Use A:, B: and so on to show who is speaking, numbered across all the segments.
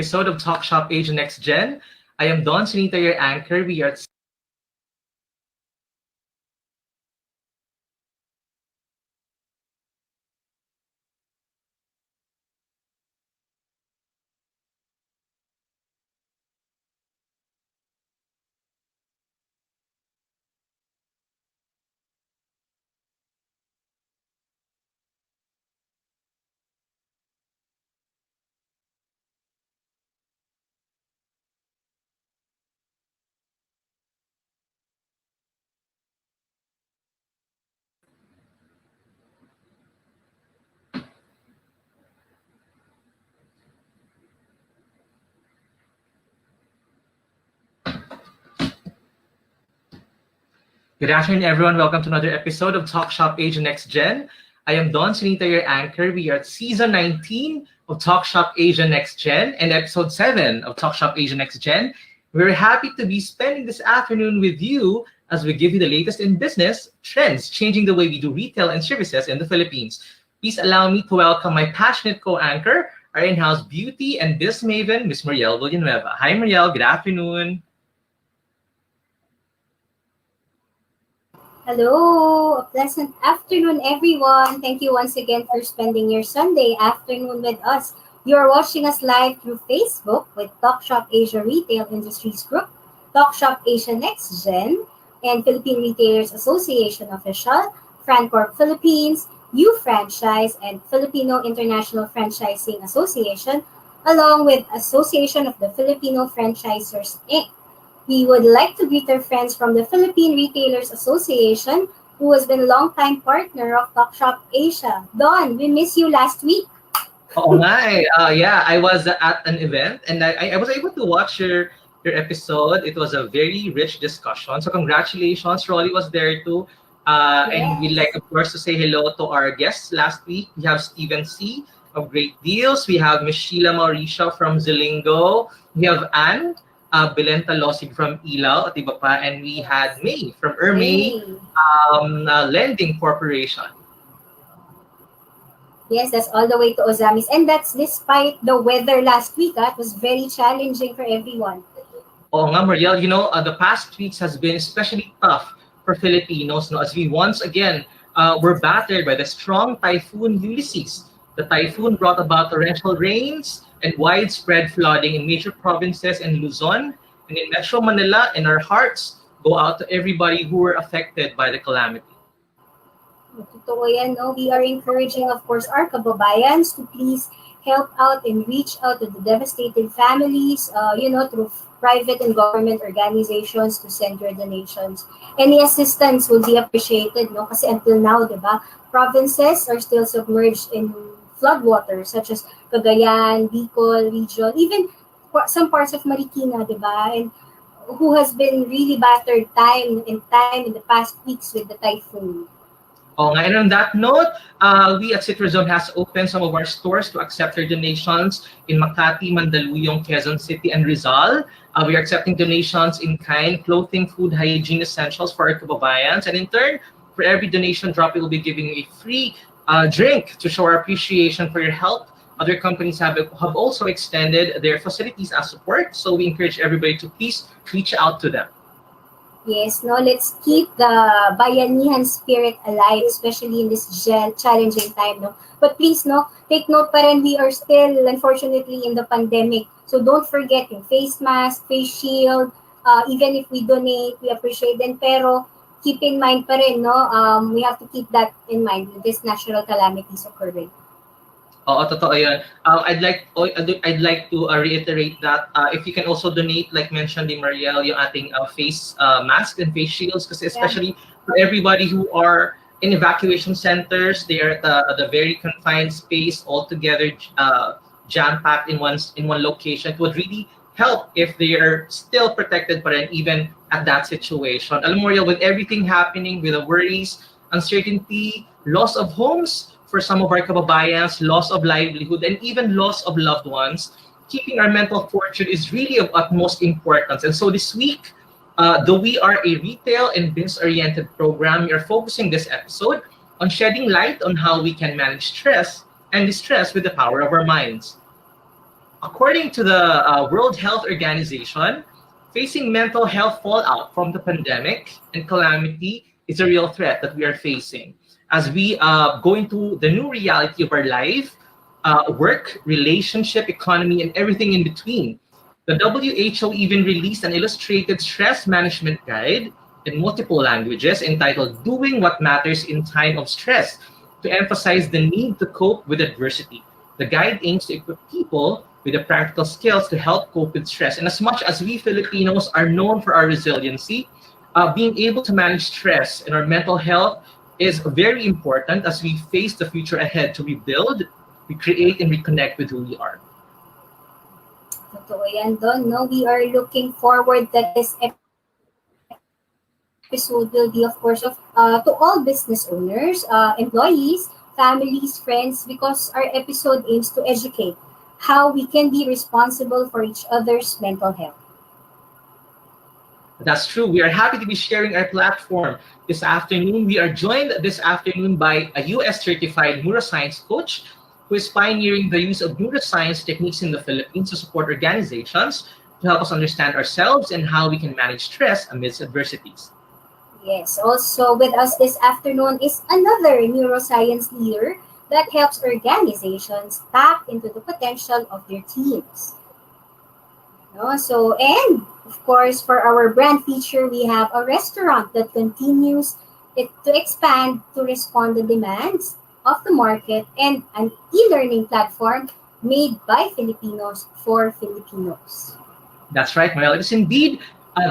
A: episode of Talk.Shop.Asia Next Gen. I am Don Sunita, your anchor. We are Good afternoon, everyone. Welcome to another episode of Talk.Shop.Asia Next Gen. I am Don Sunita, your anchor. We are at season 19 of Talk.Shop.Asia Next Gen and episode 7 of Talk.Shop.Asia Next Gen. We're happy to be spending this afternoon with you as we give you the latest in business trends, changing the way we do retail and services in the Philippines. Please allow me to welcome my passionate co-anchor, our in-house beauty and business maven, Miss Marielle Villanueva. Hi, Marielle. Good afternoon.
B: Hello, a pleasant afternoon, everyone. Thank you once again for spending your Sunday afternoon with us. You are watching us live through Facebook with Talk Shop Asia Retail Industries Group, Talk Shop Asia Next Gen, and Philippine Retailers Association Official, Francorp Philippines, U Franchise, and Filipino International Franchising Association, along with Association of the Filipino Franchisers Inc. We would like to greet our friends from the Philippine Retailers Association, who has been a longtime partner of Talk Shop Asia. Don, we missed you last week.
A: Oh my, yeah, I was at an event and I was able to watch your episode. It was a very rich discussion. So congratulations, Rolly was there too. And we'd like,
B: Yes.
A: of course, to say hello to our guests last week. We have Steven C. of Great Deals. We have Miss Sheila Mauricio from Zilingo. We have Anne Bilenta Losig from Ilaw at iba pa. And we had
B: Yes.
A: May from Ermay
B: May.
A: Lending Corporation.
B: Yes, that's all the way to Ozamis. And that's despite the weather last week. It was very challenging for everyone.
A: Oo nga, Mariel, the past weeks has been especially tough for Filipinos, no, as we once again were battered by the strong typhoon Ulysses. The typhoon brought about torrential rains and widespread flooding in major provinces in Luzon and in Metro Manila, and our hearts go out to everybody who were affected by the calamity.
B: Totoo yan, no? We are encouraging, of course, our kababayans to please help out and reach out to the devastated families, through private and government organizations to send your donations. Any assistance will be appreciated, no? Kasi until now, di ba, provinces are still submerged in floodwaters such as Cagayan, Bicol region, even some parts of Marikina, di ba? And who has been really battered time in the past weeks with the typhoon.
A: Oh, and on that note, we at Citrazone has opened some of our stores to accept their donations in Makati, Mandaluyong, Quezon City, and Rizal. We are accepting donations in kind, clothing, food, hygiene essentials for our kababayans. And in turn, for every donation drop, we will be giving you a free drink to show our appreciation for your help. Other companies have also extended their facilities as support. So we encourage everybody to please reach out to them.
B: Yes, no, let's keep the bayanihan spirit alive, especially in this challenging time, no. But please, no, take note pa rin, we are still, unfortunately, in the pandemic. So don't forget yung face mask, face shield, even if we donate, we appreciate them. Pero keep in mind pa rin, no, we have to keep that in mind with this natural calamities occurring.
A: Oo, totoo yun. I'd like to reiterate that if you can also donate, like mentioned ni Mariel, yung ating face mask and face shields, kasi
B: Yeah.
A: especially for everybody who are in evacuation centers, they are at the very confined space, all together, jam-packed in one location. It would really help if they are still protected pa rin, even at that situation. Alam mo, Mariel, with everything happening, with the worries, uncertainty, loss of homes, for some of our kababayans, loss of livelihood, and even loss of loved ones, keeping our mental fortune is really of utmost importance. And so this week, though we are a retail and business-oriented program, we are focusing this episode on shedding light on how we can manage stress and distress with the power of our minds. According to the World Health Organization, facing mental health fallout from the pandemic and calamity is a real threat that we are facing as we go into the new reality of our life, work, relationship, economy, and everything in between. The WHO even released an illustrated stress management guide in multiple languages entitled Doing What Matters in Time of Stress to emphasize the need to cope with adversity. The guide aims to equip people with the practical skills to help cope with stress. And as much as we Filipinos are known for our resiliency, being able to manage stress and our mental health is very important as we face the future ahead to rebuild, recreate, and reconnect with who we are.
B: Totoo yan doon, no? We are looking forward that this episode will be, of course, to all business owners, employees, families, friends, because our episode aims to educate how we can be responsible for each other's mental health.
A: That's true. We are happy to be sharing our platform this afternoon. We are joined this afternoon by a US certified neuroscience coach who is pioneering the use of neuroscience techniques in the Philippines to support organizations to help us understand ourselves and how we can manage stress amidst adversities.
B: Yes, also with us this afternoon is another neuroscience leader that helps organizations tap into the potential of their teams. No? So, and of course, for our brand feature, we have a restaurant that continues to expand to respond to demands of the market and an e-learning platform made by Filipinos for Filipinos.
A: That's right, Mariel. It is indeed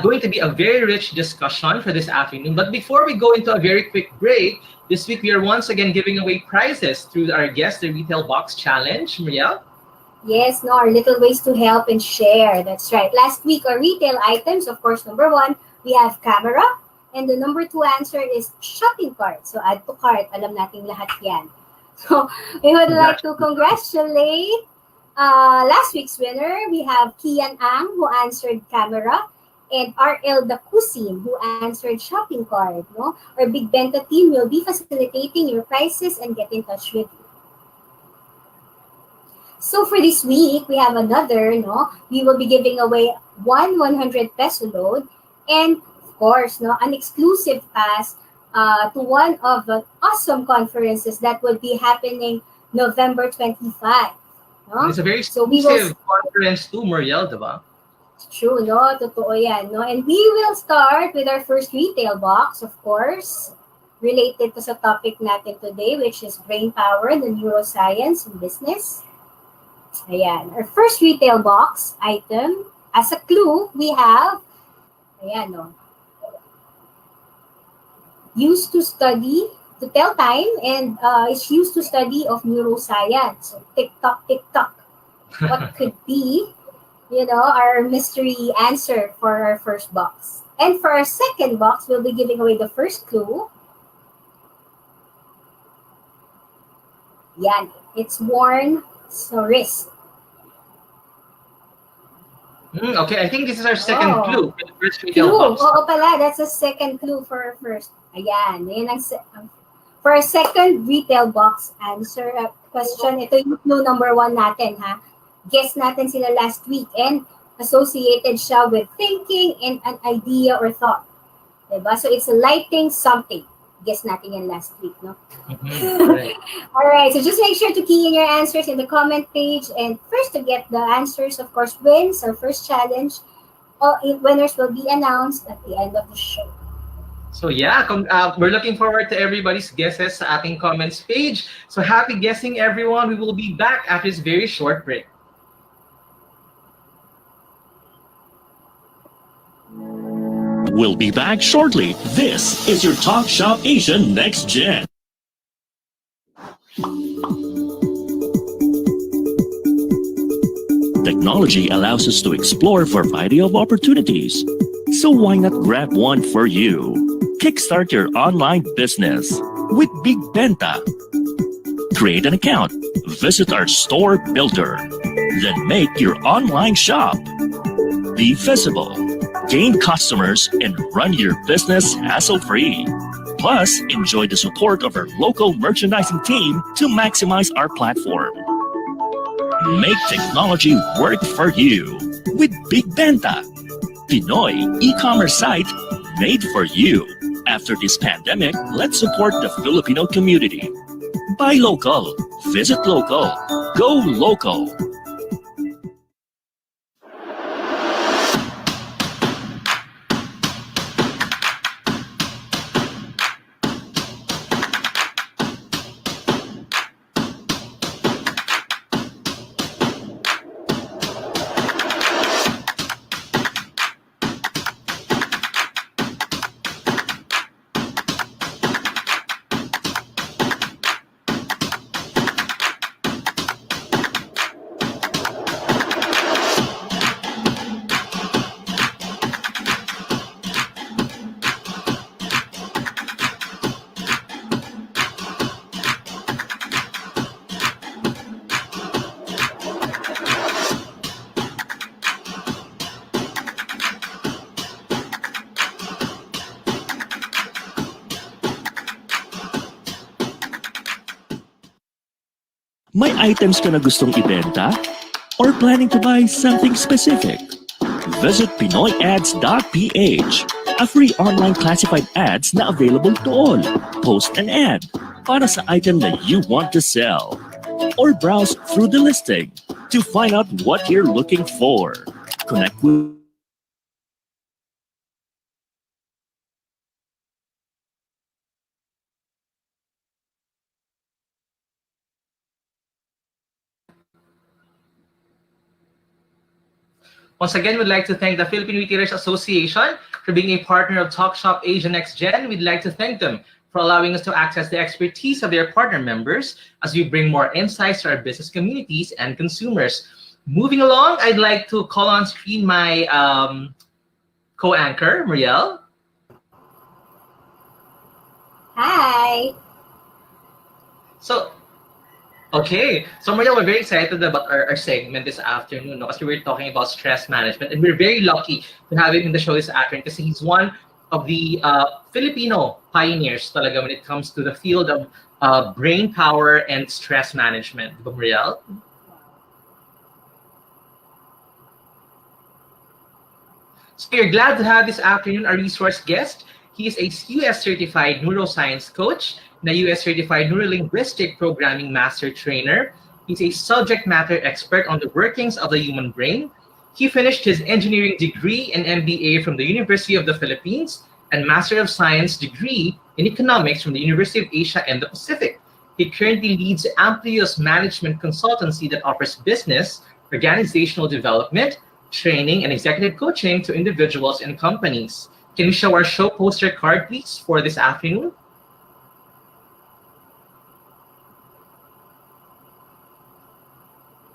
A: going to be a very rich discussion for this afternoon. But before we go into a very quick break, this week we are once again giving away prizes through our Guess the Retail Box Challenge. Mariel?
B: Yes, no, our little ways to help and share. That's right. Last week, our retail items, of course, number one, we have camera. And the number two answer is shopping cart. So add to cart. Alam nating lahat yan. So we would like to congratulate last week's winner. We have Kian Ang who answered camera and RL Dacusin who answered shopping cart. No? Our Big Benta team will be facilitating your prices and get in touch with you. So for this week, we have another, no? We will be giving away one 100 peso load and of course, no, an exclusive pass to one of the awesome conferences that will be happening November 25. No?
A: It's a very exclusive conference too, Mariel, diba?
B: True, no? Totoo yan, no? And we will start with our first retail box, of course, related to sa topic natin today, which is brain power, the neuroscience in business. Ayan. Our first retail box item, as a clue, we have, ayan, no? Used to study, to tell time, and it's used to study of neuroscience. So, tick-tock, tick-tock. What could be, our mystery answer for our first box? And for our second box, we'll be giving away the first clue. Yan. It's worn sa wrist.
A: Okay, I think this is our second clue for the first retail box.
B: Oo pala, that's a second clue for our first. Ayan, yan ang for our second retail box answer question. Ito yung clue number 1 natin, ha? Guess natin sila last week and associated siya with thinking and an idea or thought. Diba? So it's lighting something. Guess natin yan last week, no?
A: Right.
B: All right, so just make sure to key in your answers in the comment page. And first to get the answers, of course, wins our first challenge. All 8 winners will be announced at the end of the show.
A: So yeah, we're looking forward to everybody's guesses sa ating comments page. So happy guessing, everyone. We will be back after this very short break.
C: We'll be back shortly. This is your Talk.Shop.Asia Next Gen. Technology allows us to explore a variety of opportunities. So why not grab one for you? Kickstart your online business with Big Benta. Create an account, visit our store builder, then make your online shop. Be visible, gain customers, and run your business hassle-free. Plus, enjoy the support of our local merchandising team to maximize our platform. Make technology work for you with Big Benta, Pinoy e-commerce site made for you. After this pandemic, let's support the Filipino community. Buy local, visit local, go local. May items ka na gustong ibenta? Or planning to buy something specific? Visit PinoyAds.ph, a free online classified ads na available to all. Post an ad para sa item that you want to sell. Or browse through the listing to find out what you're looking for. Connect with
A: Once again, we'd like to thank the Philippine Retailers Association for being a partner of Talk.Shop.Asia Next Gen. We'd like to thank them for allowing us to access the expertise of their partner members as we bring more insights to our business communities and consumers. Moving along, I'd like to call on screen my co-anchor, Muriel.
B: Hi.
A: So, okay, so Maria, we're very excited about our segment this afternoon, no? Because we're talking about stress management, and we're very lucky to have him in the show this afternoon because he's one of the Filipino pioneers talaga when it comes to the field of brain power and stress management. Di ba, Muriel? So we're glad to have this afternoon our resource guest. He is a US certified neuroscience coach and a US certified neurolinguistic programming master trainer. He's a subject matter expert on the workings of the human brain. He finished his engineering degree and MBA from the University of the Philippines and Master of Science degree in economics from the University of Asia and the Pacific. He currently leads Amplius Management Consultancy that offers business, organizational development, training, and executive coaching to individuals and companies. Can you show our show poster card, please, for this afternoon?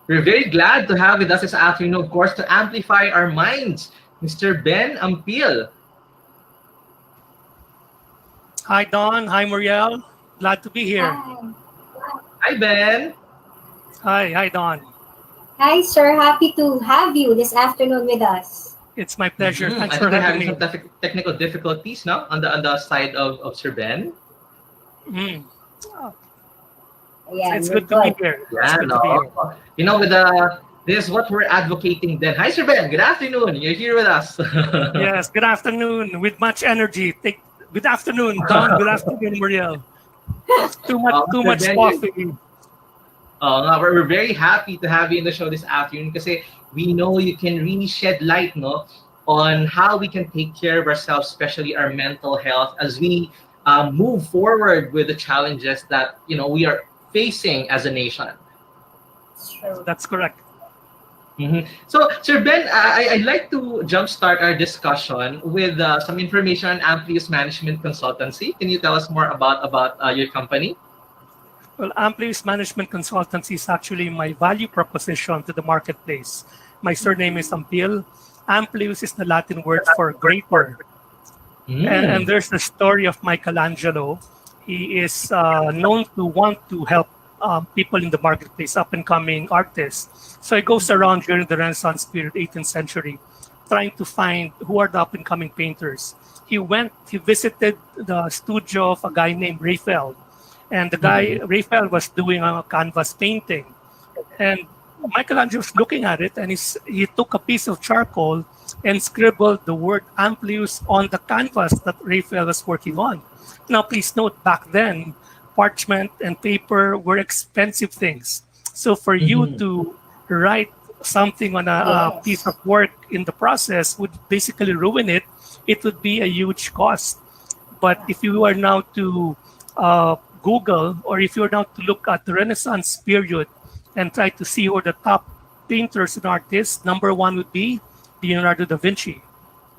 A: We're very glad to have with us this afternoon, of course, to amplify our minds, Mr. Ben Ampil.
D: Hi, Don. Hi, Muriel. Glad to be here.
B: Hi.
A: Hi, Ben.
D: Hi, Don.
B: Hi, sir. Happy to have you this afternoon with us.
D: It's my pleasure. Thanks
A: I
D: for
A: think we're
D: having
A: having
D: me.
A: some technical difficulties now on the side of Sir Ben.
D: Mm.
B: Yeah,
D: It's
B: you're
D: good to be here. It's
A: Yeah,
D: good to be here.
A: no. You know, with this is what we're advocating then. Hi, Sir Ben. Good afternoon. You're here with us.
D: Yes, good afternoon with much energy. Good afternoon, Don. Good afternoon, Muriel. Too
A: Sir
D: much
A: Ben,
D: coffee.
A: we're very happy to have you in the show this afternoon because we know you can really shed light, no, on how we can take care of ourselves, especially our mental health, as we move forward with the challenges that we are facing as a nation.
B: It's true.
D: That's correct.
A: So, Sir Ben, I'd like to jumpstart our discussion with some information on Amplius Management Consultancy. Can you tell us more about your company?
D: Well, Amplius Management Consultancy is actually my value proposition to the marketplace. My surname is Ampil. Amplius is the Latin word for greater. And there's the story of Michelangelo. He is known to want to help people in the marketplace, up-and-coming artists. So he goes around during the Renaissance period, 18th century, trying to find who are the up-and-coming painters. He visited the studio of a guy named Raphael. And the guy, Raphael, was doing a canvas painting. And Michelangelo's looking at it, and he took a piece of charcoal and scribbled the word Amplius on the canvas that Raphael was working on. Now, please note, back then, parchment and paper were expensive things. So for you
A: Mhm.
D: to write something on a piece
B: Yes.
D: of work in the process would basically ruin it. It would be a huge cost. But if you are now to Google, or if you are now to look at the Renaissance period and try to see who are the top painters and artists, number one would be Leonardo da Vinci.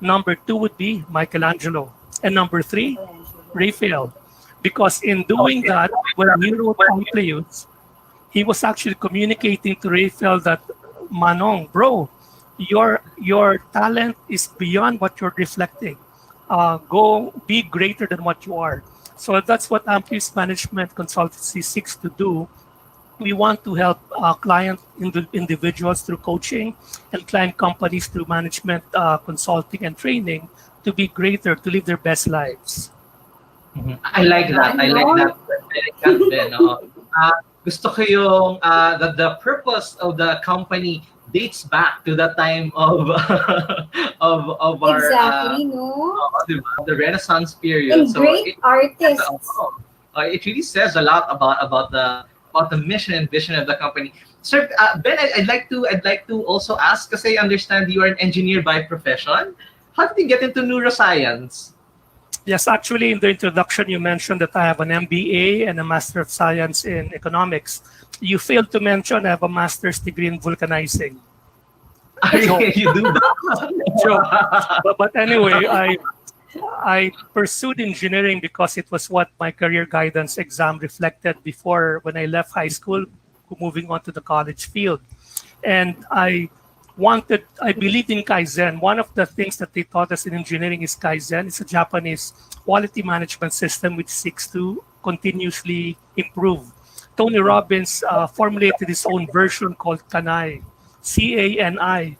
D: Number two would be Michelangelo. And number three,
B: Michelangelo.
D: Raphael. Because in doing
A: Okay.
D: that, when he wrote Amplius, he was actually communicating to Raphael that, Manong, bro, your talent is beyond what you're reflecting. Go be greater than what you are. So that's what Amplius Management Consultancy seeks to do. We want to help client individuals through coaching and client companies through management consulting and training to be greater, to live their best lives.
A: Mhm. I like that. I like that.
B: Ano?
A: I like that din. Oo. Gusto ko yung the purpose of the company dates back to the time of of our
B: Exactly, no?
A: the Renaissance period.
B: And
A: So
B: great artists.
A: it really says a lot about the mission and vision of the company. Sir Ben, I'd like to also ask, because I understand you are an engineer by profession. How did you get into neuroscience?
D: Yes, actually, in the introduction, you mentioned that I have an MBA and a Master of Science in Economics. You failed to mention I have a master's degree in vulcanizing.
A: You do
D: So,
A: that.
D: but anyway, I pursued engineering because it was what my career guidance exam reflected before when I left high school, moving on to the college field. And I believed in Kaizen. One of the things that they taught us in engineering is Kaizen. It's a Japanese quality management system which seeks to continuously improve. Tony Robbins formulated his own version called CANI, CANI,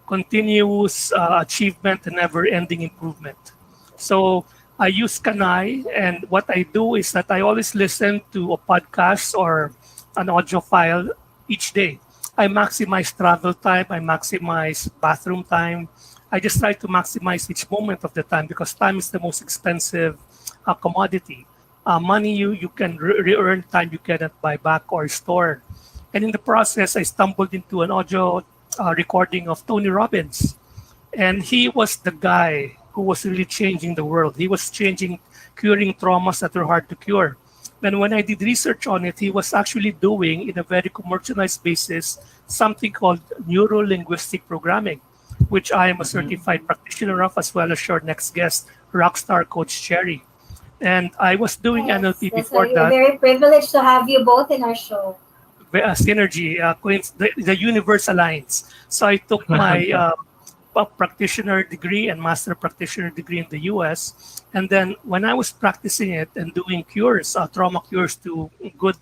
D: continuous achievement and never-ending improvement. So I use Kanai, and what I do is that I always listen to a podcast or an audio file each day. I maximize travel time, I maximize bathroom time. I just try to maximize each moment of the time because time is the most expensive commodity. Money you can re-earn, time you cannot buy back or store. And in the process, I stumbled into an audio recording of Tony Robbins. And he was the guy who was really changing the world. He was curing traumas that were hard to cure. And when I did research on it, he was actually doing, in a very commercialized basis, something called neuro-linguistic programming, which I am a certified practitioner of, as well as your next guest, Rockstar Coach Cherry. And I was doing
B: Yes,
D: NLP
B: that's why
D: before
B: we're
D: that.
B: very privileged to have you both in our show.
D: Synergy, the universe aligns. So I took my practitioner degree and master practitioner degree in the US. And then when I was practicing it and doing cures, trauma cures to good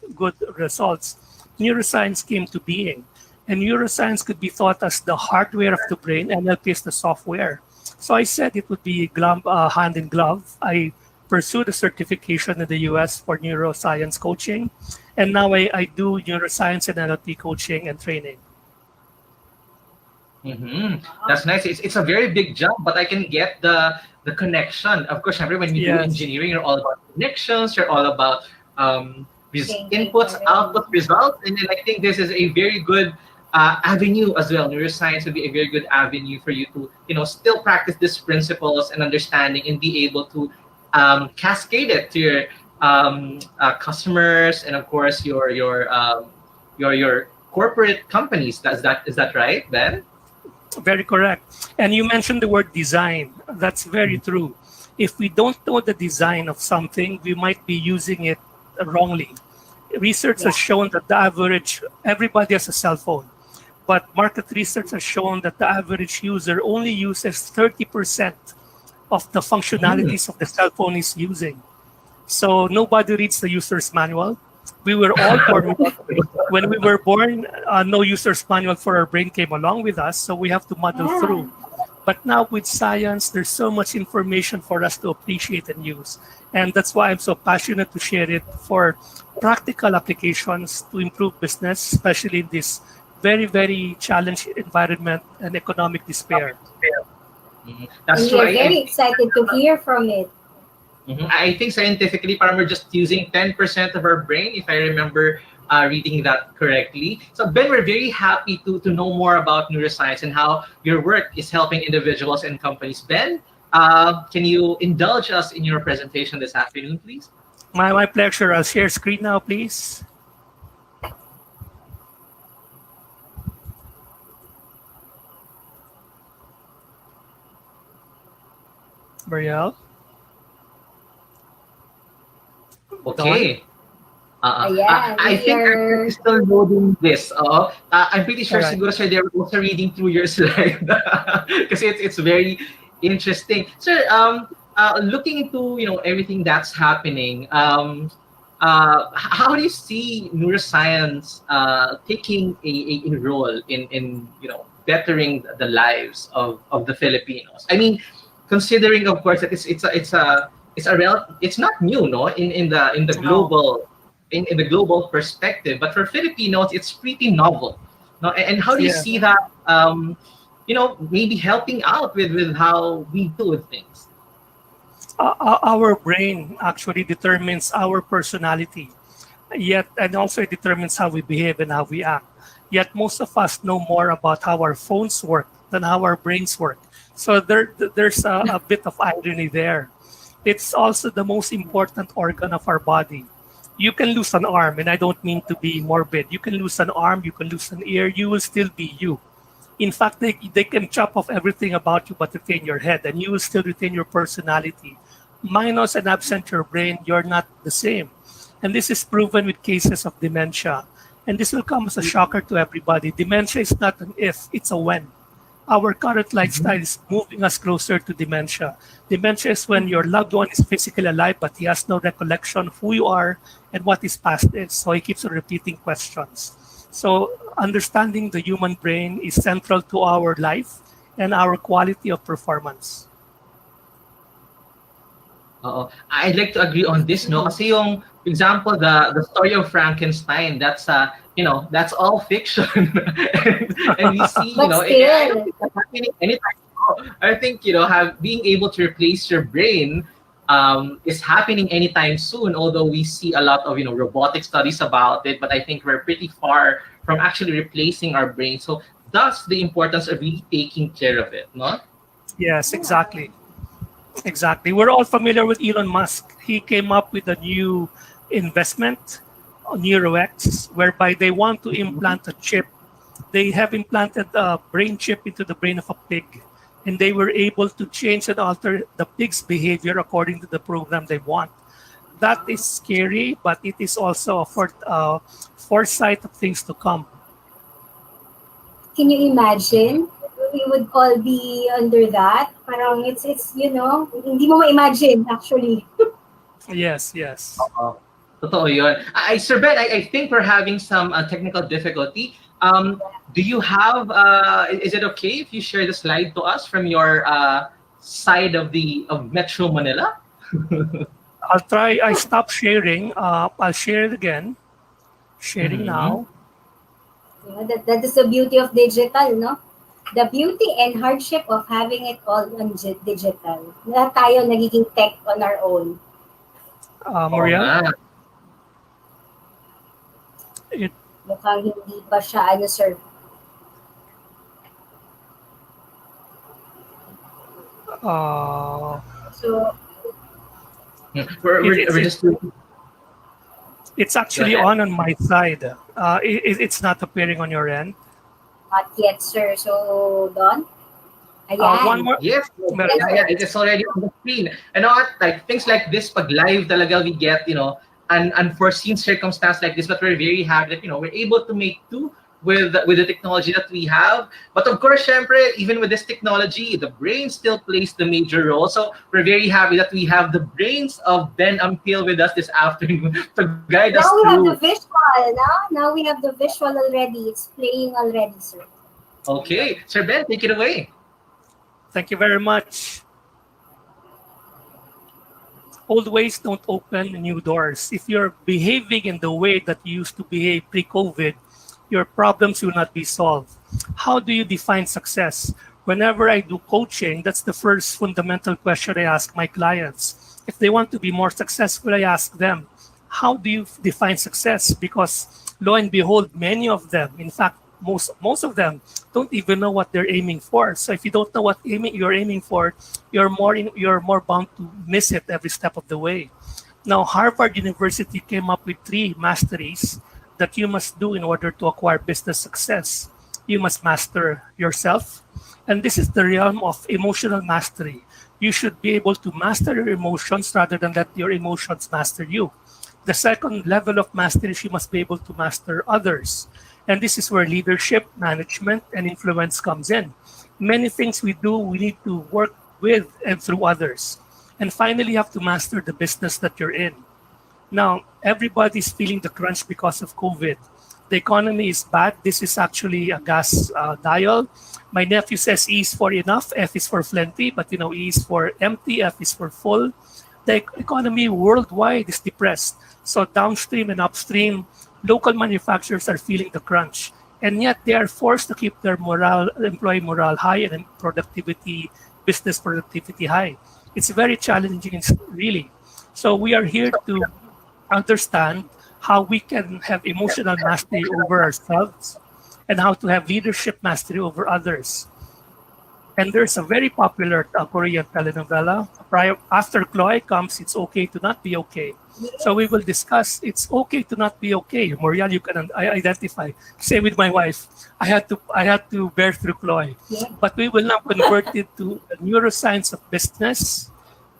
D: results, neuroscience came to being. And neuroscience could be thought as the hardware of the brain, NLP is the software. So I said it would be hand in glove. I pursued a certification in the US for neuroscience coaching. And now I do neuroscience and NLP coaching and training.
A: That's nice. It's a very big jump, but I can get the connection. Of course, when you do
D: Yes.
A: engineering, you're all about connections. You're all about
B: Thinking
A: inputs,
B: for
A: output, results, and then I think this is a very good avenue as well. Neuroscience would be a very good avenue for you to still practice these principles and understanding and be able to cascade it to your customers and of course your corporate companies. Is that right, Ben?
D: Very correct. And you mentioned the word design. That's very true. If we don't know the design of something, we might be using it wrongly. Research has shown that everybody has a cell phone, but market research has shown that the average user only uses 30% of the functionalities of the cell phone is using. So nobody reads the user's manual. We were all born when we were born. No user's manual for our brain came along with us, so we have to muddle
B: Yeah.
D: through. But now with science, there's so much information for us to appreciate and use. And that's why I'm so passionate to share it for practical applications to improve business, especially in this very, very challenged environment and economic despair.
A: That's
B: And
A: true.
B: we are very excited to hear from it.
A: I think scientifically, parang we're just using 10% of our brain, if I remember reading that correctly. So, Ben, we're very happy to know more about neuroscience and how your work is helping individuals and companies. Ben, can you indulge us in your presentation this afternoon, please?
D: My pleasure. I'll share screen now, please. Marielle?
A: Okay.
B: Ayan,
A: I
B: we
A: think
B: are...
A: I'm still loading this. I'm pretty sure
D: All right.
A: siguro sir, they were also reading through your slide because it's very interesting. Sir, looking into everything that's happening, how do you see neuroscience taking a role in bettering the lives of the Filipinos? I mean, considering of course that it's not new, no, in the
D: No.
A: global in the global perspective, but for Filipinos, it's pretty novel. No, and how do you
D: Yeah.
A: see that? Maybe helping out with how we deal with things.
D: Our brain actually determines our personality, yet and also it determines how we behave and how we act. Yet most of us know more about how our phones work than how our brains work. So there's a bit of irony there. It's also the most important organ of our body. You can lose an arm, and I don't mean to be morbid. You can lose an arm, you can lose an ear, you will still be you. In fact, they can chop off everything about you but retain your head, and you will still retain your personality. Minus and absent your brain, you're not the same. And this is proven with cases of dementia. And this will come as a shocker to everybody. Dementia is not an if, it's a when. Our current lifestyle is moving us closer to dementia. Dementia is when your loved one is physically alive, but he has no recollection of who you are and what his past is. So he keeps on repeating questions. So understanding the human brain is central to our life and our quality of performance.
A: I'd like to agree on this, no? Kasi yung, for example, the story of Frankenstein, that's all fiction. and we see,
B: But
A: I don't
B: still,
A: think that's happening anytime now. I think, being able to replace your brain is happening anytime soon, although we see a lot of, robotic studies about it, but I think we're pretty far from actually replacing our brain. So thus the importance of really taking care of it, no?
D: Yes, exactly. Exactly. We're all familiar with Elon Musk. He came up with a new investment, NeuroX, whereby they want to implant a chip. They have implanted a brain chip into the brain of a pig, and they were able to change and alter the pig's behavior according to the program they want. That is scary, but it is also a foresight of things to come.
B: can you imagine? We would all be under that. Parang it's hindi mo ma-imagine actually.
D: Yes, yes.
A: Totoo yun. Sir Ben, I think we're having some technical difficulty. Do you have, is it okay if you share the slide to us from your side of Metro Manila?
D: I'll try. I stopped sharing. I'll share it again. Sharing now.
B: That is the beauty of digital, no? The beauty and hardship of having it all on digital. Na tayo nagiging tech on our own.
A: Oo
D: Marielle?
A: nga.
D: It,
B: Mukhang hindi pa siya, sir.
D: uh,
B: So,
A: We're just
D: it's actually
A: Go ahead.
D: on my side. It's not appearing on your end.
B: not yet, sir. So, Don?
D: One
B: Ayan.
D: more.
A: Yes, it's already on the screen. You know what? Like things like this, pag live talaga we get, an unforeseen circumstance like this, but we're very happy that we're able to make do with the technology that we have. But of course, syempre, even with this technology, the brain still plays the major role. So we're very happy that we have the brains of Ben Ampil with us this afternoon to guide us
B: Now we have
A: through.
B: the visual, no? Now we have the visual already. It's playing already, sir.
A: Okay, Sir Ben, take it away.
D: Thank you very much. Old ways don't open new doors. If you're behaving in the way that you used to behave pre-COVID, your problems will not be solved. How do you define success? Whenever I do coaching, that's the first fundamental question I ask my clients. If they want to be more successful, I ask them, how do you define success? Because lo and behold, many of them, in fact, most of them don't even know what they're aiming for. So if you don't know what you're aiming for, you're more bound to miss it every step of the way. Now, Harvard University came up with three masteries that you must do in order to acquire business success. You must master yourself, and this is the realm of emotional mastery. You should be able to master your emotions rather than let your emotions master you. The second level of mastery is you must be able to master others. And this is where leadership, management, and influence comes in. Many things we do, we need to work with and through others. And finally, you have to master the business that you're in. Now, everybody's feeling the crunch because of COVID. The economy is bad. This is actually a gas dial. My nephew says E is for enough, F is for plenty, but E is for empty, F is for full. The economy worldwide is depressed. So downstream and upstream, local manufacturers are feeling the crunch. And yet they are forced to keep their employee morale high and business productivity high. It's very challenging, really. So we are here to understand how we can have emotional mastery over ourselves and how to have leadership mastery over others. And there's a very popular Korean telenovela. After Chloe comes, It's Okay to Not Be Okay. So we will discuss It's Okay to Not Be Okay. Morial, you can identify. Same with my wife. I had to bear through Chloe.
B: Yeah.
D: But we will now convert it to the neuroscience of business,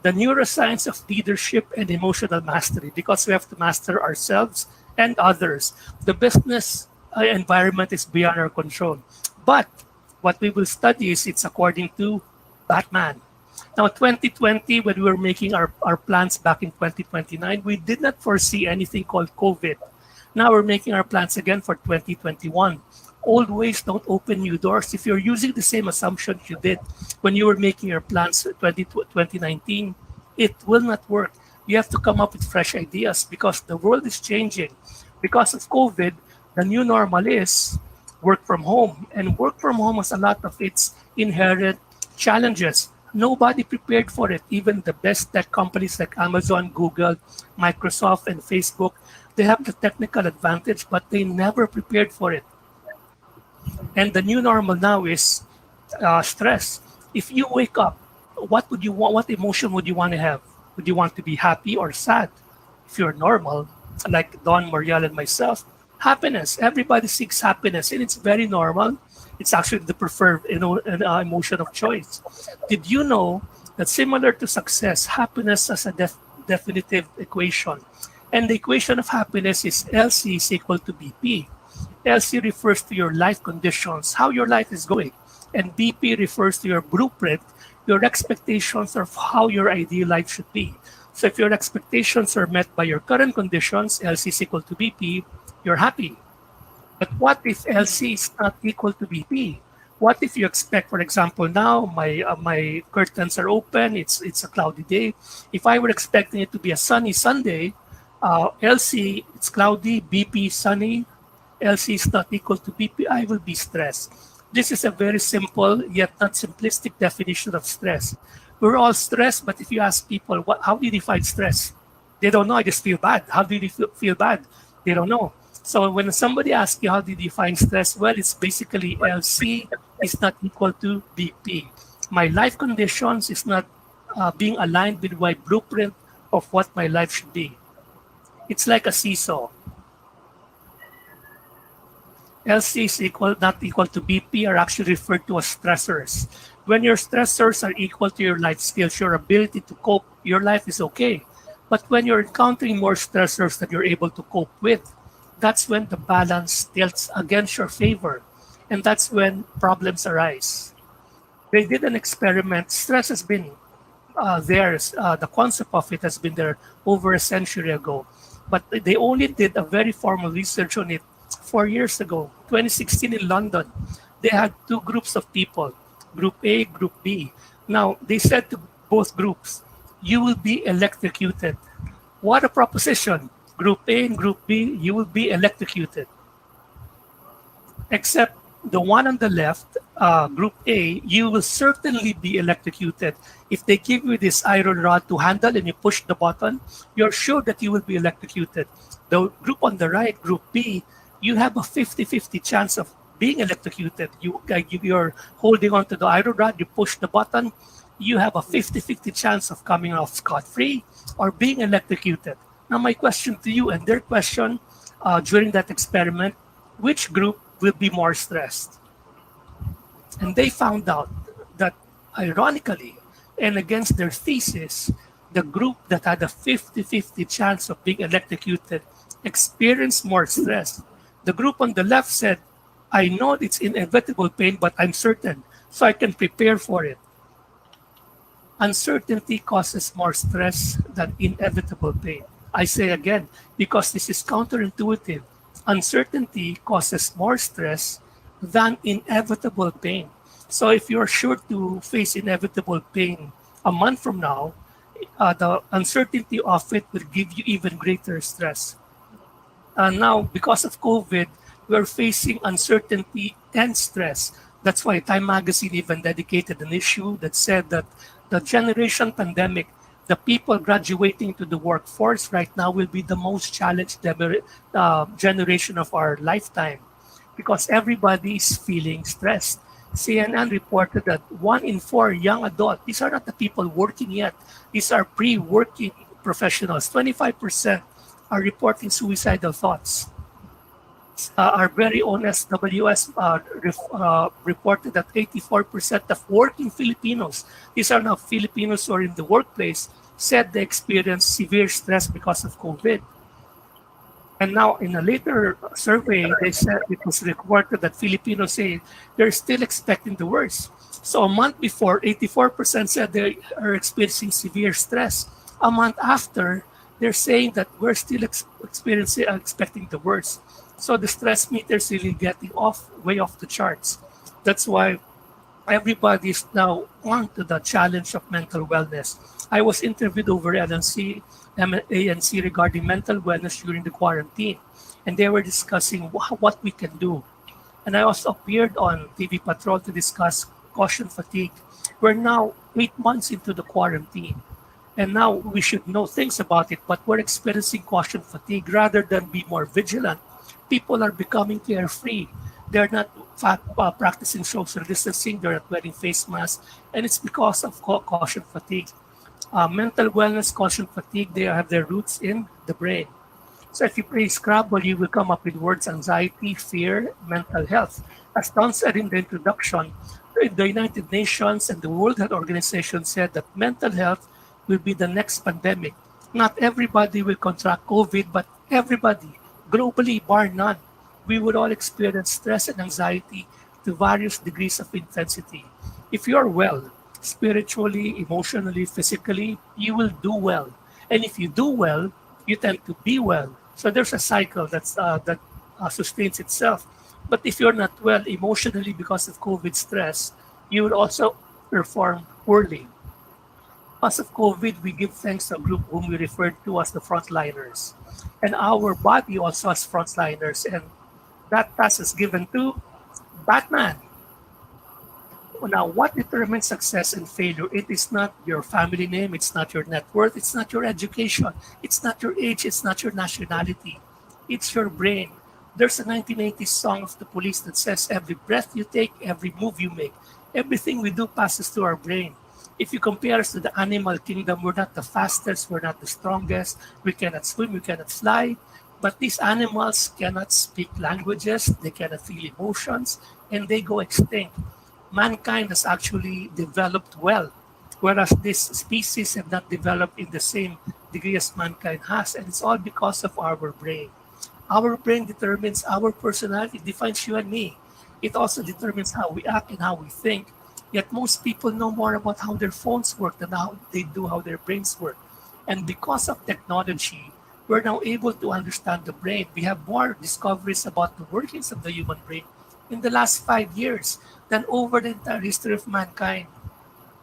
D: the neuroscience of leadership and emotional mastery, because we have to master ourselves and others. The business environment is beyond our control. But what we will study is it's according to Batman. Now, 2020, when we were making our plans back in 2029, we did not foresee anything called COVID. Now we're making our plans again for 2021. Old ways don't open new doors. If you're using the same assumptions you did when you were making your plans for 2019, it will not work. You have to come up with fresh ideas because the world is changing. Because of COVID, the new normal is work from home. And work from home has a lot of its inherent challenges. Nobody prepared for it. Even the best tech companies like Amazon, Google, Microsoft, and Facebook, they have the technical advantage, but they never prepared for it. And the new normal now is stress. If you wake up, what would you want? What emotion would you want to have? Would you want to be happy or sad? If you're normal, like Don, Morial, and myself, happiness. Everybody seeks happiness, and it's very normal. It's actually the preferred emotion of choice. Did you know that similar to success, happiness has a definitive equation? And the equation of happiness is LC is equal to BP. LC refers to your life conditions, how your life is going. And BP refers to your blueprint, your expectations of how your ideal life should be. So if your expectations are met by your current conditions, LC is equal to BP, you're happy. But what if LC is not equal to BP? What if you expect, for example, now my curtains are open, it's a cloudy day. If I were expecting it to be a sunny Sunday, LC, it's cloudy, BP, sunny, LC is not equal to BP, I will be stressed. This is a very simple yet not simplistic definition of stress. We're all stressed, but if you ask people, how do you define stress? They don't know, I just feel bad. How do you feel bad? They don't know. So when somebody asks you how do you define stress, well, it's basically LC is not equal to BP. My life conditions is not being aligned with my blueprint of what my life should be. It's like a seesaw. LC is not equal to BP are actually referred to as stressors. When your stressors are equal to your life skills, your ability to cope, your life is okay. But when you're encountering more stressors that you're able to cope with, that's when the balance tilts against your favor. And that's when problems arise. They did an experiment. Stress has been there. The concept of it has been there over a century ago. But they only did a very formal research on it 4 years ago, 2016 in London. They had two groups of people. Group A, Group B. Now, they said to both groups, you will be electrocuted. What a proposition. Group A and Group B, you will be electrocuted. Except the one on the left, Group A, you will certainly be electrocuted. If they give you this iron rod to handle and you push the button, you're sure that you will be electrocuted. The group on the right, Group B, you have a 50-50 chance of being electrocuted. You're holding on to the iron rod, you push the button, you have a 50-50 chance of coming off scot-free or being electrocuted. Now, my question to you and their question during that experiment, which group will be more stressed? And they found out that, ironically, and against their thesis, the group that had a 50-50 chance of being electrocuted experienced more stress. The group on the left said, I know it's inevitable pain, but I'm certain, so I can prepare for it. Uncertainty causes more stress than inevitable pain. I say again, because this is counterintuitive. Uncertainty causes more stress than inevitable pain. So if you're sure to face inevitable pain a month from now, the uncertainty of it will give you even greater stress. And now, because of COVID, we're facing uncertainty and stress. That's why Time Magazine even dedicated an issue that said that the generation pandemic, the people graduating to the workforce right now will be the most challenged generation of our lifetime because everybody is feeling stressed. CNN reported that 1 in 4 young adults, these are not the people working yet, these are pre-working professionals, 25% are reporting suicidal thoughts. Our very own SWS reported that 84% of working Filipinos, these are now Filipinos who are in the workplace, said they experienced severe stress because of COVID. And now in a later survey, they said it was reported that Filipinos say they're still expecting the worst. So a month before, 84% said they are experiencing severe stress. A month after, they're saying that we're still expecting the worst. So the stress meter is really getting way off the charts. That's why everybody is now on to the challenge of mental wellness. I was interviewed over ANC regarding mental wellness during the quarantine, and they were discussing what we can do. And I also appeared on TV Patrol to discuss caution fatigue. We're now 8 months into the quarantine, and now we should know things about it, but we're experiencing caution fatigue rather than be more vigilant. People are becoming carefree. They're not practicing social distancing, they're not wearing face masks, and it's because of caution fatigue. Mental wellness, caution fatigue, they have their roots in the brain. So if you play Scrabble, you will come up with words anxiety, fear, mental health. As Don said in the introduction, the United Nations and the World Health Organization said that mental health will be the next pandemic. Not everybody will contract COVID, but everybody, globally, bar none, we would all experience stress and anxiety to various degrees of intensity. If you're well, spiritually, emotionally, physically, you will do well. And if you do well, you tend to be well. So there's a cycle that sustains itself. But if you're not well emotionally because of COVID stress, you will also perform poorly. Because of COVID, we give thanks to a group whom we refer to as the frontliners. And our body also has frontliners. And that task is given to Batman. Now, what determines success and failure? It is not your family name, it's not your net worth, it's not your education, it's not your age, it's not your nationality. It's your brain. There's a 1980s song of the Police that says, every breath you take, every move you make, everything we do passes through our brain. If you compare us to the animal kingdom, we're not the fastest, we're not the strongest, we cannot swim, we cannot fly, but these animals cannot speak languages, they cannot feel emotions, and they go extinct. Mankind has actually developed well, whereas this species have not developed in the same degree as mankind has, and it's all because of our brain. Our brain determines our personality, defines you and me. It also determines how we act and how we think. Yet most people know more about how their phones work than how they do how their brains work. And because of technology, we're now able to understand the brain. We have more discoveries about the workings of the human brain in the last 5 years than over the entire history of mankind.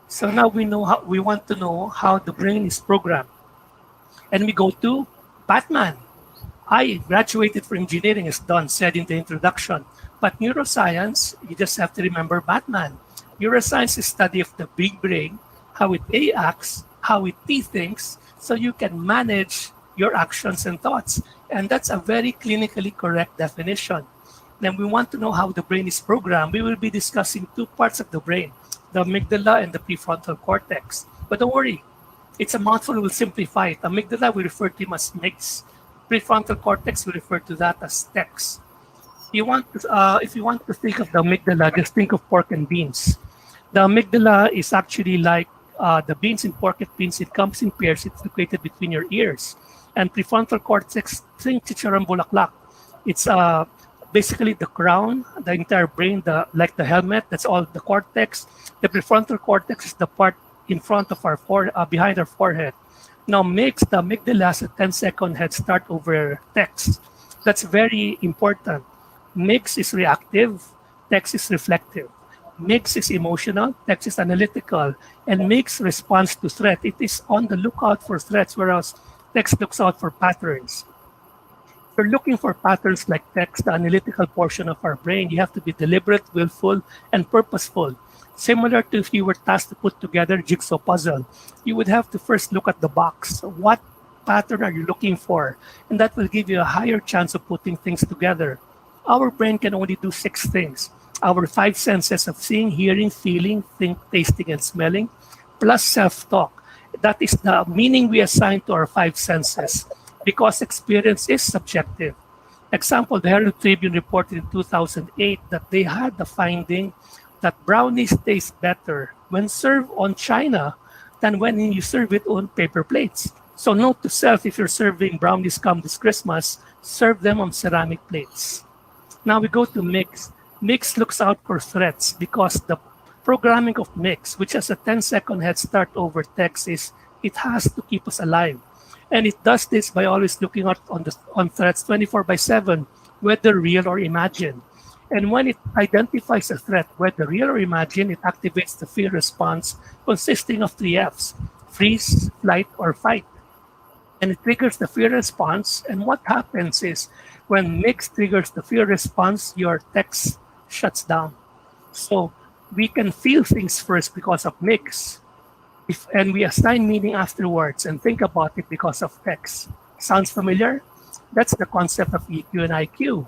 D: So now we want to know how the brain is programmed. And we go to Batman. I graduated from engineering, as Don said in the introduction. But neuroscience, you just have to remember Batman. Neuroscience is study of the big brain, how it A acts, how it T thinks, so you can manage your actions and thoughts. And that's a very clinically correct definition. Then we want to know how the brain is programmed. We will be discussing two parts of the brain, the amygdala and the prefrontal cortex. But don't worry, it's a mouthful, we'll simplify it. Amygdala, we refer to him as mix. Prefrontal cortex, we refer to that as tex. If you want to think of the amygdala, just think of pork and beans. The amygdala is actually like the beans in pork and beans. It comes in pairs. It's located between your ears. And prefrontal cortex, think chicharon bulaklak. It's basically the crown, the entire brain, like the helmet. That's all the cortex. The prefrontal cortex is the part in front of behind our forehead. Now, the amygdala has a 10-second head start over text. That's very important. Mix is reactive, text is reflective. Mix is emotional, text is analytical, and mix responds to threat. It is on the lookout for threats, whereas text looks out for patterns. If you're looking for patterns like text, the analytical portion of our brain, you have to be deliberate, willful, and purposeful. Similar to if you were tasked to put together a jigsaw puzzle, you would have to first look at the box. What pattern are you looking for? And that will give you a higher chance of putting things together. Our brain can only do 6 things. Our 5 senses of seeing, hearing, feeling, think, tasting, and smelling, plus self-talk. That is the meaning we assign to our 5 senses because experience is subjective. Example, the Herald Tribune reported in 2008 that they had the finding that brownies taste better when served on china than when you serve it on paper plates. So note to self, if you're serving brownies come this Christmas, serve them on ceramic plates. Now we go to mix. Mix looks out for threats because the programming of mix, which has a 10-second head start over text, is it has to keep us alive. And it does this by always looking out on threats 24/7, whether real or imagined. And when it identifies a threat, whether real or imagined, it activates the fear response consisting of 3 Fs: freeze, flight, or fight. And it triggers the fear response. And what happens is when mix triggers the fear response, your text shuts down. So we can feel things first because of mix. And we assign meaning afterwards and think about it because of text. Sounds familiar? That's the concept of EQ and IQ.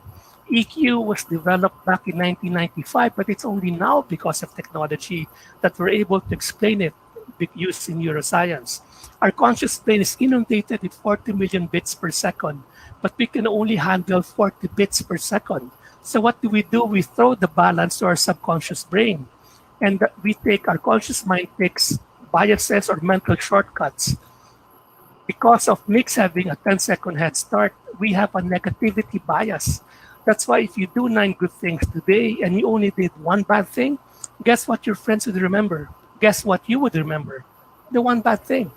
D: EQ was developed back in 1995, but it's only now because of technology that we're able to explain it using neuroscience. Our conscious brain is inundated with 40 million bits per second, but we can only handle 40 bits per second. So what do? We throw the balance to our subconscious brain. And our conscious mind takes biases or mental shortcuts. Because of mix having a 10-second head start, we have a negativity bias. That's why if you do 9 good things today and you only did 1 bad thing, guess what your friends would remember? Guess what you would remember? The 1 bad thing.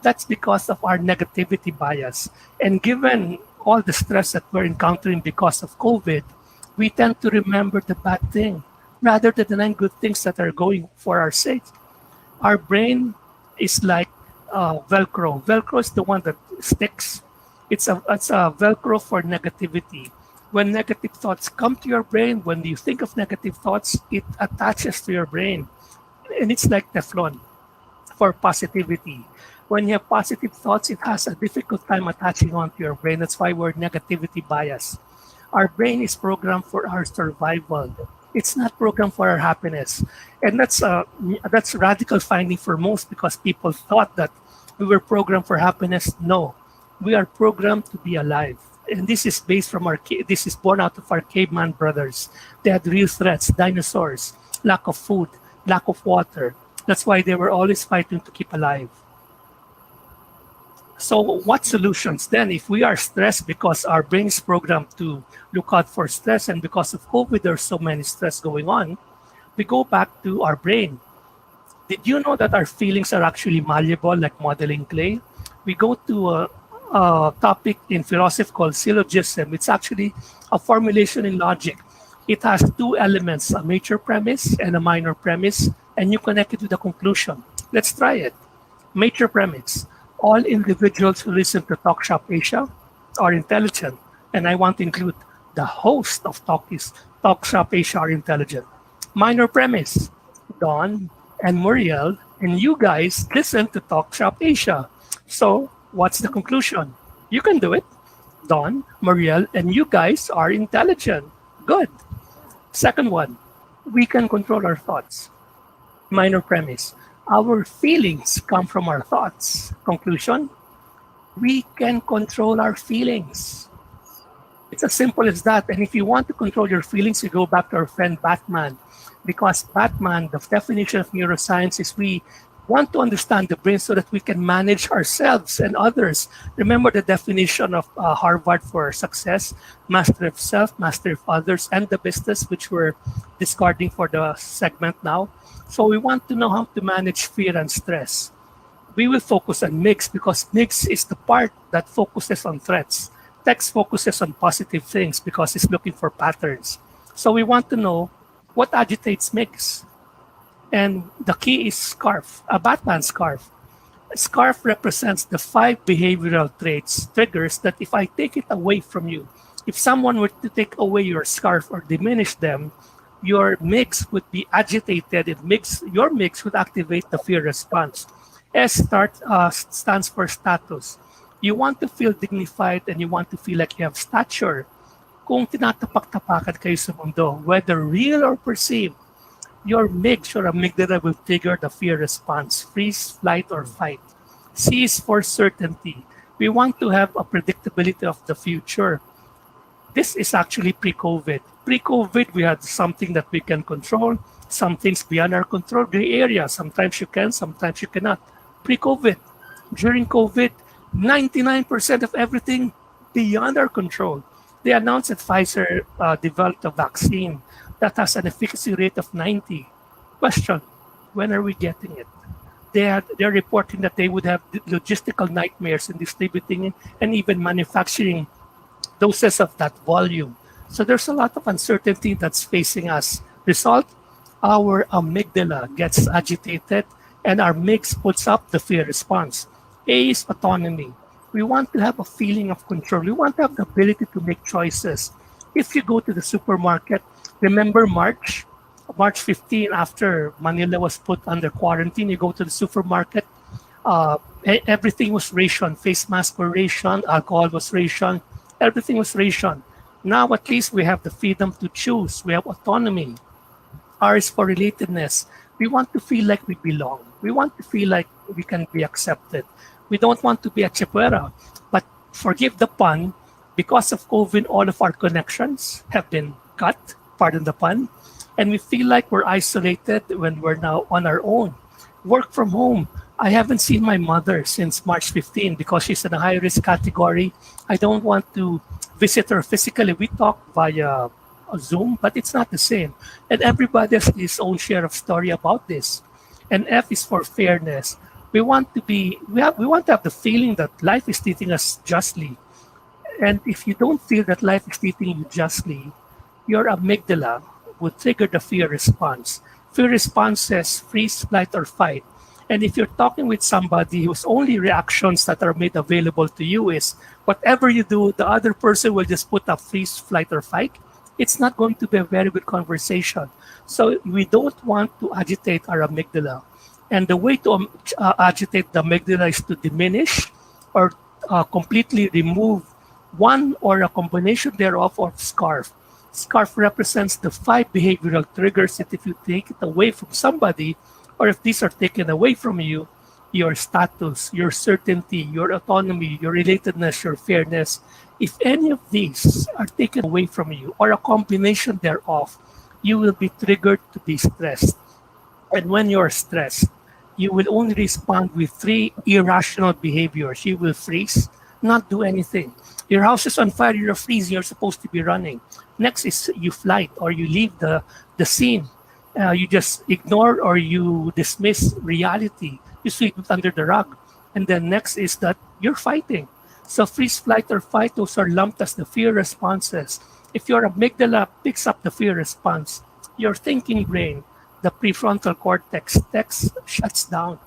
D: That's because of our negativity bias. And given all the stress that we're encountering because of COVID, we tend to remember the bad thing rather than the 9 good things that are going for our sake. Our brain is like Velcro. Velcro is the one that sticks. It's a Velcro for negativity. When negative thoughts come to your brain, when you think of negative thoughts, it attaches to your brain. And it's like Teflon for positivity. When you have positive thoughts, it has a difficult time attaching onto your brain. That's why we're negativity biased. Our brain is programmed for our survival. It's not programmed for our happiness. And that's radical finding for most because people thought that we were programmed for happiness. No, we are programmed to be alive. And this is this is born out of our caveman brothers. They had real threats, dinosaurs, lack of food, lack of water. That's why they were always fighting to keep alive. So what solutions then? If we are stressed because our brain is programmed to look out for stress and because of COVID, there's so many stress going on, we go back to our brain. Did you know that our feelings are actually malleable like modeling clay? We go to a topic in philosophy called syllogism. It's actually a formulation in logic. It has two elements, a major premise and a minor premise, and you connect it to the conclusion. Let's try it. Major premise. All individuals who listen to Talk.Shop.Asia are intelligent, and I want to include the host of Talk.Shop.Asia are intelligent. Minor premise. Don and Muriel and you guys listen to Talk.Shop.Asia. So, what's the conclusion? You can do it. Don, Muriel, and you guys are intelligent. Good. Second one, we can control our thoughts. Minor premise. Our feelings come from our thoughts. Conclusion, we can control our feelings. It's as simple as that. And if you want to control your feelings, you go back to our friend Batman. Because Batman, the definition of neuroscience is we want to understand the brain so that we can manage ourselves and others. Remember the definition of Harvard for success: mastery of self, mastery of others, and the business, which we're discarding for the segment now. So we want to know how to manage fear and stress. We will focus on mix because mix is the part that focuses on threats. Text focuses on positive things because it's looking for patterns. So we want to know what agitates mix. And the key is scarf, a Batman scarf. A scarf represents the 5 behavioral traits, triggers that if I take it away from you, if someone were to take away your scarf or diminish them, your mix would be agitated. Your mix would activate the fear response. Stands for status. You want to feel dignified and you want to feel like you have stature. Kung tinatapak-tapakan kayo sa mundo, whether real or perceived, your mix, your amygdala will trigger the fear response, freeze, flight, or fight. C is for certainty. We want to have a predictability of the future. This is actually pre-COVID. Pre-COVID, we had something that we can control, some things beyond our control, gray area. Sometimes you can, sometimes you cannot. Pre-COVID. During COVID, 99% of everything beyond our control. They announced that Pfizer developed a vaccine that has an efficacy rate of 90. Question, when are we getting it? They're reporting that they would have logistical nightmares in distributing and even manufacturing doses of that volume. So there's a lot of uncertainty that's facing us. Result, our amygdala gets agitated and our mix puts up the fear response. A is autonomy. We want to have a feeling of control. We want to have the ability to make choices. If you go to the supermarket, remember March 15, after Manila was put under quarantine, you go to the supermarket, everything was rationed. Face masks were rationed, alcohol was rationed, everything was rationed. Now at least we have the freedom to choose. We have autonomy. R is for relatedness. We want to feel like we belong. We want to feel like we can be accepted. We don't want to be a chipuera. But forgive the pun, because of COVID, all of our connections have been cut, pardon the pun, and we feel like we're isolated when we're now on our own. Work from home. I haven't seen my mother since March 15 because she's in a high-risk category. I don't want to visit her physically. We talk via Zoom, but it's not the same. And everybody has his own share of story about this. And F is for fairness. We want to have the feeling that life is treating us justly. And if you don't feel that life is treating you justly, your amygdala would trigger the fear response. Fear response says freeze, flight, or fight. And if you're talking with somebody whose only reactions that are made available to you is whatever you do, the other person will just put up freeze, flight, or fight, it's not going to be a very good conversation. So we don't want to agitate our amygdala. And the way to agitate the amygdala is to diminish or completely remove one or a combination thereof of scarf. Scarf represents the 5 behavioral triggers that if you take it away from somebody, or if these are taken away from you, your status, your certainty, your autonomy, your relatedness, your fairness, if any of these are taken away from you, or a combination thereof, you will be triggered to be stressed. And when you're stressed, you will only respond with 3 irrational behaviors. You will freeze, not do anything. Your house is on fire, you're freezing, you're supposed to be running. Next is you flight or you leave the scene. You just ignore or you dismiss reality. You sweep it under the rug. And then next is that you're fighting. So freeze, flight, or fight, those are lumped as the fear responses. If your amygdala picks up the fear response, your thinking brain, the prefrontal cortex, shuts down.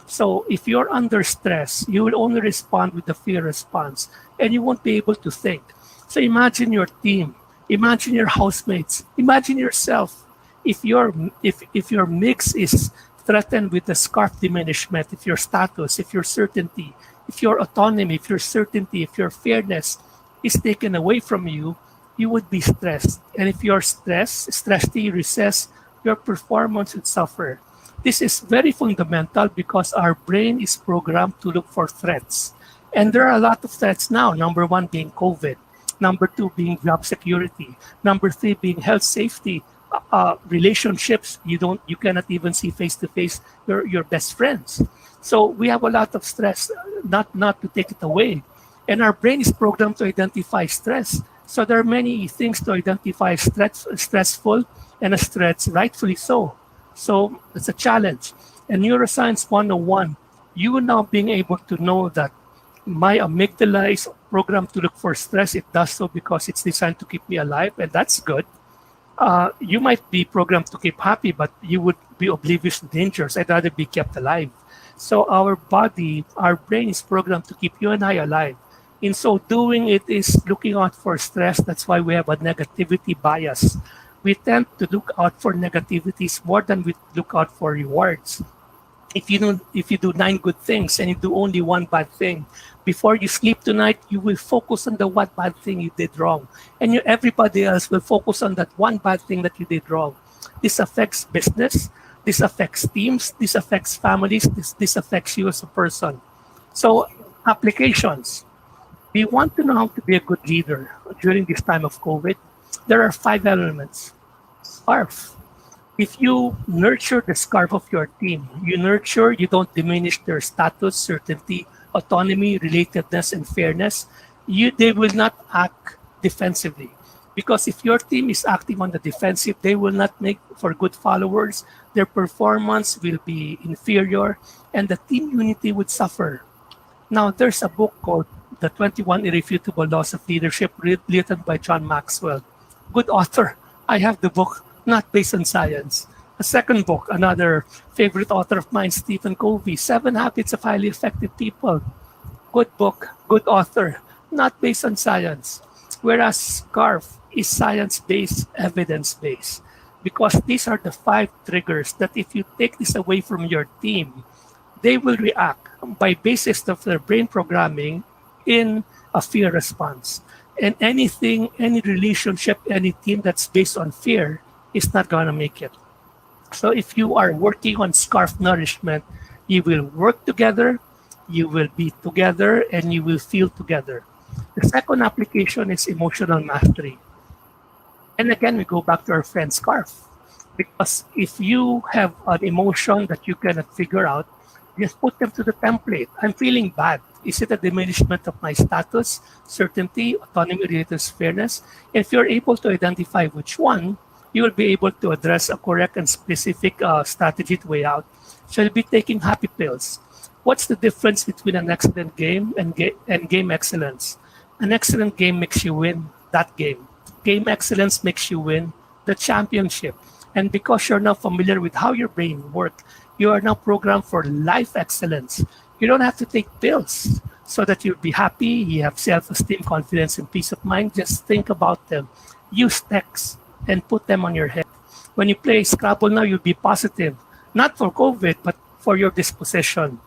D: So if you're under stress, you will only respond with the fear response and you won't be able to think. So imagine your team, imagine your housemates, imagine yourself. If your mix is threatened with the scarf diminishment, if your status, if your certainty, if your autonomy, if your certainty, if your fairness is taken away from you, you would be stressed. And if you're stress T recess, your performance would suffer. This is very fundamental because our brain is programmed to look for threats. And there are a lot of threats now. Number one being COVID. Number two being job security. Number three being health safety. Relationships, you cannot even see face to face your best friends. So we have a lot of stress, not to take it away. And our brain is programmed to identify stress. So there are many things to identify stressful and a stress, rightfully so. So it's a challenge. And Neuroscience 101, you now being able to know that my amygdala is programmed to look for stress. It does so because it's designed to keep me alive, and that's good. You might be programmed to keep happy, but you would be oblivious to dangers. I'd rather be kept alive. So our body, our brain is programmed to keep you and I alive. In so doing, it is looking out for stress. That's why we have a negativity bias. We tend to look out for negativities more than we look out for rewards. If you do 9 good things and you do only one bad thing, before you sleep tonight, you will focus on the one bad thing you did wrong, and everybody else will focus on that one bad thing that you did wrong. This affects business. This affects teams. This affects families. This affects you as a person. So applications. We want to know how to be a good leader during this time of COVID. There are 5 elements. Scarf. If you nurture the scarf of your team, you don't diminish their status, certainty, autonomy, relatedness, and fairness, they will not act defensively. Because if your team is acting on the defensive, they will not make for good followers, their performance will be inferior, and the team unity would suffer. Now, there's a book called The 21 Irrefutable Laws of Leadership, written by John Maxwell. Good author. I have the book, not based on science. A second book, another favorite author of mine, Stephen Covey, 7 Habits of Highly Effective People. Good book, good author, not based on science. Whereas SCARF is science-based, evidence-based. Because these are the 5 triggers that if you take this away from your team, they will react by basis of their brain programming in a fear response. And any relationship, any team that's based on fear is not going to make it. So if you are working on scarf nourishment, you will work together, you will be together, and you will feel together. The second application is emotional mastery. And again, we go back to our friend scarf. Because if you have an emotion that you cannot figure out, just put them to the template. I'm feeling bad. Is it a diminishment of my status, certainty, autonomy, related fairness? If you're able to identify which one, you will be able to address a correct and specific strategy to way out. So you'll be taking happy pills. What's the difference between an excellent game and game excellence? An excellent game makes you win that game. Game excellence makes you win the championship. And because you're now familiar with how your brain works, you are now programmed for life excellence. You don't have to take pills so that you'll be happy, you have self-esteem, confidence, and peace of mind. Just think about them. Use text and put them on your head. When you play Scrabble now, you'll be positive. Not for COVID, but for your disposition.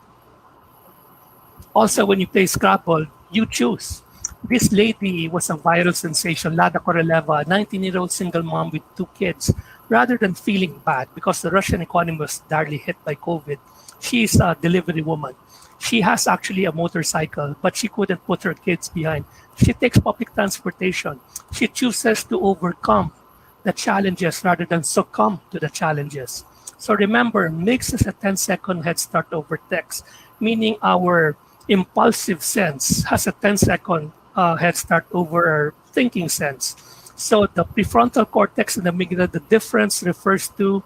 D: Also, when you play Scrabble, you choose. This lady was a viral sensation, Lada Koroleva, a 19-year-old single mom with 2 kids. Rather than feeling bad because the Russian economy was darkly hit by COVID, she is a delivery woman. She has actually a motorcycle, but she couldn't put her kids behind. She takes public transportation. She chooses to overcome the challenges rather than succumb to the challenges. So remember, makes us a 10-second head start over text, meaning our impulsive sense has a 10-second head start over our thinking sense. So the prefrontal cortex and the amygdala, the difference refers to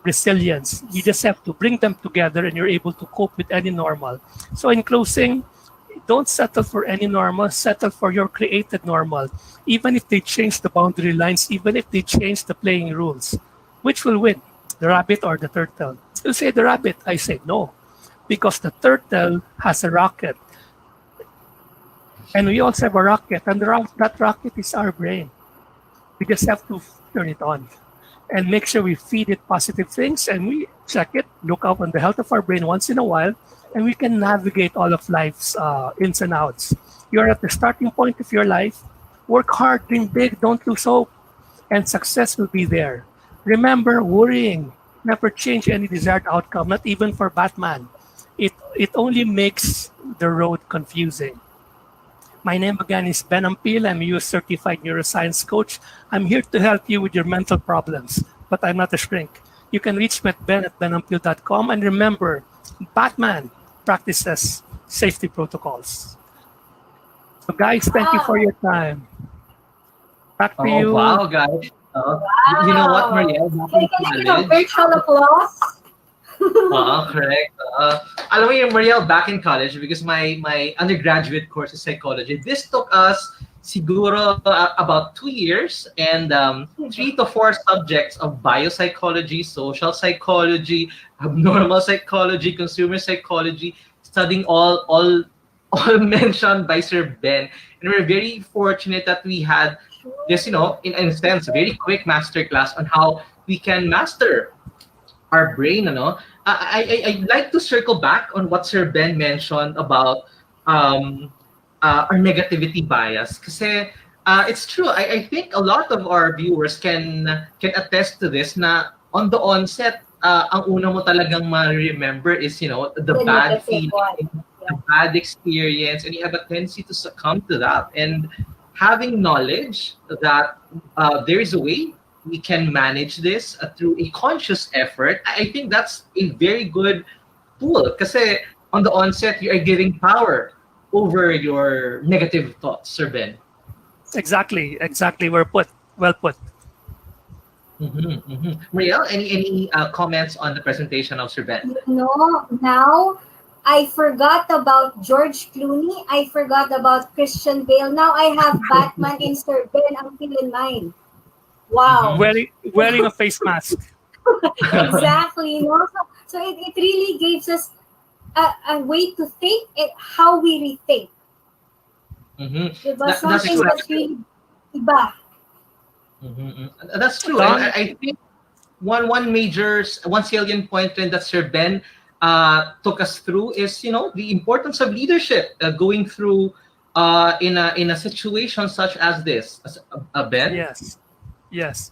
D: resilience. You just have to bring them together and you're able to cope with any normal. So in closing, Don't settle for any normal, settle for your created normal. Even if they change the boundary lines, even if they change the playing rules, which will win, the rabbit or the turtle? You say the rabbit, I say no, because the turtle has a rocket, and we also have a rocket, and that rocket is our brain. We just have to turn it on and make sure we feed it positive things, and we check it, look out on the health of our brain once in a while, and we can navigate all of life's ins and outs. You're at the starting point of your life. Work hard, dream big, don't lose hope, and success will be there. Remember, worrying never change any desired outcome, not even for Batman. It only makes the road confusing. My name again is Ben Ampil. I'm a US certified neuroscience coach. I'm here to help you with your mental problems, but I'm not a shrink. You can reach me at ben@benampil.com. And remember, Batman practices safety protocols. So, guys, thank you for your time. Back to
A: Oh,
D: you.
A: wow, guys. You know what, Marielle? Back
B: Can
A: in
B: you get a
A: college,
B: virtual applause?
A: correct. Alam mo yung Marielle, back in college, because my undergraduate course is psychology. This took us siguro about 2 years and 3 to 4 subjects of biopsychology, social psychology, abnormal psychology, consumer psychology, studying all mentioned by Sir Ben. And we're very fortunate that we had this, in a sense, very quick master class on how we can master our brain, I'd like to circle back on what Sir Ben mentioned about our negativity bias. Kasi it's true. I think a lot of our viewers can attest to this na on the onset, ang una mo talagang ma-remember is, the
B: The
A: bad
B: negative one.
A: feeling, the bad experience, and you have a tendency to succumb to that. And having knowledge that there is a way we can manage this through a conscious effort, I think that's a very good tool. Kasi on the onset, you are giving power over your negative thoughts, Sir Ben.
D: Exactly. Well put.
A: Marielle, any comments on the presentation of Sir Ben?
B: Now I forgot about George Clooney. I forgot about Christian Bale. Now I have Batman and Sir Ben Ampil in mind. Wow.
D: Wearing a face mask.
B: Exactly. So it really gives us a way to think and how we rethink. Diba?
A: That's
B: Something that's really iba.
A: That's true. And I think one salient point that Sir Ben took us through is the importance of leadership going through in a situation such as this. Ben.
D: Yes.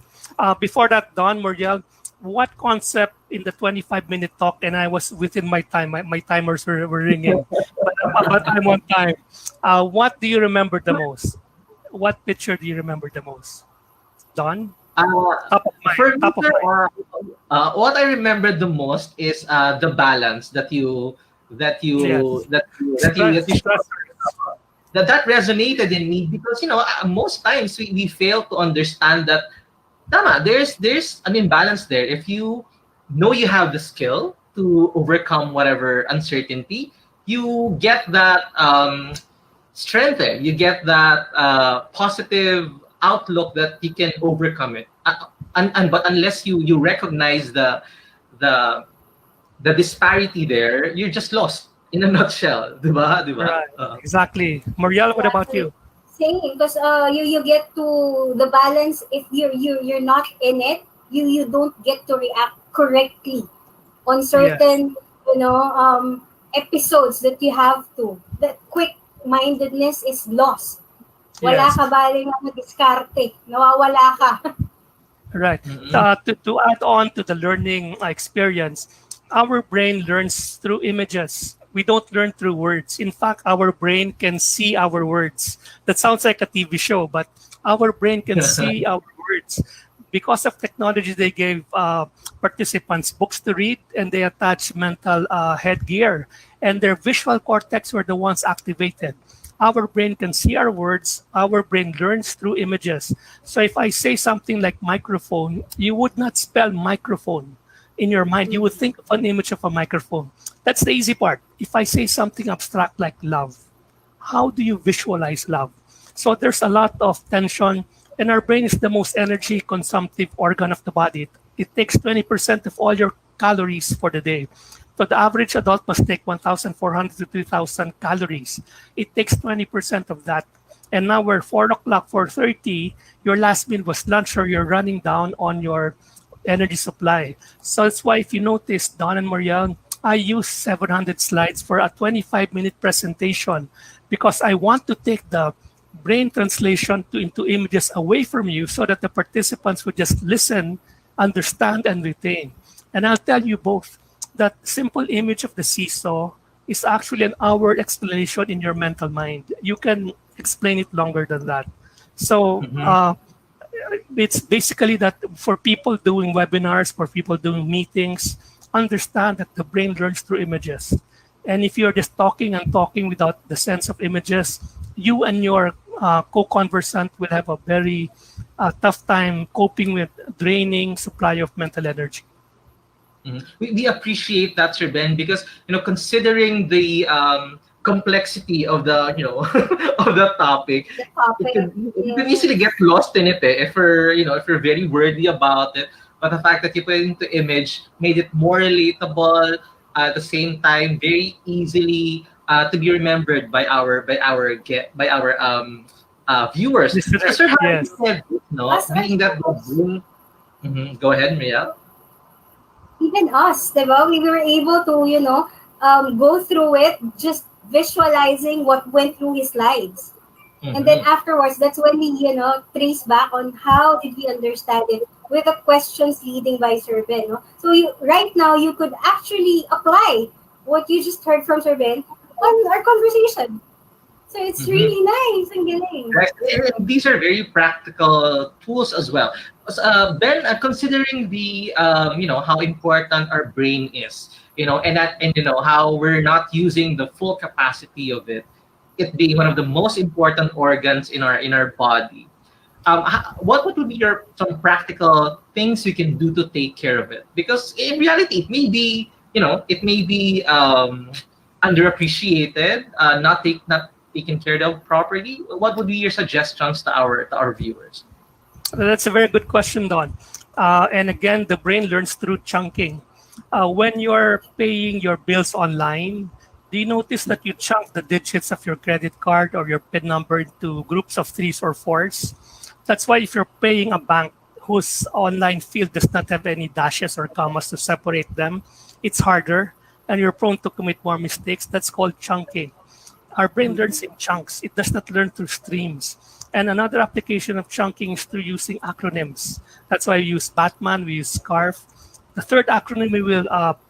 D: Before that, Don, Muriel, what concept in the 25-minute talk, and I was within my time, my timers were ringing, but I'm on time. What do you remember the most? What picture do you remember the most? Don? Top of mind.
A: What I remember the most is the balance that you that resonated in me, because most times we fail to understand that there's an imbalance there. If you know you have the skill to overcome whatever uncertainty, you get that strength there. You get that positive outlook that you can overcome it. But unless you recognize the disparity there, you're just lost in a nutshell, diba?
D: Right. Exactly. Marielle, what about you?
B: Same, because you get to the balance. If you're not in it, you don't get to react correctly on certain episodes that you have to. That quick mindedness is lost. Wala ka baling diskarte, nawawala ka.
D: Right. To add on to the learning experience, our brain learns through images. We don't learn through words. In fact, our brain can see our words. That sounds like a TV show, but our brain can see our words. Because of technology, they gave participants books to read, and they attached mental headgear. And their visual cortex were the ones activated. Our brain can see our words. Our brain learns through images. So if I say something like microphone, you would not spell microphone in your mind. You would think of an image of a microphone. That's the easy part. If I say something abstract like love, how do you visualize love? So there's a lot of tension, and our brain is the most energy consumptive organ of the body. It takes 20% of all your calories for the day. So the average adult must take 1,400 to 3,000 calories. It takes 20% of that. And now we're 4 o'clock, 4:30. Your last meal was lunch, or you're running down on your energy supply. So that's why if you notice, Don and Marielle, I use 700 slides for a 25-minute presentation because I want to take the brain translation into images away from you so that the participants would just listen, understand, and retain. And I'll tell you both that simple image of the seesaw is actually an hour explanation in your mental mind. You can explain it longer than that. So it's basically that for people doing webinars, for people doing meetings, understand that the brain learns through images. And if you're just talking and talking without the sense of images, you and your co-conversant will have a very tough time coping with draining supply of mental energy.
A: We appreciate that, Sir Ben, because considering the complexity of the of the topic,
B: The topic.
A: you can
B: Yeah.
A: easily get lost in it if we're if you're very wordy about it. But the fact that you put it into image made it more relatable, at the same time very easily to be remembered by our viewers.
D: Listener,
A: Sir, how you
D: yes.
A: said this, no,
B: Us
A: being that the
B: ourselves,
A: brain. Go ahead, Maria.
B: even us, diba? We were able to, go through it just visualizing what went through his slides. And then
A: Mm-hmm.
B: afterwards, that's when we, trace back on how did we understand it with the questions leading by Sir Ben. No? So right now, you could actually apply what you just heard from Sir Ben on our conversation. So it's really nice and galing.
A: Right. And these are very practical tools as well. Ben, considering the how important our brain is, and how we're not using the full capacity of it, it being one of the most important organs in our body. What would be your some practical things you can do to take care of it? Because in reality, it may be underappreciated, not taken care of properly. What would be your suggestions to our viewers?
D: That's a very good question, Don. And again, the brain learns through chunking. When you're paying your bills online, do you notice that you chunk the digits of your credit card or your PIN number into groups of threes or fours? That's why if you're paying a bank whose online field does not have any dashes or commas to separate them, it's harder and you're prone to commit more mistakes. That's called chunking. Our brain learns in chunks. It does not learn through streams. And another application of chunking is through using acronyms. That's why we use Batman, we use SCARF. The third acronym we will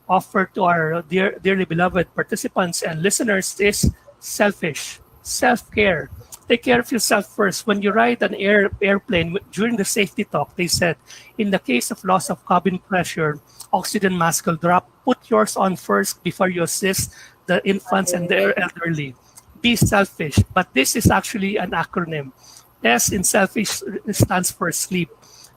D: offer to our dearly beloved participants and listeners is selfish, self-care. Take care of yourself first. When you ride an airplane, during the safety talk, they said, in the case of loss of cabin pressure, oxygen mask will drop. Put yours on first before you assist the infants and the elderly. Be selfish, but this is actually an acronym. S in selfish stands for sleep.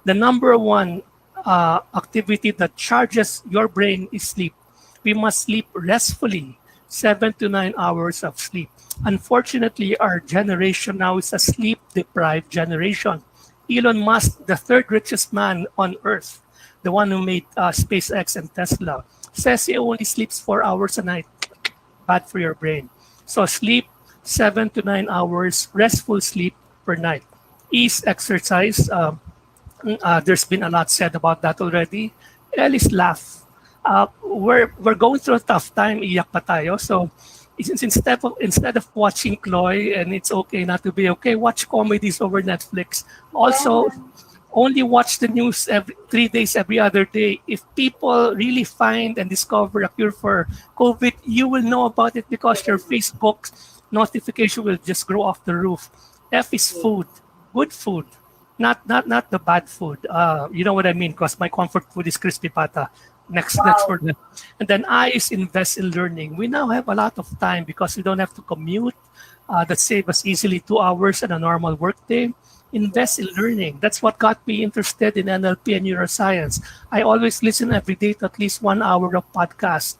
D: The number one activity that charges your brain is sleep. We must sleep restfully, 7 to 9 hours of sleep. Unfortunately, our generation now is a sleep deprived generation. Elon Musk, the third richest man on earth, the one who made SpaceX and Tesla, says he only sleeps 4 hours a night. Bad for your brain. So sleep 7 to 9 hours, restful sleep per night. Ease exercise. There's been a lot said about that already. At least laugh. We're going through a tough time. Iyak pa tayo. So instead of watching Chloe and it's okay not to be okay, watch comedies over Netflix. Also,
B: Yeah.
D: only watch the news every 3 days, every other day. If people really find and discover a cure for COVID, you will know about it because your Facebook notification will just grow off the roof. F is food, good food, not the bad food. You know what I mean? Because my comfort food is crispy pata. Next
B: Wow.
D: word. And then I is invest in learning. We now have a lot of time because we don't have to commute. That save us easily 2 hours in a normal workday. Invest in learning. That's what got me interested in NLP and neuroscience. I always listen every day to at least 1 hour of podcast.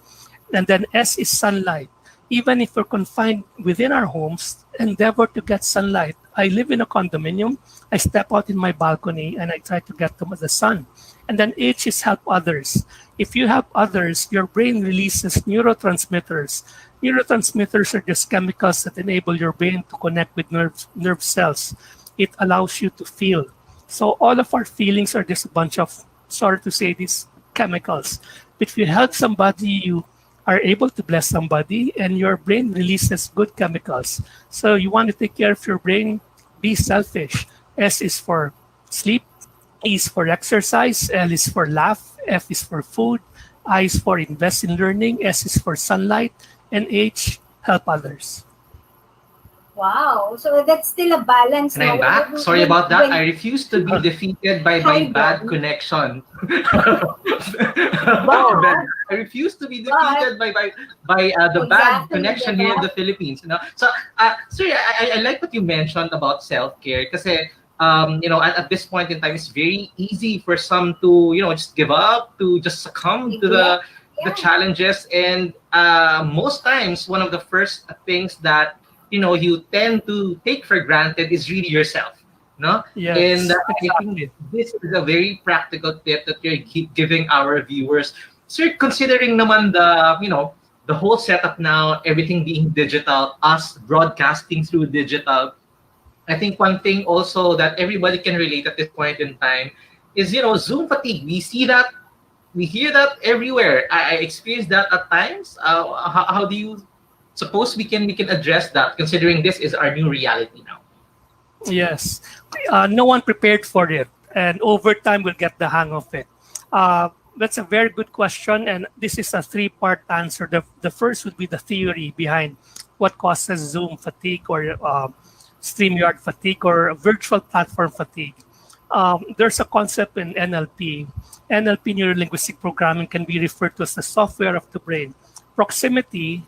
D: And then S is sunlight. even if we're confined within our homes, endeavor to get sunlight. I live in a condominium. I step out in my balcony and I try to get to the sun. And then H is help others. If you help others, your brain releases neurotransmitters. Neurotransmitters are just chemicals that enable your brain to connect with nerve cells. It allows you to feel. So all of our feelings are just a bunch of, sorry to say, these chemicals. But if you help somebody, you are able to bless somebody, and your brain releases good chemicals. So you want to take care of your brain, be selfish. S is for sleep, E is for exercise, L is for laugh, F is for food, I is for invest in learning, S is for sunlight, and H, help others.
B: Wow. So that's still a balance.
A: And I'm back. Sorry about that. I refuse to be defeated by my bad connection. I refuse to be defeated by the bad connection here in the Philippines. You know. So, sorry, I like what you mentioned about self-care because at this point in time, it's very easy for some to just give up, to just succumb to the challenges, and most times one of the first things that you tend to take for granted is really yourself, no?
D: Yes,
A: and I
D: exactly.
A: think this is a very practical tip that you're giving our viewers. So considering naman the whole setup now, everything being digital, us broadcasting through digital, I think one thing also that everybody can relate at this point in time is Zoom fatigue. We hear that everywhere. I experience that at times. How do you suppose we can address that, considering this is our new reality now?
D: Yes. No one prepared for it, and over time we'll get the hang of it. That's a very good question, and this is a three-part answer. The first would be the theory behind what causes Zoom fatigue or StreamYard fatigue or virtual platform fatigue. There's a concept in NLP. NLP, neuro-linguistic programming, can be referred to as the software of the brain. Proximity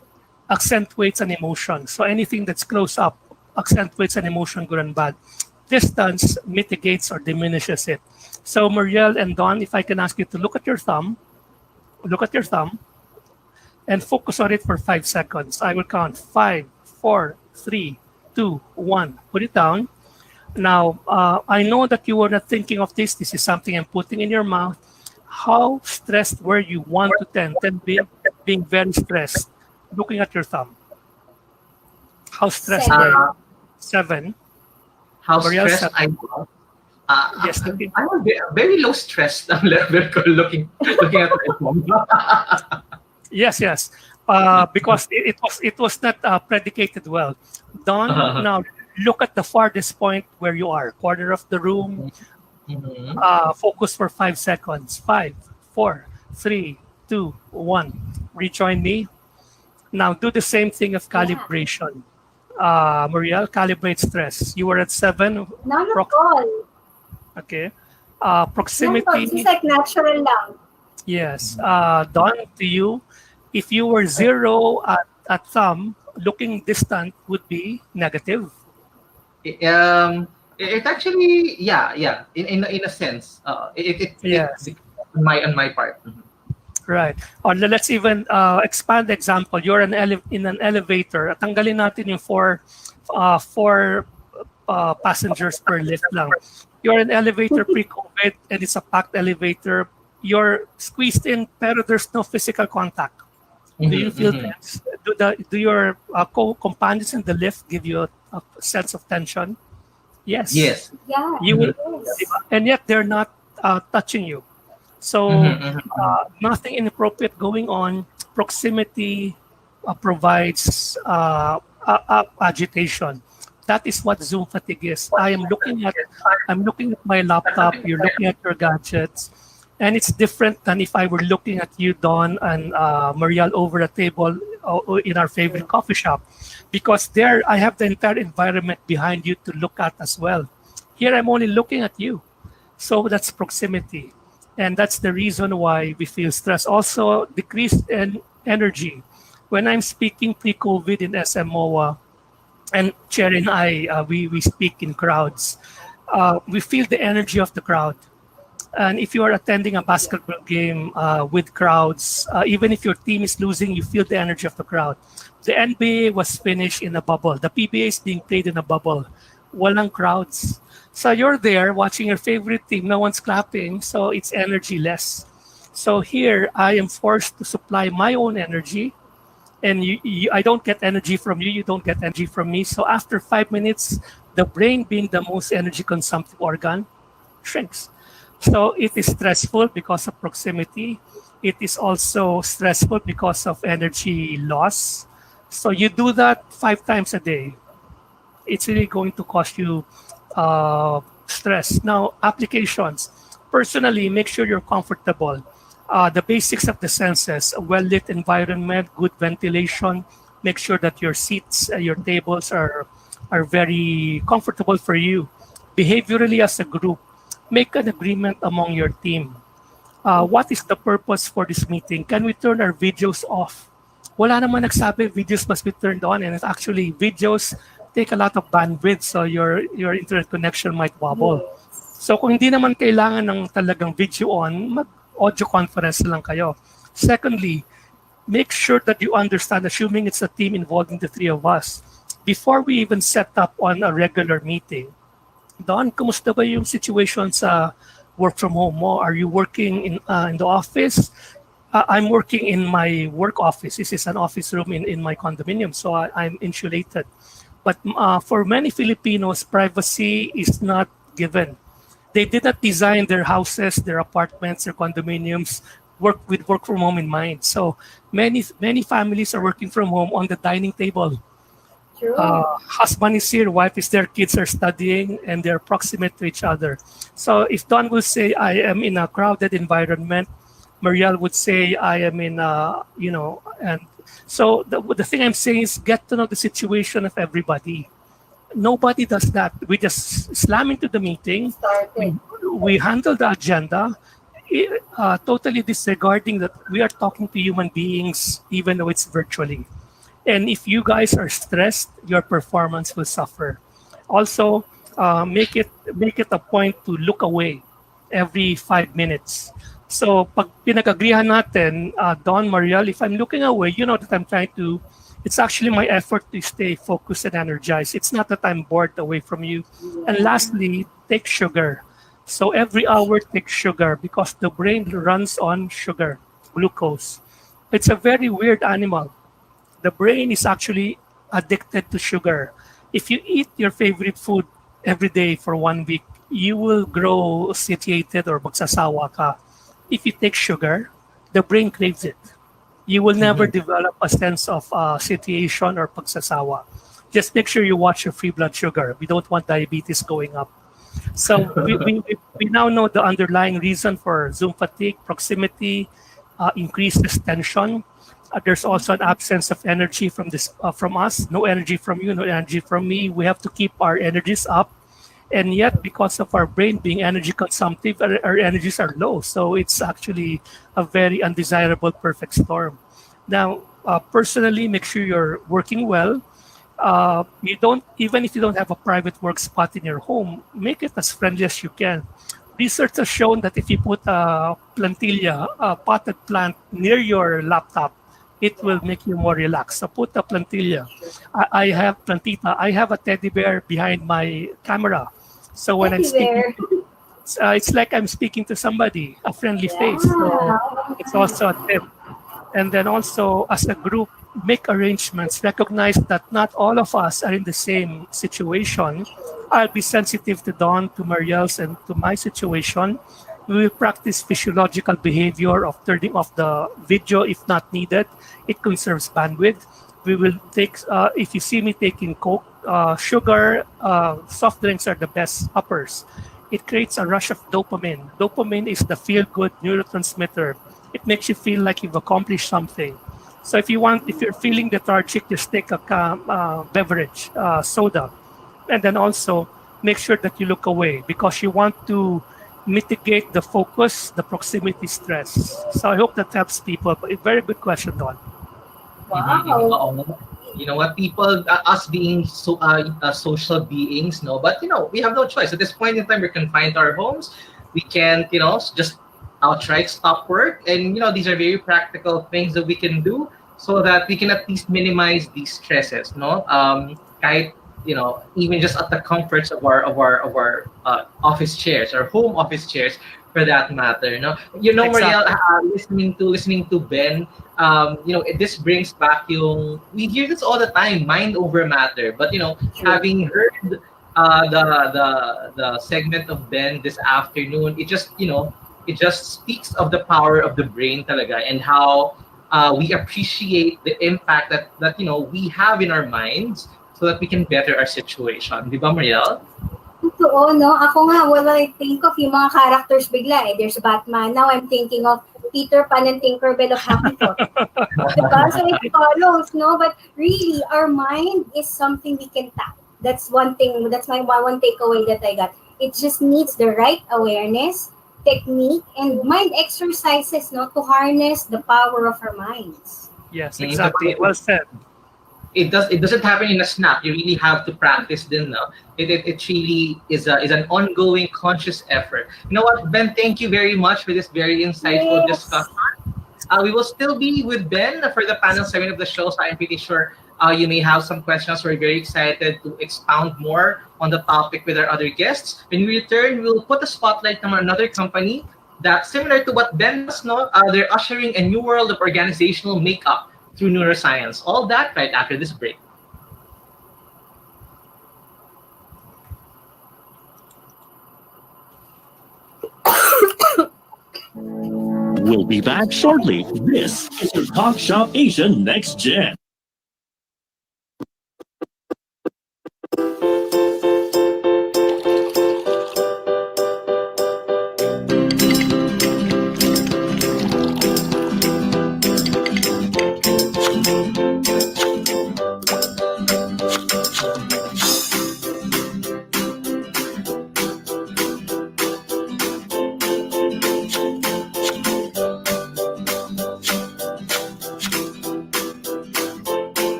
D: accentuates an emotion. So anything that's close up accentuates an emotion, good and bad. Distance mitigates or diminishes it. So Marielle and Don, if I can ask you to look at your thumb, and focus on it for 5 seconds. I will count 5, 4, 3, 2, 1. Put it down. Now, I know that you were not thinking of this. This is something I'm putting in your mouth. How stressed were you? 1 to 10. 10 being very stressed. Looking at your thumb. How stressed were you? 7.
A: How
D: Marielle,
A: stressed
D: 7.
A: I was.
D: Yes, okay.
A: I'm a very low stress level looking at my phone.
D: Yes. Because it was not predicated well. Don, now look at the farthest point where you are, corner of the room. Focus for 5 seconds. 5, 4, 3, 2, 1. Rejoin me. Now do the same thing of calibration. Marielle, calibrate stress. You were at 7.
B: None at all.
D: Okay.
B: None
D: Proximity.
B: at all. It's like natural lang.
D: Yes. Don, to you, if you were 0 at thumb, looking distant would be negative.
A: It actually, in a sense,
D: Yes.
A: on my part.
D: Right. Or let's even expand the example. You're in an elevator. Tanggalin natin yung four passengers per lift lang. You're in an elevator pre-COVID and it's a packed elevator. You're squeezed in, pero there's no physical contact. Do you feel tense? Do your co-companions in the lift give you a sense of tension? Yes.
A: Yes.
B: Yeah.
D: You will, and yet they're not touching you. So nothing inappropriate going on. Proximity provides agitation. That is what Zoom fatigue is. I'm looking at my laptop. You're looking at your gadgets, and it's different than if I were looking at you, Don and Marielle, over a table in our favorite coffee shop, because there I have the entire environment behind you to look at as well. Here I'm only looking at you, so that's proximity. And that's the reason why we feel stress. Also, decreased in energy. When I'm speaking pre-COVID in SMOA, and Cherry and I, we speak in crowds, we feel the energy of the crowd. And if you are attending a basketball game with crowds, even if your team is losing, you feel the energy of the crowd. The NBA was finished in a bubble. The PBA is being played in a bubble. Walang crowds. So you're there watching your favorite team. No one's clapping, so it's energy less. So here, I am forced to supply my own energy, and I don't get energy from you. You don't get energy from me. So after 5 minutes, the brain, being the most energy consumptive organ, shrinks. So it is stressful because of proximity. It is also stressful because of energy loss. So you do that 5 times a day. It's really going to cost you stress. Now, applications. Personally, make sure you're comfortable. The basics of the senses, a well-lit environment, good ventilation. Make sure that your seats, your tables are very comfortable for you. Behaviorally as a group, make an agreement among your team. What is the purpose for this meeting? Can we turn our videos off? Wala naman nagsabi videos must be turned on, and it's actually videos take a lot of bandwidth, so your internet connection might wobble. So kung hindi naman kailangan ng talagang video on, mag-audio conference lang kayo. Secondly, make sure that you understand, assuming it's a team involving the three of us, before we even set up on a regular meeting, Don, kumusta ba yung situation sa work from home mo? Are you working in the office? I'm working in my work office. This is an office room in my condominium, so I'm insulated. But for many Filipinos, privacy is not given. They did not design their houses, their apartments, their condominiums work from home in mind. So many families are working from home on the dining table.
B: True.
D: Husband is here, wife is there, kids are studying, and they're proximate to each other. So if Don will say, I am in a crowded environment, Marielle would say, I am in and so the thing I'm saying is get to know the situation of everybody. Nobody does that. We just slam into the meeting. We handle the agenda, totally disregarding that we are talking to human beings, even though it's virtually. And if you guys are stressed, your performance will suffer. Also, make it a point to look away every 5 minutes. So pag pinag-agrihan natin, Don, Mariel, if I'm looking away, you know that I'm trying to, it's actually my effort to stay focused and energized. It's not that I'm bored away from you. And lastly, take sugar. So every hour, take sugar because the brain runs on sugar, glucose. It's a very weird animal. The brain is actually addicted to sugar. If you eat your favorite food every day for 1 week, you will grow satiated or magsasawa ka. If you take sugar, the brain craves it. You will never develop a sense of satiation or pagsasawa. Just make sure you watch your free blood sugar. We don't want diabetes going up. So we now know the underlying reason for Zoom fatigue, proximity, increases tension. There's also an absence of energy from us. No energy from you, no energy from me. We have to keep our energies up. And yet, because of our brain being energy consumptive, our energies are low. So it's actually a very undesirable perfect storm. Now, personally, make sure you're working well. You don't, even if you don't have a private work spot in your home, make it as friendly as you can. Research has shown that if you put a plantilla, a potted plant near your laptop, it will make you more relaxed. So put a plantilla. I have plantita. I have a teddy bear behind my camera. So when I'm speaking, it's like I'm speaking to somebody, a friendly face. So it's also a tip. And then also, as a group, make arrangements. Recognize that not all of us are in the same situation. I'll be sensitive to Dawn, to Marielle's, and to my situation. We will practice physiological behavior of turning off the video if not needed. It conserves bandwidth. We will take, if you see me taking Coke, sugar, soft drinks are the best uppers. It creates a rush of dopamine. Dopamine is the feel-good neurotransmitter. It makes you feel like you've accomplished something. So if you're feeling lethargic, just take a beverage, soda. And then also make sure that you look away because you want to mitigate the focus, the proximity stress. So I hope that helps people. But a very good question, Don.
B: Wow.
A: You know what, people, us being social beings, no, but we have no choice. At this point in time, we're confined to our homes. we can't, just outright stop work. And these are very practical things that we can do so that we can at least minimize these stresses. No, kahit even just at the comforts of our office chairs or home office chairs for that matter. No, Mariel,
D: Exactly.
A: listening to Ben, this brings back yung we hear this all the time, mind over matter. But
B: True.
A: having heard the segment of Ben this afternoon, it just speaks of the power of the brain talaga and how we appreciate the impact that we have in our minds so that we can better our situation. Di ba, Mariel?
B: Totoo, no? Ako nga, what I think of yung mga characters bigla eh. There's Batman. Now I'm thinking of Peter Pan and Tinkerbell of Happy Thought. Diba? So it follows, no? But really, our mind is something we can tap. That's one thing, that's my one takeaway that I got. It just needs the right awareness, technique, and mind exercises, no? To harness the power of our minds.
D: Yes,
A: Mm,
D: exactly.
A: totoo.
D: Well said.
A: It doesn't happen in a snap. You really have to practice din, no? It really is an ongoing conscious effort. You know what, Ben, thank you very much for this very insightful
B: Yes.
A: discussion. We will still be with Ben for the panel segment of the show, so I'm pretty sure you may have some questions. We're very excited to expound more on the topic with our other guests. When we return, we'll put a spotlight on another company that's similar to what Ben does. No, they're ushering a new world of organizational makeup through neuroscience. All that right after this break.
C: We'll be back shortly. This is your Talk Shop Asia Next Gen.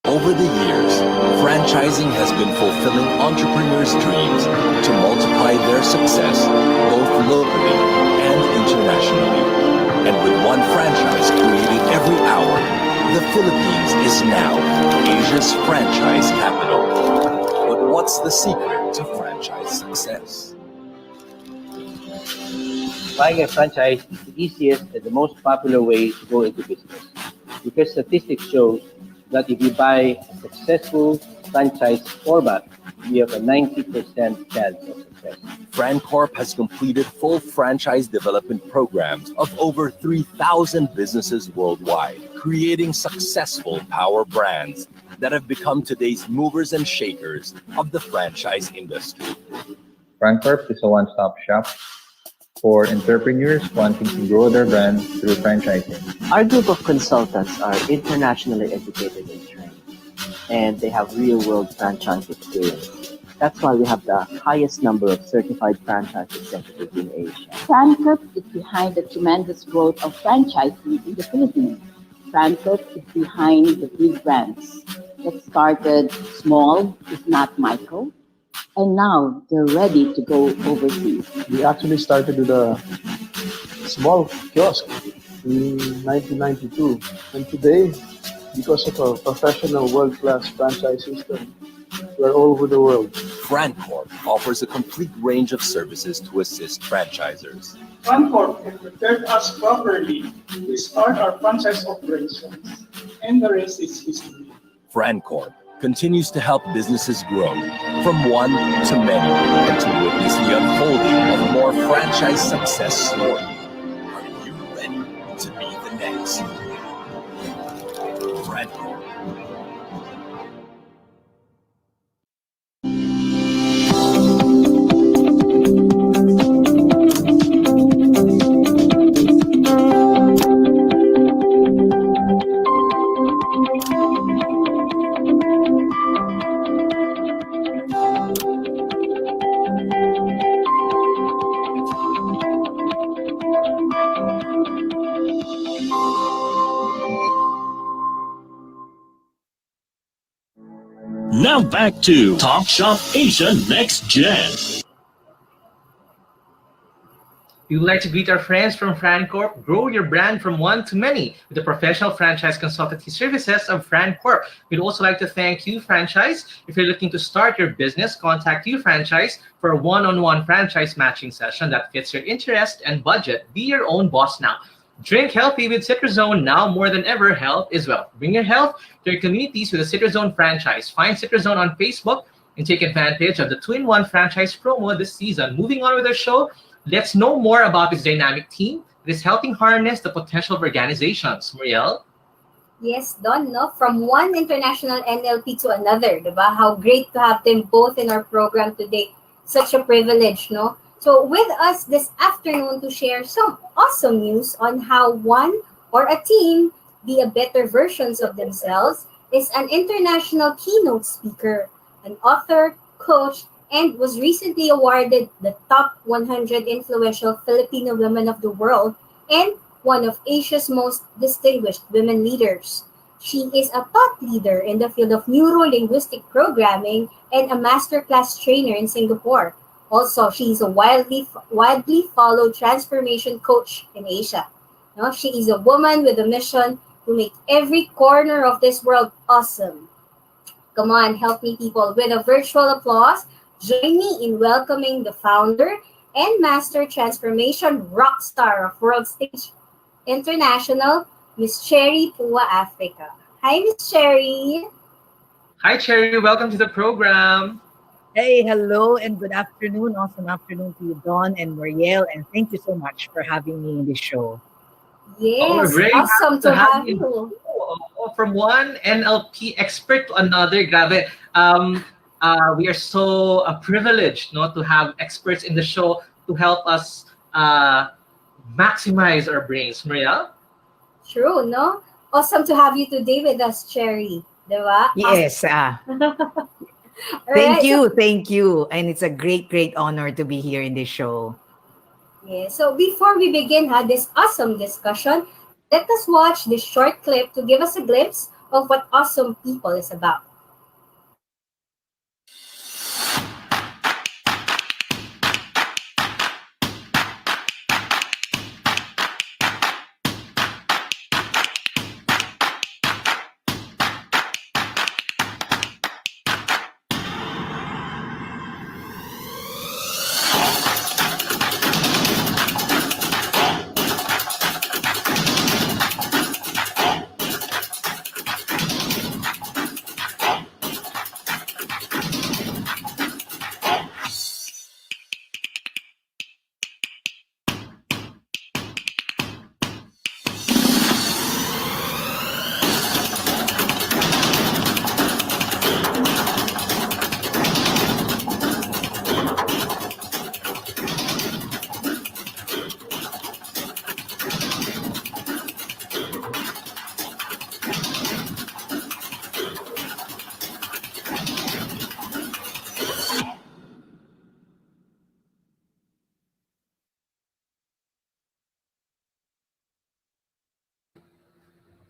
E: Over the years, franchising has been fulfilling entrepreneurs' dreams to multiply their success both locally and internationally. And with one franchise created every hour, the Philippines is now Asia's franchise capital. But what's the secret to franchise success?
F: Buying a franchise is the easiest and the most popular way to go into business because statistics show that if you buy a successful franchise format, you have a 90% chance of success.
E: FranCorp has completed full franchise development programs of over 3,000 businesses worldwide, creating successful power brands that have become today's movers and shakers of the franchise industry.
G: FranCorp is a one-stop shop for entrepreneurs wanting to grow their brand through franchising.
H: Our group of consultants are internationally educated and trained, and they have real-world franchise experience. That's why we have the highest number of certified franchise executives in Asia.
I: FranCorp is behind the tremendous growth of franchising in the Philippines. FranCorp is behind the big brands that started small, if not micro, and now they're ready to go overseas.
J: We actually started with a small kiosk in 1992, and today, because of our professional world-class franchise system, we're all over the world.
E: FranCorp offers a complete range of services to assist franchisers.
K: FranCorp had prepared us properly to start our franchise operations, and the rest is history.
E: FranCorp continues to help businesses grow from one to many and to witness the unfolding of more franchise success stories. Are you ready to be the next? FranCorp.
C: Now back to Talk Shop Asia Next Gen.
A: We would like to greet our friends from FranCorp. Grow your brand from one to many with the professional franchise consultancy services of FranCorp. We'd also like to thank you, franchise. If you're looking to start your business, contact you, franchise, for a one-on-one franchise matching session that fits your interest and budget. Be your own boss now. Drink healthy with Citrazone. Now more than ever, health is wealth. Bring your health to your communities with a Citrazone franchise. Find Citrazone on Facebook and take advantage of the 2-in-1 franchise promo this season. Moving on with our show, let's know more about this dynamic team that is helping harness the potential of organizations. Muriel?
B: Yes, Don, no? From one international NLP to another, diba? How great to have them both in our program today. Such a privilege, no? So with us this afternoon to share some awesome news on how one or a team be a better versions of themselves is an international keynote speaker, an author, coach, and was recently awarded the top 100 influential Filipino women of the world and one of Asia's most distinguished women leaders. She is a thought leader in the field of neuro-linguistic programming and a masterclass trainer in Singapore. Also, she is a widely followed transformation coach in Asia. No, she is a woman with a mission to make every corner of this world awesome. Come on, help me, people, with a virtual applause. Join me in welcoming the founder and master transformation rock star of World Stage International, Miss Cherry Pua Africa. Hi, Miss Cherry.
A: Hi, Cherry. Welcome to the program.
L: Hey, hello, and good afternoon. Awesome afternoon to you, Don and Muriel, and thank you so much for having me in this show.
A: Oh,
B: Yes,
A: great.
B: awesome to have
A: you.
B: you.
A: From one NLP expert to another, grabe. We are so privileged, no, to have experts in the show to help us maximize our brains. Maria?
B: True, no? Awesome to have you today with us, Cherry. Diba?
L: Yes,
B: Alright,
L: thank you. And it's a great, great honor to be here in this show.
B: yeah, so before we begin this awesome discussion, let us watch this short clip to give us a glimpse of what awesome people is about.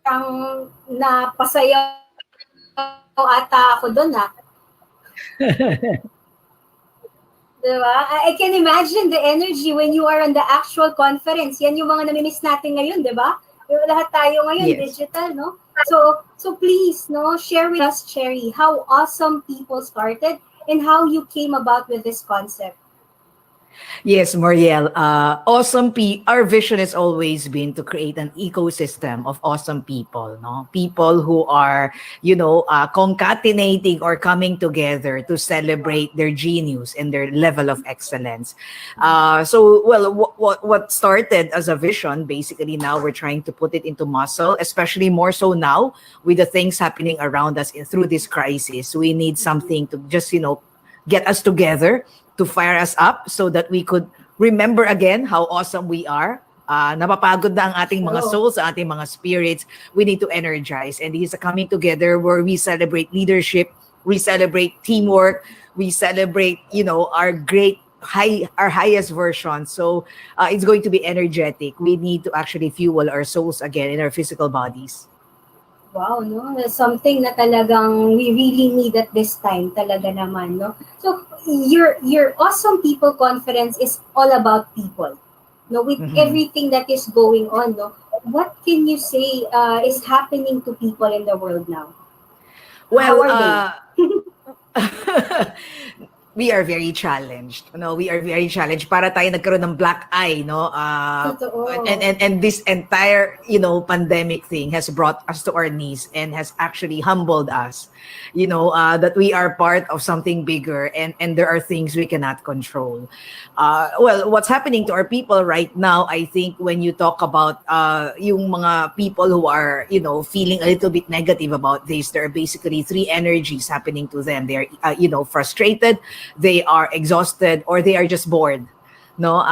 B: Ang napasayaw ata ako doon Diba? I can imagine the energy when you are on the actual conference. Yan yung mga namimiss natin ngayon, diba? Lahat tayo ngayon,
L: Yes.
B: digital, no? So please, no, share with us, Cherry, how awesome people started and how you came about with this concept.
L: Yes, Muriel. Our vision has always been to create an ecosystem of awesome people, no? People who are, concatenating or coming together to celebrate their genius and their level of excellence. What started as a vision, basically now we're trying to put it into muscle, especially more so now with the things happening around us through this crisis. We need something to just, get us together, to fire us up so that we could remember again how awesome we are. Napapagod na ang ating mga souls, ang ating mga spirits. We need to energize. And this is a coming together where we celebrate leadership, we celebrate teamwork, we celebrate, our great our highest version. So it's going to be energetic. We need to actually fuel our souls again in our physical bodies.
B: Wow, no? That's something na talagang we really need at this time talaga naman, no? So, your Awesome People Conference is all about people. No, with
L: Mhm.
B: everything that is going on, no? What can you say is happening to people in the world now? How
L: Well,
B: are they?
L: we are very challenged. No, we are very challenged. Para tayo nagkaroon ng black eye, no?
B: Totoo.
L: And this entire, pandemic thing has brought us to our knees and has actually humbled us. That we are part of something bigger, and there are things we cannot control. Well, what's happening to our people right now, I think when you talk about yung mga people who are, feeling a little bit negative about this, there are basically three energies happening to them. They're, frustrated, they are exhausted, or they are just bored. No,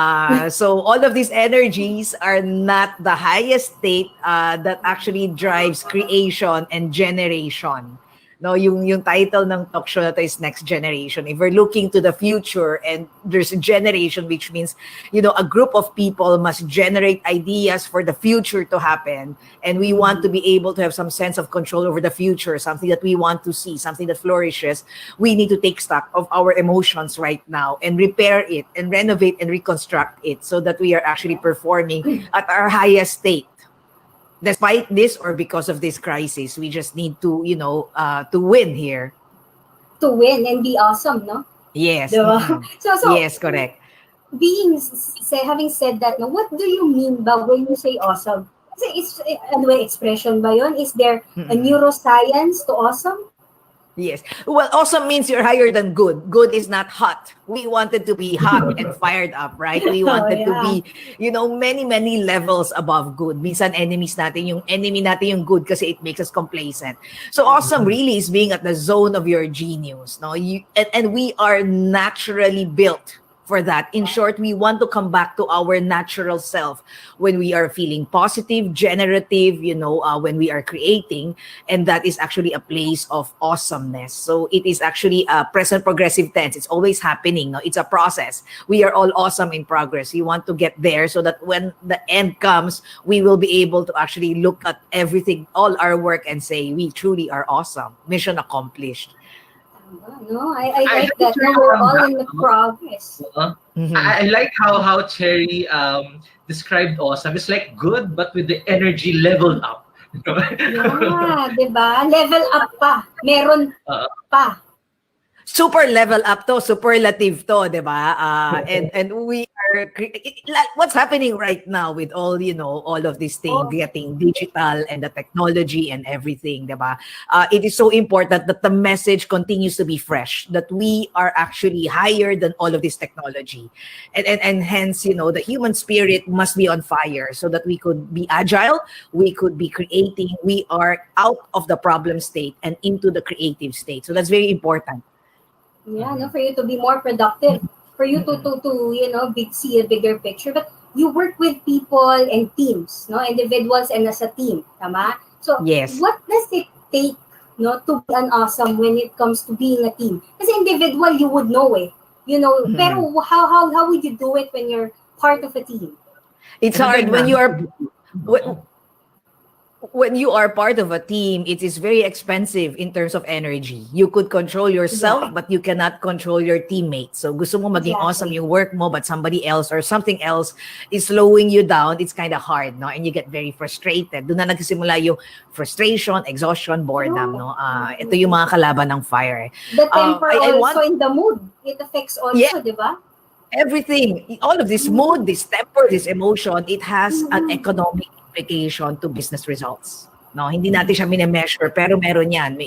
L: so all of these energies are not the highest state that actually drives creation and generation. No, yung title ng talk show na to is Next Generation. If we're looking to the future and there's a generation, which means, a group of people must generate ideas for the future to happen. And we want to be able to have some sense of control over the future, something that we want to see, something that flourishes. We need to take stock of our emotions right now and repair it and renovate and reconstruct it so that we are actually performing at our highest state. Despite this or because of this crisis, we just need to, to win here.
B: To win and be awesome, no?
L: Yes.
B: Diba?
L: Mhm.
B: So
L: Yes, correct.
B: having said that, no, what do you mean by when you say awesome? Kasi ano ba expression ba yun? Is there a
L: Mm-mm.
B: neuroscience to awesome?
L: Yes. Well, awesome means you're higher than good. Good is not hot. We wanted to be hot and fired up, right? We wanted to
B: yeah.
L: be, many, many levels above good. Minsan enemies natin, yung enemy natin yung good kasi it makes us complacent. So awesome really is being at the zone of your genius. No, and we are naturally built for that. In short, we want to come back to our natural self when we are feeling positive, generative, when we are creating, and that is actually a place of awesomeness. So it is actually a present progressive tense. It's always happening. No? It's a process. We are all awesome in progress. We want to get there so that when the end comes, we will be able to actually look at everything, all our work, and say, we truly are awesome. Mission accomplished.
B: No, I
A: I
B: like
A: like
B: that.
A: to
B: No, we're all
A: that,
B: in the
A: no?
B: progress.
L: Mhm.
A: I like how Cherry described awesome. It's like good, but with the energy leveled up.
B: Yeah, di ba? Level up pa. Meron
A: Uh,
B: pa.
L: Super level up to, superlative to, 'di ba? And we are like what's happening right now with all, all of these things
B: Oh,
L: getting digital and the technology and everything, 'di ba? It is so important that the message continues to be fresh, that we are actually higher than all of this technology. And hence, the human spirit must be on fire so that we could be agile, we could be creating, we are out of the problem state and into the creative state. So that's very important.
B: yeah, no, for you to be more productive, for you to see a bigger picture. But you work with people and teams, no, individuals and as a team, tama? So
L: Yes.
B: what does it take, no, to be an awesome when it comes to being a team? Kasi individual, you would know pero
L: Mhm.
B: how would you do it when you're part of a team?
L: It's
A: and the
L: hard when
A: dynamic
L: you are
A: of the group,
L: when, when you are part of a team. It is very expensive in terms of energy. You could control yourself,
B: Yeah,
L: but you cannot control your teammates. So gusto mo maging awesome
B: exactly.
L: yung work mo, but somebody else or something else is slowing you down. It's kind of hard, no? And you get very frustrated. Doon na nagsisimula yung frustration, exhaustion, boredom,
B: True.
L: no? Ito yung mga kalaban ng fire.
B: The temper
L: I
B: also
L: want,
B: in the mood. It affects
L: yeah,
B: also, di ba?
L: everything, all of this mood, this temper, this emotion, it has an
B: Mm-mm.
L: economic implication to business results. No, hindi natin siya mine-measure, pero meron yan.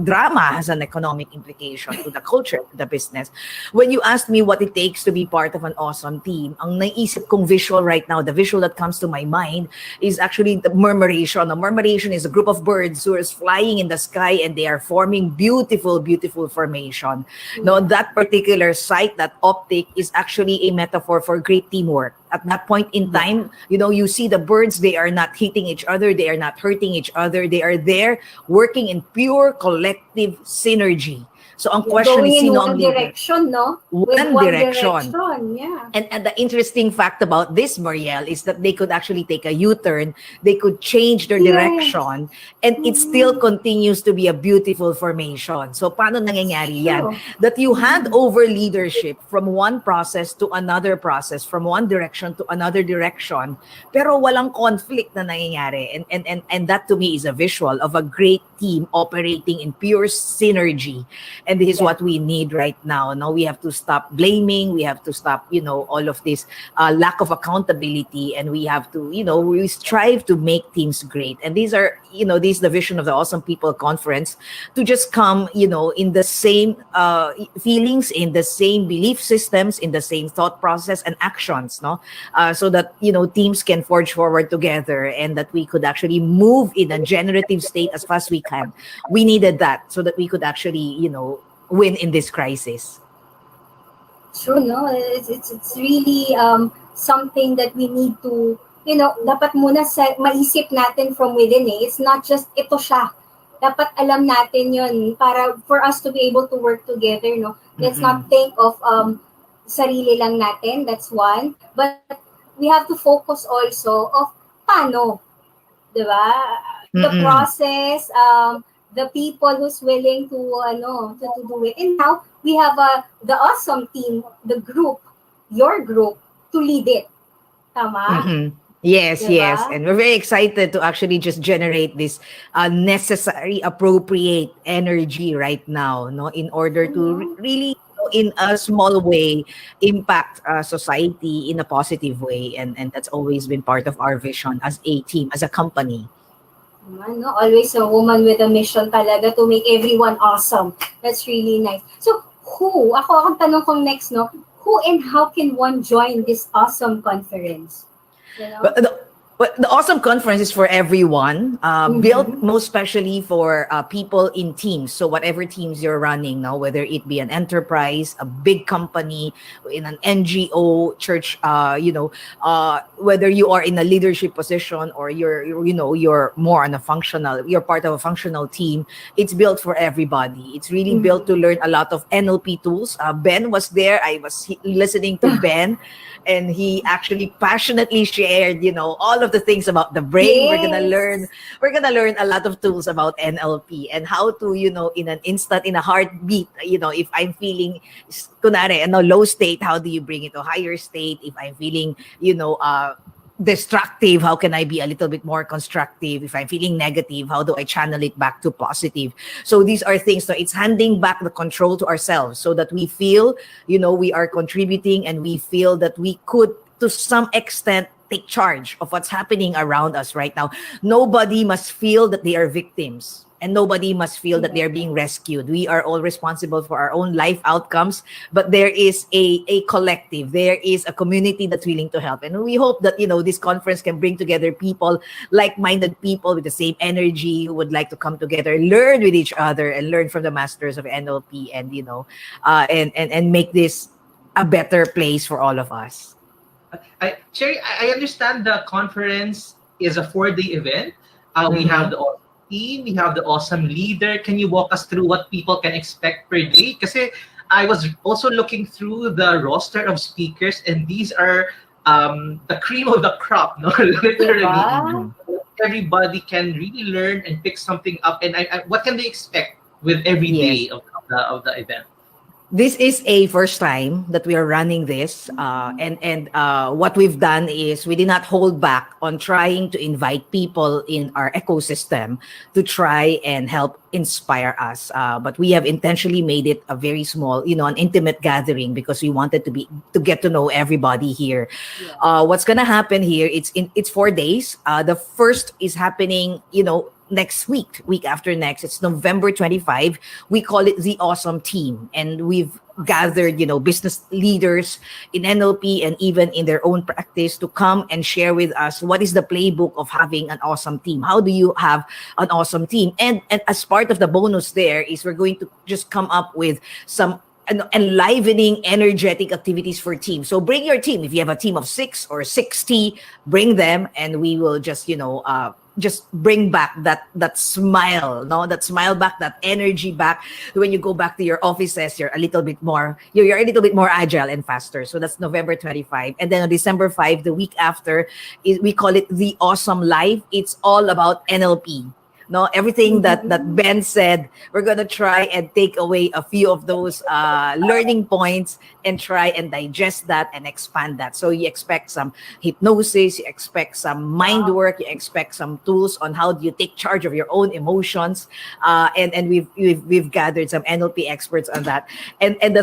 L: Drama has an economic implication to the culture, to the business. When you asked me what it takes to be part of an awesome team, ang naisip kong visual right now, the visual that comes to my mind is actually the murmuration. A murmuration is a group of birds who are flying in the sky and they are forming beautiful, beautiful formation. No,
B: Yeah.
L: that particular sight, that optic is actually a metaphor for great teamwork. At that point in time, you see the birds, they are not hitting each other, they are not hurting each other, they are there working in pure collective synergy. So ang
B: You're
L: question
B: going
L: is
B: in
L: sino ang
B: one
L: leader?
B: direction, no? With
L: One
B: one
L: direction.
B: direction, yeah.
L: And the interesting fact about this, Marielle, is that they could actually take a U-turn. They could change their
B: Yes.
L: direction, and it still continues to be a beautiful formation. So, paano nangyayari yan?
B: True.
L: That you hand over leadership from one process to another process, from one direction to another direction, pero walang conflict na nangyayari. And that to me is a visual of a great team operating in pure synergy. And this is what we need right now. Now we have to stop blaming. We have to stop, all of this lack of accountability, and we have to, we strive to make teams great. And these are, this is the vision of the Awesome People Conference, to just come, in the same feelings, in the same belief systems, in the same thought process and actions, no, so that teams can forge forward together, and that we could actually move in a generative state as fast as we can. We needed that so that we could actually, win in this crisis.
B: True, no? It's really something that we need to, dapat muna maisip natin from within eh. It's not just ito siya. Dapat alam natin yun para for us to be able to work together, no? Let's not think of sarili lang natin, that's one. But we have to focus also of paano, di ba? The process, the people who's willing to do it. And now we have the awesome team, the group, your group, to lead it. Tama?
L: Yes,
B: Diba?
L: yes. And we're very excited to actually just generate this necessary, appropriate energy right now, no, in order to really, in a small way, impact society in a positive way. And that's always been part of our vision as a team, as a company.
B: No? Always a woman with a mission talaga to make everyone awesome. That's really nice. So, ang tanong kong next, no? Who and how can one join this awesome conference?
L: But the Awesome Conference is for everyone, built most especially for people in teams. So whatever teams you're running now, whether it be an enterprise, a big company, in an NGO, church, whether you are in a leadership position or you're more on you're part of a functional team, it's built for everybody. It's really built to learn a lot of NLP tools. Ben was there. I was listening to Ben, and he actually passionately shared, all of the things about the brain.
B: Yes.
L: We're gonna learn a lot of tools about NLP and how to, in an instant, in a heartbeat, if I'm feeling kunwari, low state, how do you bring it to higher state? If I'm feeling, destructive, how can I be a little bit more constructive? If I'm feeling negative, how do I channel it back to positive? So these are things, so it's handing back the control to ourselves so that we feel, we are contributing, and we feel that we could, to some extent, take charge of what's happening around us right now. Nobody must feel that they are victims, and nobody must feel that they're being rescued. We are all responsible for our own life outcomes, but there is a collective, there is a community that's willing to help. And we hope that, this conference can bring together people, like-minded people with the same energy, who would like to come together, learn with each other, and learn from the masters of NLP, and, and make this a better place for all of us.
A: Sherry, I understand the conference is a 4-day event. We have the awesome team, we have the awesome leader. Can you walk us through what people can expect per day? Because I was also looking through the roster of speakers, and these are the cream of the crop, no? Literally. Everybody can really learn and pick something up. And what can they expect with every day of the event?
L: This is a first time that we are running this, and what we've done is we did not hold back on trying to invite people in our ecosystem to try and help inspire us. But we have intentionally made it a very small, an intimate gathering, because we wanted to get to know everybody here. What's gonna happen here? It's 4 days. The first is happening, next week after next. It's November 25. We call it the Awesome Team, and we've gathered, business leaders in NLP and even in their own practice to come and share with us what is the playbook of having an awesome team. How do you have an awesome team? And as part of the bonus there is we're going to just come up with some enlivening, energetic activities for teams. So bring your team. If you have a team of 6 or 60, bring them, and we will just, just bring back that smile, no, that smile back, that energy back. When you go back to your offices, you're a little bit more, you're a little bit more agile and faster. So that's November 25. And then on December 5, the week after, we call it the Awesome Life. It's all about NLP. No, everything that Ben said, we're gonna try and take away a few of those learning points and try and digest that and expand that. So you expect some hypnosis, you expect some mind work, you expect some tools on how do you take charge of your own emotions, and we've gathered some NLP experts on that. And the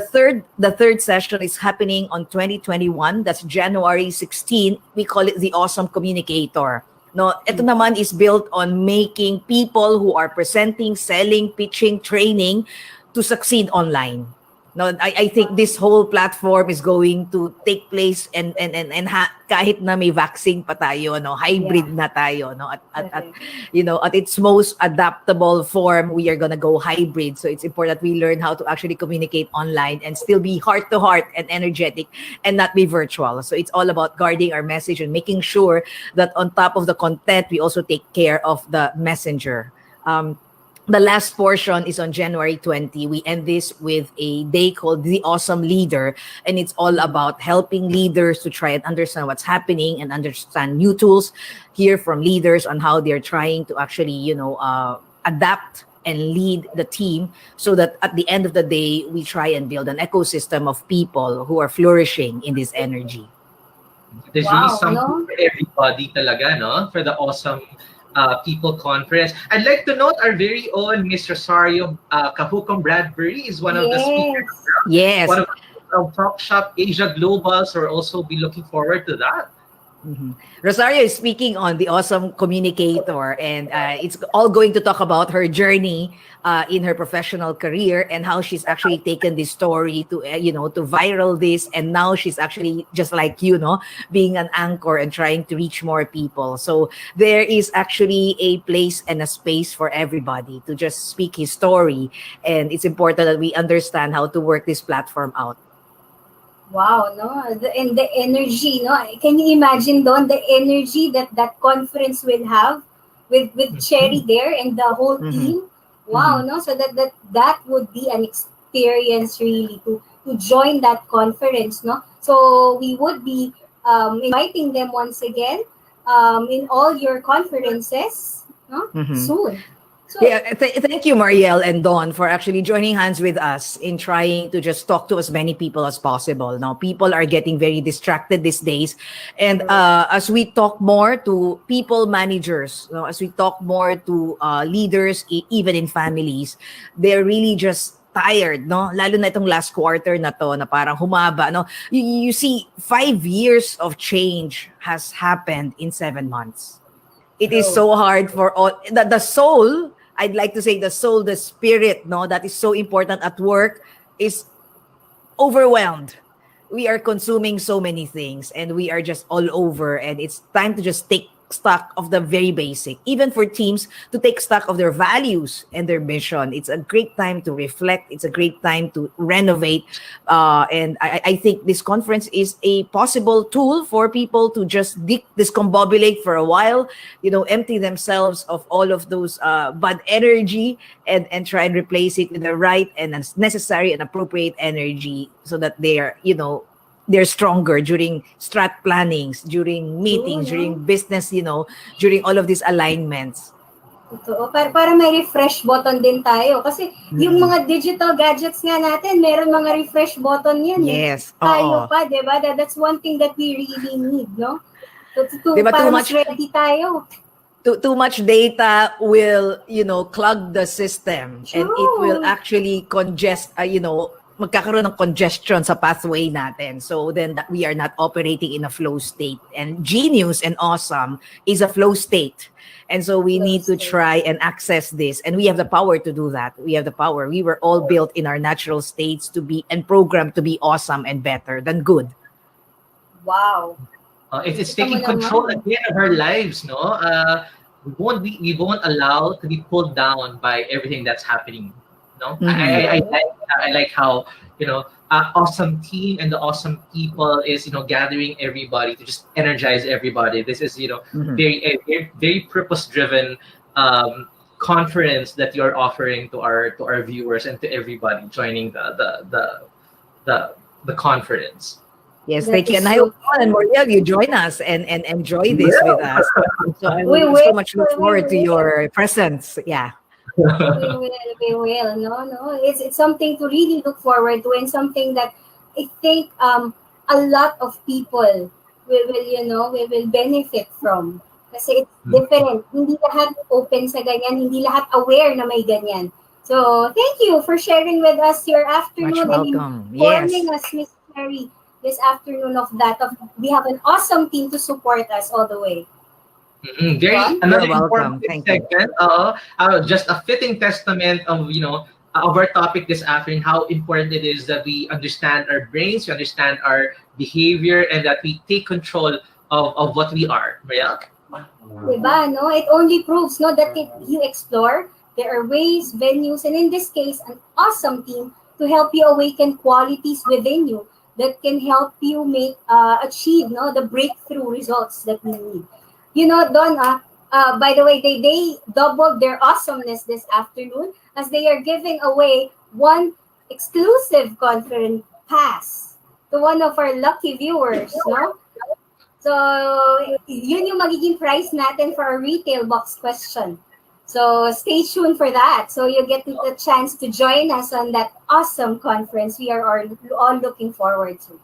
L: third session is happening on 2021. That's January 16. We call it the Awesome Communicator. No, ito naman is built on making people who are presenting, selling, pitching, training to succeed online. No, I think this whole platform is going to take place and kahit na may vaccine pa tayo, no, hybrid na tayo, no, at you know, at its most adaptable form, we are gonna go hybrid. So it's important we learn how to actually communicate online and still be heart to heart and energetic and not be virtual. So it's all about guarding our message and making sure that on top of the content, we also take care of the messenger. The last portion is on January 20. We end this with a day called The Awesome Leader. And it's all about helping leaders to try and understand what's happening and understand new tools, hear from leaders on how they're trying to actually, you know, adapt and lead the team so that at the end of the day, we try and build an ecosystem of people who are flourishing in this energy.
A: There's really something for everybody talaga, no? For the Awesome People Conference. I'd like to note our very own Miss Rosario Kahukom Bradbury is one of the speakers.
L: Yes.
A: One of Talk.Shop.Asia Global, so we'll also be looking forward to that.
L: Rosario is speaking on the Awesome Communicator, and it's all going to talk about her journey in her professional career and how she's actually taken this story to, you know, to viral this. And now she's actually just like, you know, being an anchor and trying to reach more people. So there is actually a place and a space for everybody to just speak his story. And it's important that we understand how to work this platform out.
B: Wow, no, and the energy, no. Can you imagine, Don, the energy that that conference will have with Cherry there and the whole team? Wow, no. So that would be an experience really to join that conference, no. So we would be inviting them once again in all your conferences, no, soon. So,
L: yeah, thank you, Marielle and Dawn, for actually joining hands with us in trying to just talk to as many people as possible. Now, people are getting very distracted these days. And as we talk more to people managers, you know, as we talk more to leaders, even in families, they're really just tired, no? Lalo na itong last quarter na to, na parang humaba, no? You see, 5 years of change has happened in 7 months. It is so hard for all the soul. I'd like to say the soul, the spirit, no, that is so important at work is overwhelmed. We are consuming so many things and we are just all over, and it's time to just take stock of the very basic, even for teams to take stock of their values and their mission. It's a great time to reflect. It's a great time to renovate. And I think this conference is a possible tool for people to just discombobulate for a while, you know, empty themselves of all of those bad energy and try and replace it with the right and necessary and appropriate energy so that they are, you know, they're stronger during strat plannings, during meetings, during business, you know, during all of these alignments.
B: Totoo. Para may refresh button din tayo. Kasi yung mga digital gadgets nga natin, meron mga refresh button yan.
L: Yes.
B: Tayo pa, di ba? That's one thing that we really need, no?
L: Diba,
B: para mas ready tayo.
L: Too much data will, you know, clog the system. And it will actually congest, you know, magkakaroon ng congestion sa pathway natin. So then we are not operating in a flow state. And genius and awesome is a flow state. And so we need to try and access this. And we have the power to do that. We have the power. We were all built in our natural states to be and programmed to be awesome and better than good.
B: Wow.
A: It's taking control again of our lives, no? We won't allow to be pulled down by everything that's happening. No, I like how, you know, awesome team and the awesome people is gathering everybody to just energize everybody. This is
L: Mhm.
A: very purpose driven conference that you're offering to our viewers and to everybody joining the the conference.
L: Yes,
B: That
L: thank you.
B: is
L: And I
B: so
L: hope Paul and Moriel, you join us and enjoy this with us. So I
B: we
L: will
B: will,
L: so much look
B: we
L: forward to
B: will.
L: your presence. Yeah.
B: We will. No. It's something to really look forward to, and something that I think a lot of people will benefit from. Kasi it's different. Hindi lahat open sa ganyan, hindi lahat aware na may ganyan. So, thank you for sharing with us your
L: Much
B: afternoon and
L: welcome.
B: informing
L: Yes.
B: us, Miss Mary, this afternoon of that. We have an awesome team to support us all the way.
A: Very
B: Ron?
A: another
L: You're welcome.
A: informative
L: Thank you.
A: segment. Just a fitting testament of of our topic this afternoon. How important it is that we understand our brains, we understand our behavior, and that we take control of what we are. Right?
B: Diba, no? It only proves, no, that if you explore, there are ways, venues, and in this case, an awesome team to help you awaken qualities within you that can help you achieve, no, the breakthrough results that we need. Don, by the way, they doubled their awesomeness this afternoon as they are giving away one exclusive conference pass to one of our lucky viewers, no? So, yun yung magiging price natin for our retail box question. So, stay tuned for that. So, you get the chance to join us on that awesome conference we are all looking forward to.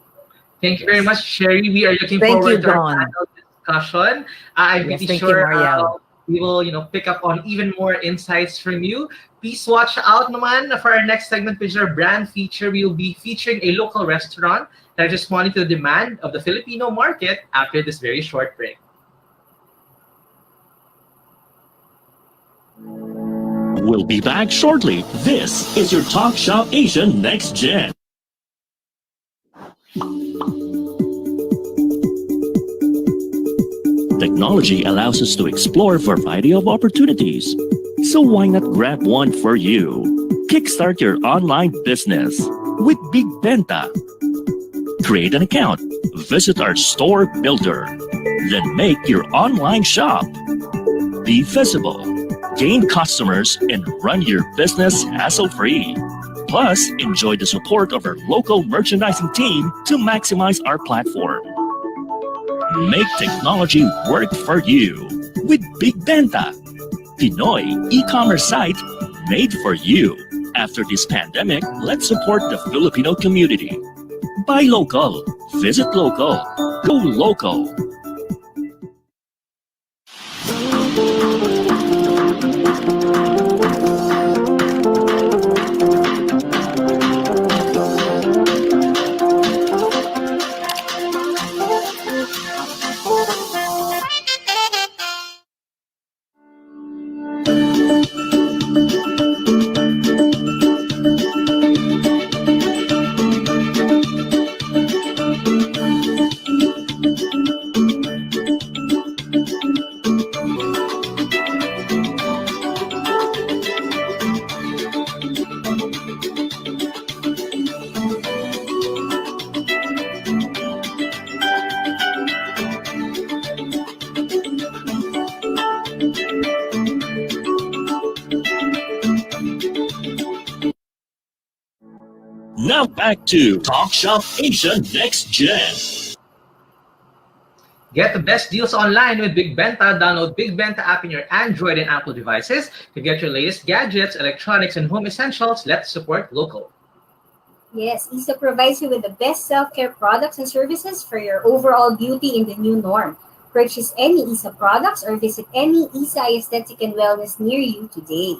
A: Thank you very much, Sherry. We are looking
L: Thank you,
A: forward to our
L: Dawn.
A: panel discussion. I'm
L: Yes,
A: pretty
L: thank you,
A: sure
L: Mariel.
A: we will, pick up on even more insights from you. Please watch out naman for our next segment, which is our brand feature. We will be featuring a local restaurant that is responding to the demand of the Filipino market after this very short break.
C: We'll be back shortly. This is your Talk Shop Asia Next Gen. Technology allows us to explore a variety of opportunities. So why not grab one for you? Kickstart your online business with Big Benta. Create an account, visit our store builder, then make your online shop. Be visible, gain customers, and run your business hassle-free. Plus, enjoy the support of our local merchandising team to maximize our platform. Make technology work for you with Big Benta, Pinoy e-commerce site made for you. After this pandemic, let's support the Filipino community. Buy local, visit local, go local. Now back to Talk Shop Asia Next Gen.
A: Get the best deals online with Big Benta. Download Big Benta app in your Android and Apple devices to get your latest gadgets, electronics, and home essentials. Let's support local.
B: Yes, ISA provides you with the best self-care products and services for your overall beauty in the new norm. Purchase any ISA products or visit any ISA Aesthetic and Wellness near you today.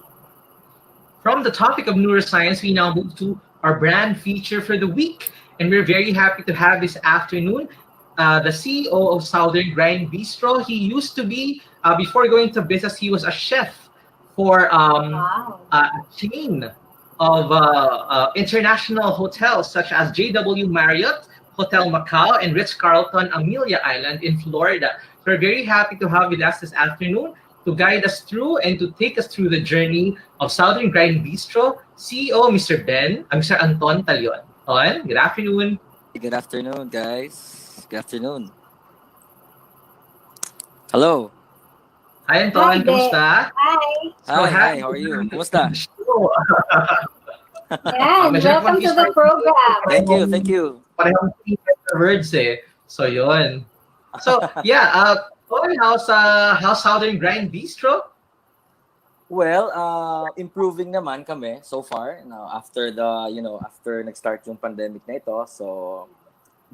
A: From the topic of neuroscience, we now move to our brand feature for the week. And we're very happy to have this afternoon the CEO of Southern Grind Bistro. He used to be, before going to business, he was a chef for a chain of international hotels such as JW Marriott, Hotel Macau, and Ritz-Carlton Amelia Island in Florida. So we're very happy to have with us this afternoon to guide us through and to take us through the journey of Southern Grind Bistro, CEO Mr. Anton Talion. Ton, good afternoon.
M: Good afternoon, guys. Good afternoon. Hello.
A: Hi,
B: Hi
A: Anton.
B: there.
A: Kamusta?
B: Hi.
A: So
M: Hi,
A: happy
M: how
A: to
M: are you?
A: have you
M: Kumusta?
A: on the show.
B: Yan,
A: Medyo
B: welcome to
A: na-confuse
B: the
A: tayo kasi
B: program.
M: Thank you.
A: parehong words eh. So yun. So yeah, Ton, how's Southern Grind Bistro?
M: Well, improving naman kami so far. Now, after after nag-start yung pandemic na ito, so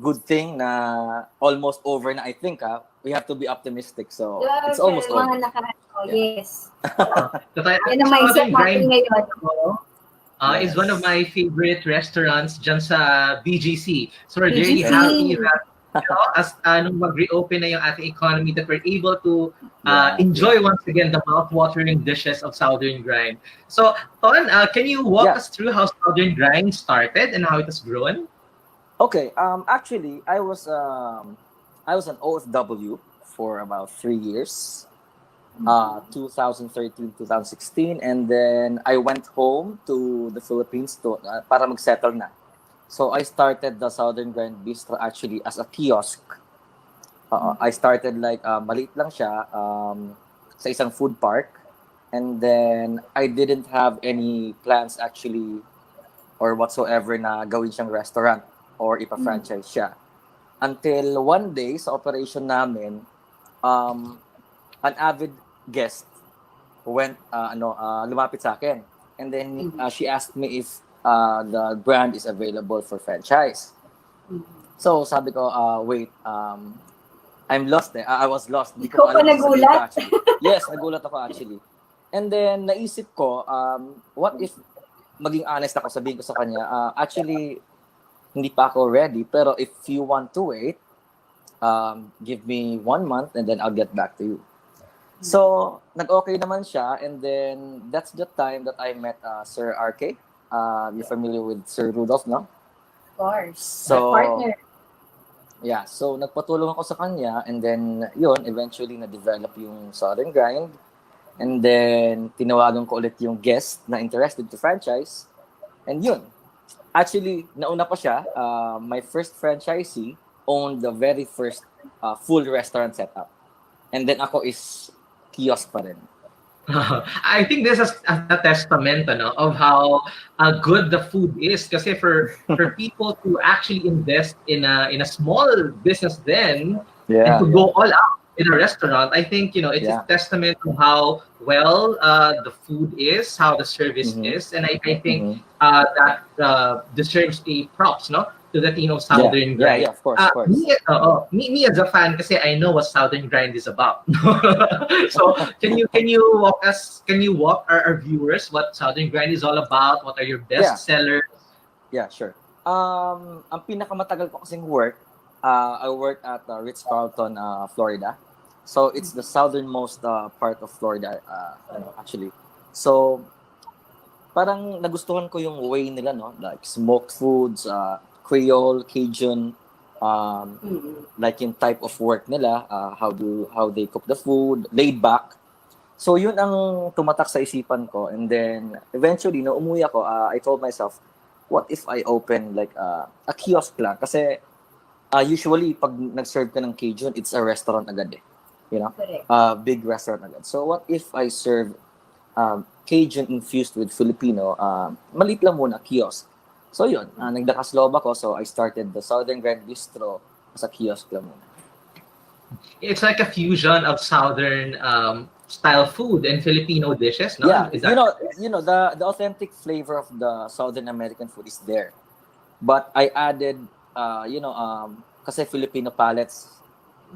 M: good thing na almost over na, I think. We have to be optimistic. So, it's
B: Sure,
M: almost
B: mga
M: over.
B: nakaraan. Oh,
M: Yeah.
B: yes.
A: So tayo,
B: Yan ang mindset
A: Southern
B: natin
A: Grind
B: ngayon.
A: Bistro is one of
M: Yes.
A: my favorite restaurants dyan sa BGC. So we're very
B: BGC.
M: Thank you.
A: happy that as nung mag-reopen na yung ating economy that we're able to
M: Yeah.
A: enjoy once again the mouth-watering dishes of Southern Grind. So, Ton, can you walk
M: Yeah.
A: us through how Southern Grind started and how it has grown?
M: Okay. Actually, I was an OFW for about 3 years. 2013, 2016, and then I went home to the Philippines para mag-settle na. So I started the Southern Grand Bistro actually as a kiosk. I started like maliit lang siya sa isang food park, and then I didn't have any plans actually or whatsoever na gawin siyang restaurant or ipa-franchise siya. Until one day sa operation namin, an avid guest lumapit sa akin, and then she asked me if the brand is available for franchise. So sabi ko, wait, I'm lost eh. I was lost. Di ko
B: Ikaw pa
M: alam kung sasabihin ko
B: nagulat?
M: actually. Yes, nagulat ako actually. And then naisip ko, what if maging honest ako, sabihin ko sa kanya, actually hindi pa ako ready, pero if you want to wait, give me 1 month and then I'll get back to you. So, nag-okay naman siya, and then that's the time that I met Sir RK. You're familiar with Sir Rudolph, no?
B: Of course.
M: So,
B: My partner.
M: yeah, so nagpatulong ako sa kanya, and then yun, eventually na-develop yung Southern Grind. And then, tinawagan ko ulit yung guest na interested to franchise. And yun, actually, nauna pa siya. My first franchisee owned the very first full restaurant setup. And then ako is kiosk pa rin.
A: I think this is a testament of how good the food is. Kasi for people to actually invest in a small business then and to go all out in a restaurant, I think it's a testament to how well the food is, how the service is, and I think that deserves a props, no, to the Southern Grind.
M: Yeah, of course, of course.
A: Me as a fan, kasi I know what Southern Grind is about. So can you walk our viewers what Southern Grind is all about? What are your best sellers?
M: Yeah, sure. Ang pinakamatagal ko kasing work, I work at Ritz-Carlton, Florida. So it's the southernmost part of Florida, actually. So parang nagustuhan ko yung way nila, no? Like smoked foods, Creole, Cajun, like yung type of work nila, how they cook the food, laid back. So yun ang tumatak sa isipan ko, and then eventually no umuwi ako, I told myself, what if I open like a kiosk lang, kasi usually pag nag-serve ka ng Cajun, it's a restaurant agad eh, big restaurant agad. So what if I serve Cajun infused with Filipino, maliit lang muna, kiosk. So yun, nagdakas loob ako, so I started the Southern Grand Bistro sa kiosk lang muna.
A: It's like a fusion of Southern style food and Filipino dishes, no?
M: Yeah,
A: Is that
M: the authentic flavor of the Southern American food is there. But I added, kasi Filipino palates,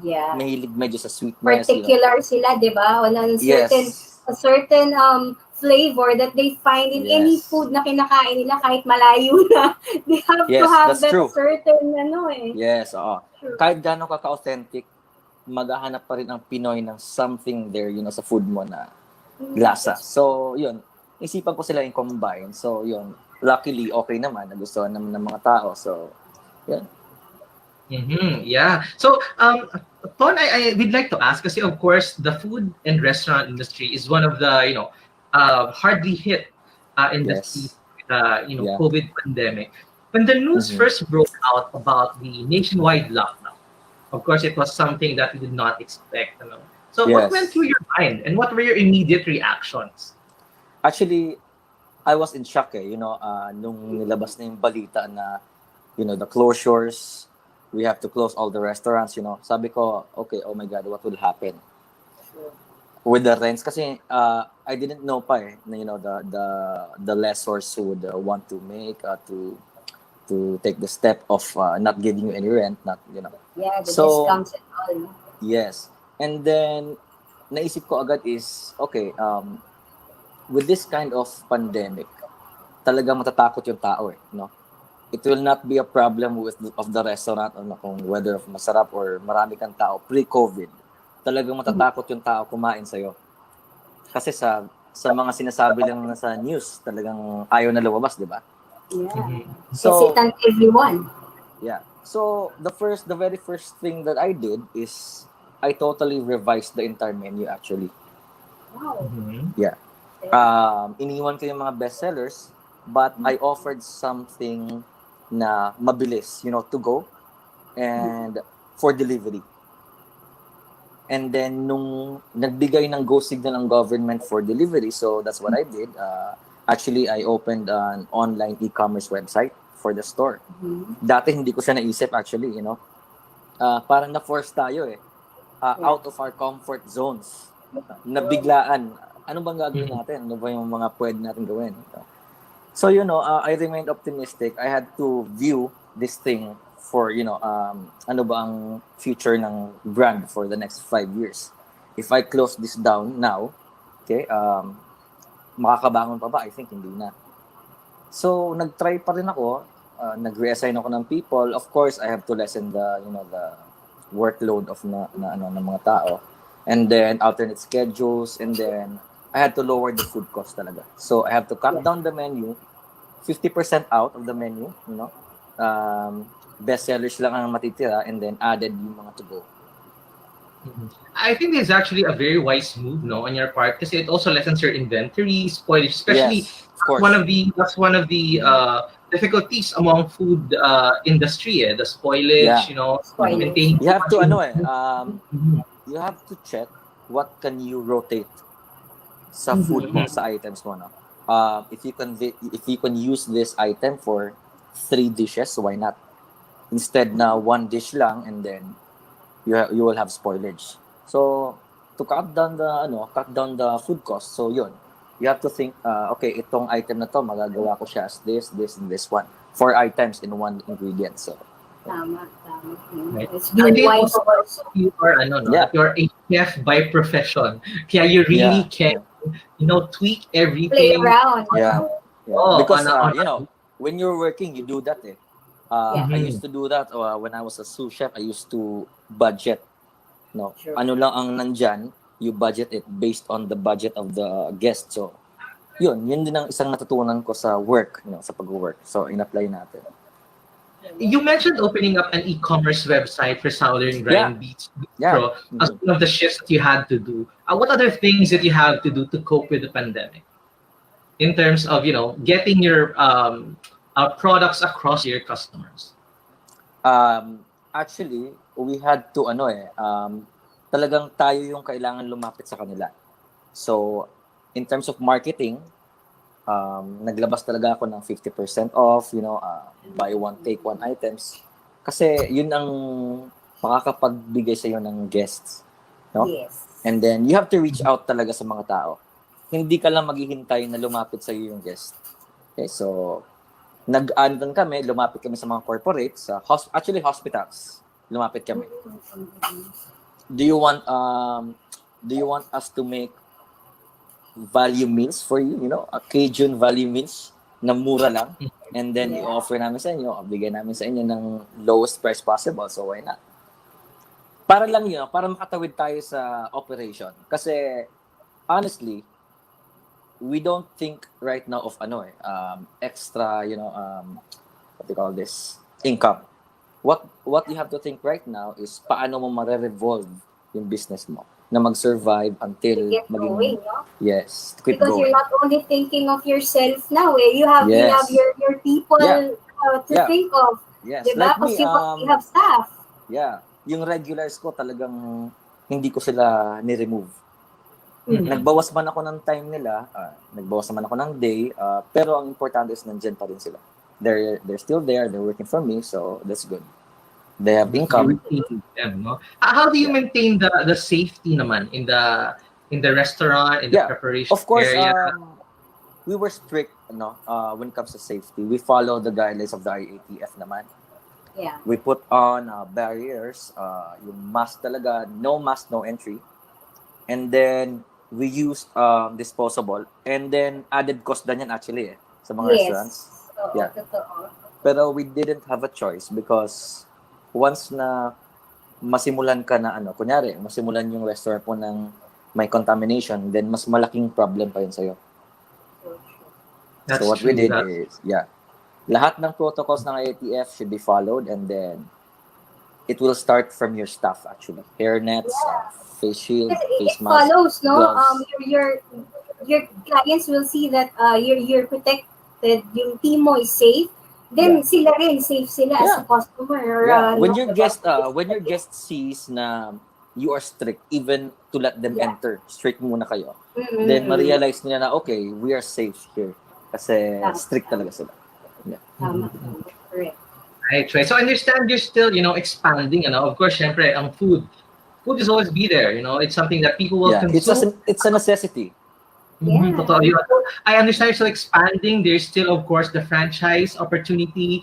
M: mahilig medyo sa sweetness.
B: Particular sila, di ba? On a certain flavor that they find in any food na kinakain nila kahit malayo na. They have to have that
M: true.
B: certain
M: Yes, oo.
B: True.
M: Kahit gano'n ka-authentic, maghahanap pa rin ang Pinoy ng something there, sa food mo na lasa. So, yun. Isipan ko sila i-combine. So, yun. Luckily, okay naman. Nagustuhan naman ng mga tao. So, yun.
A: Yeah. So, Ton, I would like to ask, kasi of course, the food and restaurant industry is one of the, hardly hit industries with the, COVID pandemic. When the news
M: Mhm.
A: first broke out about the nationwide lockdown, of course, it was something that we did not expect. So, what went through
M: Yes.
A: your mind, and what were your immediate reactions?
M: Actually, I was in shock nung nilabas na yung balita na, the closures, we have to close all the restaurants. Sabi ko, okay, oh my God, what will happen? With the rents, kasi I didn't know pa na, the lessors would want to make, to take the step of not giving you any rent, not.
B: Yeah, the
M: So,
B: discounts and all. No?
M: yes. And then, naisip ko agad is, okay, with this kind of pandemic, talagang matatakot yung tao no? It will not be a problem of the restaurant kung whether masarap or marami kang tao pre-COVID. Talagang matatakot yung tao kumain sa'yo. Kasi sa mga sinasabi lang sa news, talagang ayaw na lumabas, di ba?
B: Yeah.
M: So,
B: Hesitant everyone.
M: yeah. So, the very first thing that I did is I totally revised the entire menu actually.
B: Wow.
M: Yeah. Iniwan ko yung mga bestsellers, but I offered something na mabilis, to go and for delivery. And then nung nagbigay ng go signal ng government for delivery, so that's what I did. Actually, I opened an online e-commerce website for the store. Dati hindi ko siya naisip actually, parang na-force tayo out of our comfort zones. Nabiglaan. Ano bang gagawin natin? Ano ba yung mga pwede natin gawin? So, I remained optimistic. I had to view this thing for, ano ba ang future ng brand for the next 5 years. If I close this down now, okay, makakabangon pa ba? I think hindi na. So, nag-try pa rin ako. Nag-reassign ako ng people. Of course, I have to lessen the workload of ng mga tao. And then, alternate schedules. And then, I had to lower the food cost talaga. So, I have to cut down the menu, 50% out of the menu, best sellers lang ang matitira, and then added yung mga to go.
A: I think this is actually a very wise move, on your part, because it also lessens your inventory spoilage, especially that's one of the difficulties among food industry, the spoilage, maintaining.
M: You have to you have to check what can you rotate sa food mo, sa items mo, no? If you can use this item for 3 dishes, why not? Instead na 1 dish lang, and then you will have spoilage. So to cut down the food cost, so yun, you have to think, okay, itong item na to magagawa ko siya as this, and this one. 4 items in 1 ingredient. So
B: Tama.
A: Right.
B: It's being wise also.
A: You're a chef by profession. Kaya you really can, tweak everything.
B: Play around.
M: Yeah.
A: Oh,
M: because when you're working, you do that. I used to do that when I was a sous chef. I used to budget. No, ano lang ang nandyan, you budget it based on the budget of the guest. So, yun din ang isang natutunan ko sa work, sa pag-work. So, in-apply natin.
A: You mentioned opening up an e-commerce website for Southern Grind Beats Bistro as one of the shifts that you had to do. What other things that you have to do to cope with the pandemic? In terms of, getting your products across your customers.
M: Actually, we had to talagang tayo yung kailangan lumapit sa kanila. So, in terms of marketing, naglabas talaga ako ng 50% off, buy one, take one items. Kasi yun ang makakapagbigay sa iyo ng guests. No?
B: Yes.
M: And then, you have to reach out talaga sa mga tao. Hindi ka lang maghihintay na lumapit sa iyo yung guest. Okay, so, nag-andon kami, lumapit kami sa mga corporates, actually hospitals. Lumapit kami. Do you want us to make value meals for you, a Cajun value meals na mura lang, and then i-offer namin sa inyo, bigay namin sa inyo ng lowest price possible, so why not? Para lang para makatawid tayo sa operation. Kasi, honestly, we don't think right now of extra, what do you call this, income. What you have to think right now is paano mo mare-revolve yung business mo na mag-survive until
B: going, no?
M: Yes, keep
B: because
M: going.
B: You're not only thinking of yourself now, you have your people to
M: Yeah.
B: think of.
M: Yes,
B: Diba?
M: like me,
B: Because you have staff.
M: yeah, yung regulars ko talagang hindi ko sila ni-remove. Nagbawas man ako ng time nila, nagbawas naman ako ng day, pero ang importante is nandiyan pa rin sila. They're still there, they're working for me, so that's good. They have
A: You
M: income.
A: retain them, no? How do you maintain the safety naman in the restaurant, in the preparation
M: of course,
A: area?
M: we were strict, when it comes to safety. We follow the guidelines of the IATF naman.
B: Yeah.
M: We put on barriers, yung mask talaga, no mask, no entry. And then we used disposable. And then added cost na yan actually sa mga restaurants. Yeah. Pero we didn't have a choice because once na masimulan ka na kunyari, masimulan yung restaurant mo ng may contamination, then mas malaking problem pa yun sa'yo. So what we did is, lahat ng protocols ng IATF should be followed, and then it will start from your staff actually. Hair nets, face shield, face
B: It
M: mask,
B: follows, no?
M: gloves.
B: Your clients will see that you're protected, yung team mo is safe. Then sila rin safe sila as a customer. Or,
M: When your guest sees na you are strict, even to let them enter, strict muna kayo. Then ma-realize nila na okay, we are safe here kasi strict talaga sila.
B: Correct.
A: Right. So I understand you're still, expanding, of course, syempre, ang food is always be there, it's something that people will consume.
M: It's a necessity.
A: Totoo yun. I understand you're still expanding. There's still, of course, the franchise opportunity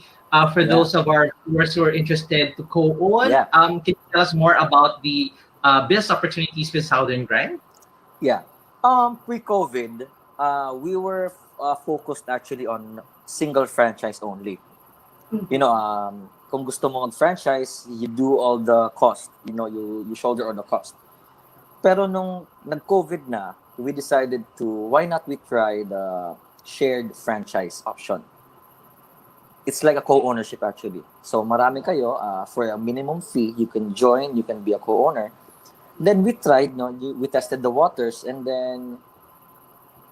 A: for those of our viewers who are interested to co-own. Can you tell us more about the business opportunities with Southern Grind?
M: Yeah. Pre-COVID, we were focused actually on single franchise only. Kung gusto mo mag-franchise, you do all the cost. You shoulder all the cost. Pero nung nag-COVID na, we decided to, why not we try the shared franchise option? It's like a co-ownership actually. So marami kayo, for a minimum fee, you can join, you can be a co-owner. Then we tried, we tested the waters, and then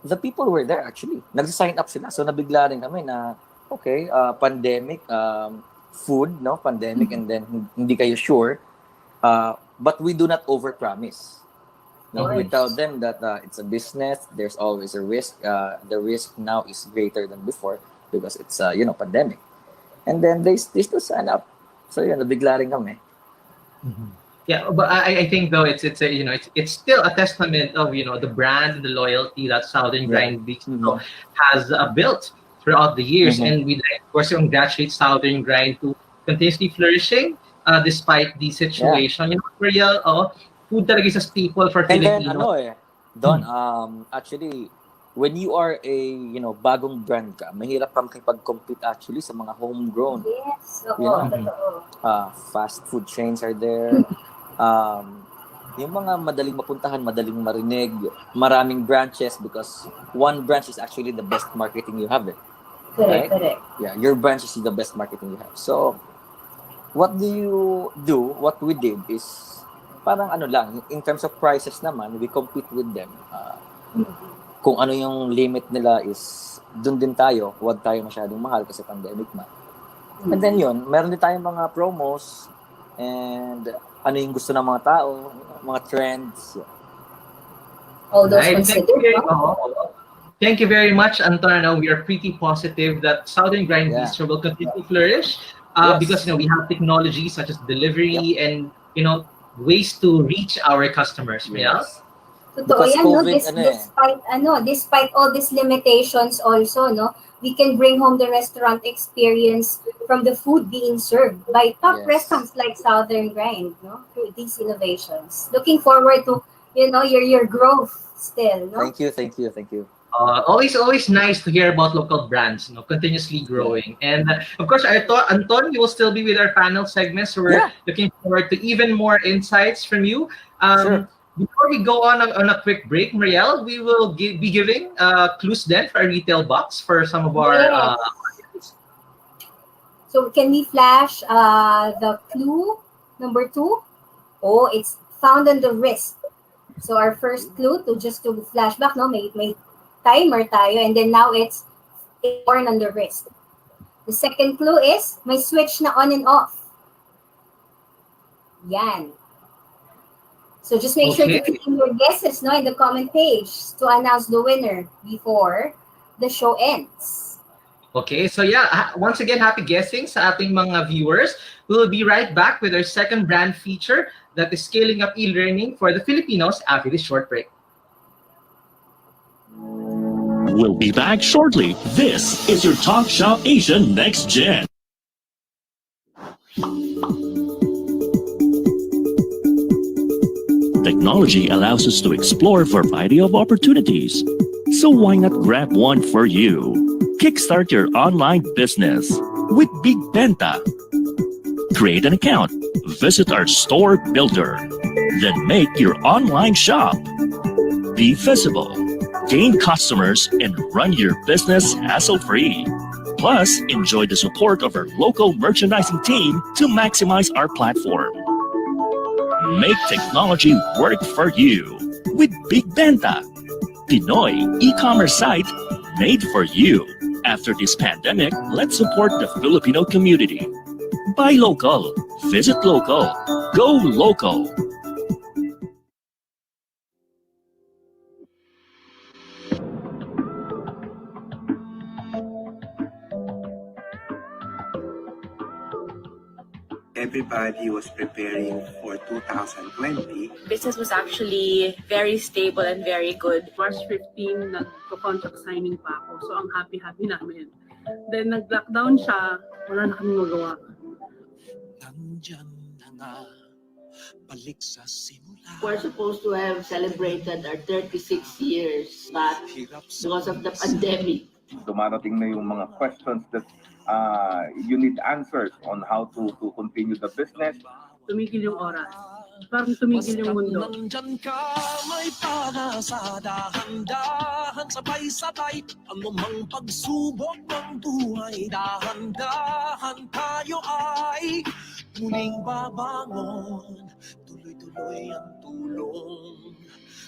M: the people were there actually. Nag-sign up sila. So nabigla rin kami na, okay, pandemic, food, pandemic, and then hindi kayo sure. But we do not overpromise. We tell them that it's a business. There's always a risk. The risk now is greater than before because it's pandemic. And then they still sign up. So nabigla rin kami.
A: Yeah, but I think though it's still a testament of the brand and the loyalty that Southern Grind has built throughout the years, and we of course congratulate Southern Grind to continuously flourishing despite the situation. Real, food talaga is a staple for Filipino.
M: And then Don, actually, when you are a bagong brand ka, mahirap kang makipag-compete actually sa mga homegrown.
B: Yes,
M: fast food chains are there. Yung mga madaling mapuntahan, madaling marinig, maraming branches because one branch is actually the best marketing you have.
B: Correct.
M: Yeah, your branch is the best marketing you have. So, what do you do? What we did is parang lang, in terms of prices naman, we compete with them. Kung ano yung limit nila is dun din tayo, huwag tayo masyadong mahal kasi pandemic na. And then meron din tayong mga promos and ano yung gusto ng mga tao, mga trends.
B: All those considered.
A: Thank you very much, Anton. We are pretty positive that Southern Grind Bistro will continue to flourish because we have technology such as delivery and ways to reach our customers.
B: Totoo yan, despite all these limitations also, we can bring home the restaurant experience from the food being served by top restaurants like Southern Grind, through these innovations. Looking forward to, your growth still,
M: Thank you.
A: Always nice to hear about local brands, continuously growing. And of course, I thought Anton, you will still be with our panel segments. So we're looking forward to even more insights from you.
M: Sure.
A: Before we go on a quick break, Marielle, we will be giving clues then for a retail box for some of our audience.
B: So can we flash the clue number 2? Oh, it's found on the wrist. So our first clue to flashback, may timer tayo, and then now it's worn on the wrist. The second clue is, may switch na on and off. Yan. So just make sure to
A: Okay.
B: put in your guesses in the comment page to announce the winner before the show ends.
A: Okay, so yeah, once again, happy guessing sa ating mga viewers. We'll be right back with our second brand feature that is scaling up e-learning for the Filipinos after this short break.
C: We'll be back shortly. This is your Talk.Shop.Asia Next Gen. Technology allows us to explore a variety of opportunities. So why not grab one for you? Kickstart your online business with Big Benta. Create an account, visit our store builder, then make your online shop. Be visible, gain customers, and run your business hassle-free. Plus, enjoy the support of our local merchandising team to maximize our platform. Make technology work for you with Big Benta, Pinoy e-commerce site made for you. After this pandemic, let's support the Filipino community. Buy local, visit local, go local.
N: Everybody was preparing for 2020.
O: Business was actually very stable and very good.
P: March 15, nag-contract signing pa ako. So, ang happy-happy namin. Then, nag-lockdown siya, wala na kami magawa.
I: We're supposed to have celebrated our 36 years, but because of the pandemic,
Q: dumarating na yung mga questions that you need answers on how to continue the business.
P: Tumigil yung oras. Parang tumigil yung mundo.
R: Nandyan ka, may pag-asa, dahan-dahan, sabay-sabay. Ano mang pagsubok ng buhay, dahan-dahan tayo ay muling babangon. Tuloy-tuloy ang tulong,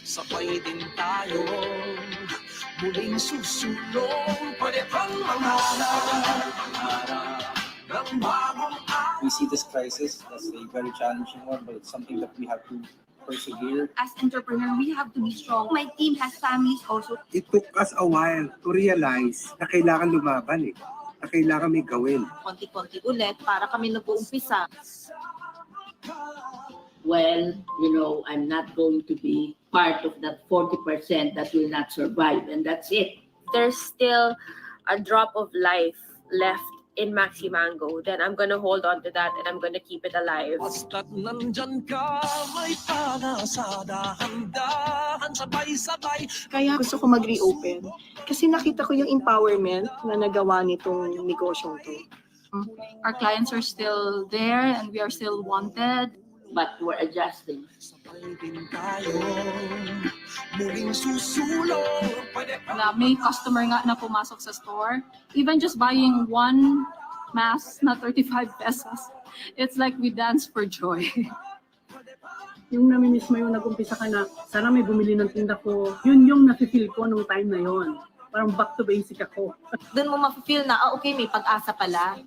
R: sabay din tayo muling susulong. Pwede pang mangarap ng bagong
S: we see this crisis as a very challenging one, but it's something that we have to persevere.
T: As entrepreneur, we have to be strong. My team has families also.
N: It took us a while to realize na kailangan lumaban na kailangan may gawin.
I: konti-konti ulit para kami nag-uumpisa. Well, you know, I'm not going to be part of that 40% that will not survive, and that's it.
O: There's still a drop of life left in Maxi Mango, then I'm gonna hold on to that and I'm gonna keep it alive.
R: Basta't nandyan ka, may pag-asa, dahan-dahan, sabay-sabay.
U: Kaya gusto ko mag-reopen kasi nakita ko yung empowerment na nagawa nitong negosyong to.
T: Our clients are still there and we are still wanted.
I: But we're adjusting.
T: Na may customer nga na pumasok sa store, even just buying one mask na 35 pesos, it's like we dance for joy.
P: Yung namimiss mo yung nag-umpisa ka na, sana may bumili ng tinda ko, yun yung nafe-feel ko nung time na yon. Parang back to basic ako.
U: Doon mo mafe-feel na, okay, may pag-asa pala.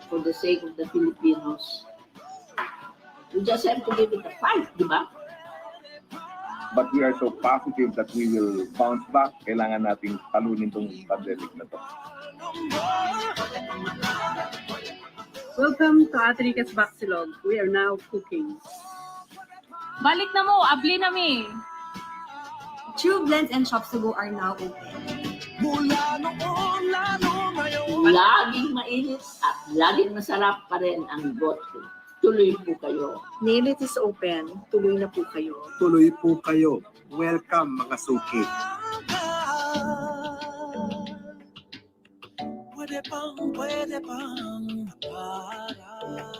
I: For the sake of the Filipinos, we just have to give it a fight, di ba?
Q: But we are so positive that we will bounce back. Kailangan nating talunin tong pandemic na to.
P: Welcome to Atrica's Baxilog. We are now cooking.
T: Balik na mo, abli na mi.
B: True Blends and Shops to Go are now open.
R: Mula noon, lalo ngayon.
I: Laging mainit at laging masarap pa rin ang vodka. Tuloy po kayo.
U: Nail It is open. Tuloy na po kayo.
N: Tuloy po kayo. Welcome mga suki.
R: Pwede pang para.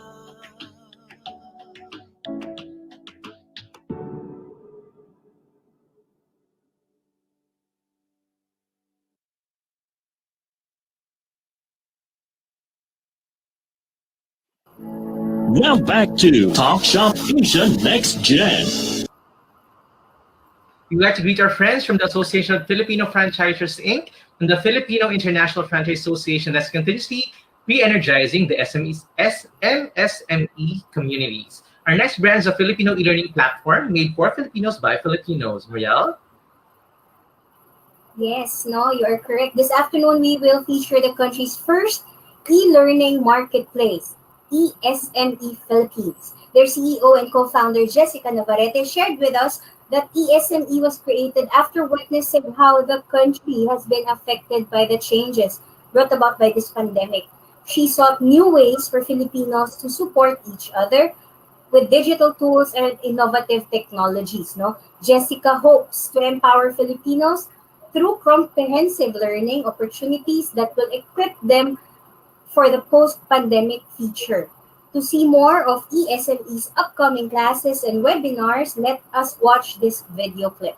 C: Now back to Talk.Shop.Asia Next Gen.
A: We'd like to greet our friends from the Association of Filipino Franchisers Inc. and the Filipino International Franchise Association that's continuously re-energizing the MSME communities. Our next brand is a Filipino e-learning platform made for Filipinos by Filipinos. Marielle?
B: Yes, no, you are correct. This afternoon, we will feature the country's first e-learning marketplace, ESME Philippines. Their CEO and co-founder, Jessica Navarrete, shared with us that ESME was created after witnessing how the country has been affected by the changes brought about by this pandemic. She sought new ways for Filipinos to support each other with digital tools and innovative technologies. No, Jessica hopes to empower Filipinos through comprehensive learning opportunities that will equip them for the post-pandemic future. To see more of ESME's upcoming classes and webinars, let us watch this video clip.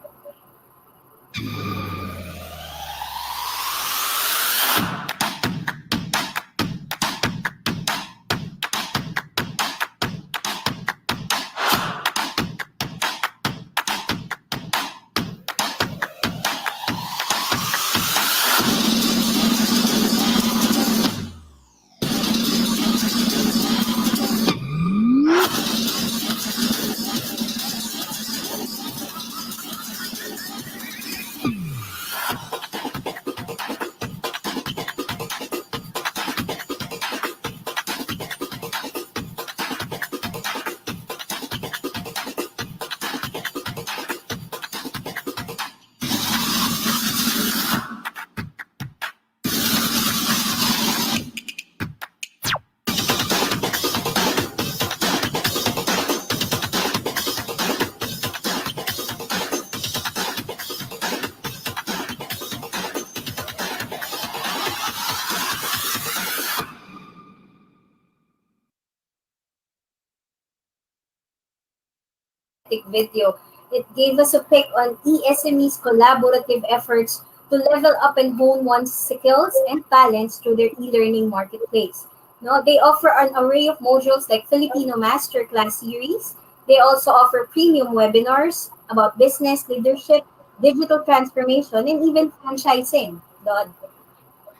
B: Video. It gave us a pick on ESME's collaborative efforts to level up and hone one's skills and talents through their e-learning marketplace. No, they offer an array of modules like Filipino Masterclass series. They also offer premium webinars about business, leadership, digital transformation, and even franchising. Dodd.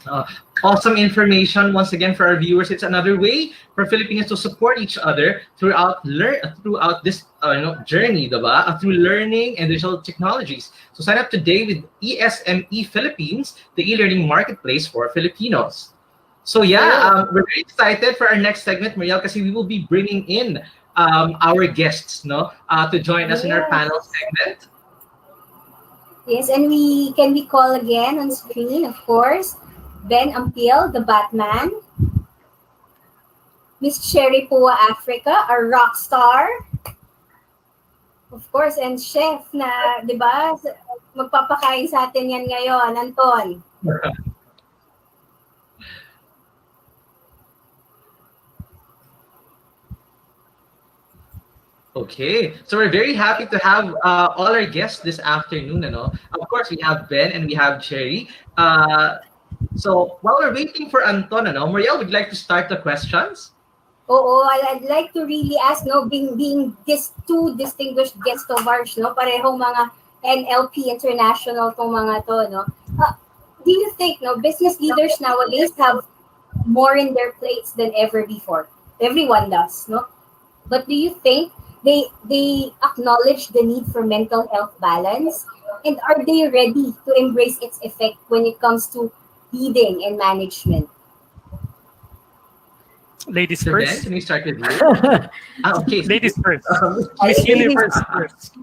A: Uh, awesome information once again for our viewers. It's another way for Filipinos to support each other throughout this journey, diba? Through learning and digital technologies. So sign up today with ESME Philippines, the e-learning marketplace for Filipinos. So yeah, we're very excited for our next segment, Marielle, because we will be bringing in our guests, to join us in our panel segment.
B: Yes, and we call again on screen, of course, Ben Ampil, the Batman, Miss Cherry Pua Africa, a rock star, of course, and chef na, di ba, magpapakain sa atin yan ngayon, Anton.
A: Okay, so we're very happy to have all our guests this afternoon. Of course, we have Ben and we have Cherry. So while we're waiting for Anton, Marielle, would you like to start the questions?
B: Oo, I'd like to really ask, being these two distinguished guests of ours, parehong mga NLP international tong mga to, do you think, business leaders nowadays have more in their plates than ever before? Everyone does, But do you think they acknowledge the need for mental health balance? And are they ready to embrace its effect when it comes to leading and management?
D: Ladies
A: So
D: first.
A: Ben, can we start with you? Okay.
D: Ladies first. Miss Universe first.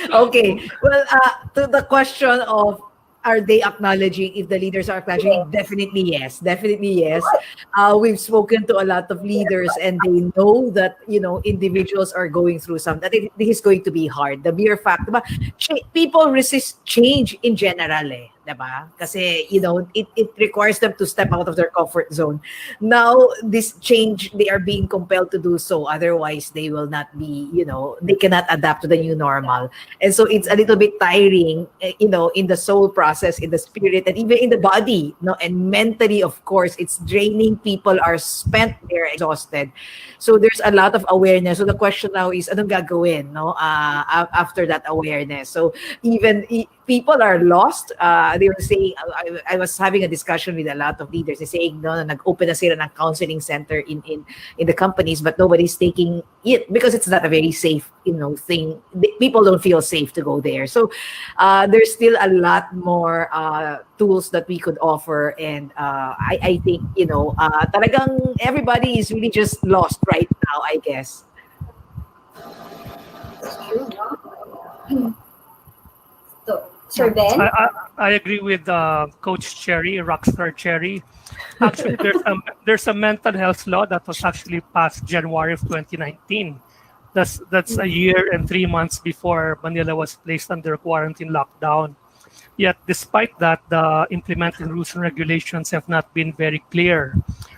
L: Okay. Well, to the question of are they acknowledging if the leaders are acknowledging? Definitely yes. Definitely yes. We've spoken to a lot of leaders and they know that, individuals are going through something. This is going to be hard. The mere fact, people resist change in general. diba? Kasi, it requires them to step out of their comfort zone. Now, this change, they are being compelled to do so. Otherwise, they will not be, they cannot adapt to the new normal. And so it's a little bit tiring, in the soul process, in the spirit, and even in the body, no? And mentally, of course, it's draining. People are spent, they're exhausted. So there's a lot of awareness. So the question now is, anong gagawin, no? After that awareness. So even people are lost. They were saying, I was having a discussion with a lot of leaders. They're saying, no, nag-open na sila ng counseling center in the companies, but nobody's taking it because it's not a very safe, thing. People don't feel safe to go there. So there's still a lot more tools that we could offer, and I think, talagang everybody is really just lost right now, I guess.
B: So, Sir Ben?
D: I agree with Coach Cherry, Rockstar Cherry. Actually, there's a mental health law that was actually passed January of 2019. That's a year and 3 months before Manila was placed under quarantine lockdown. Yet, despite that, the implementing rules and regulations have not been very clear.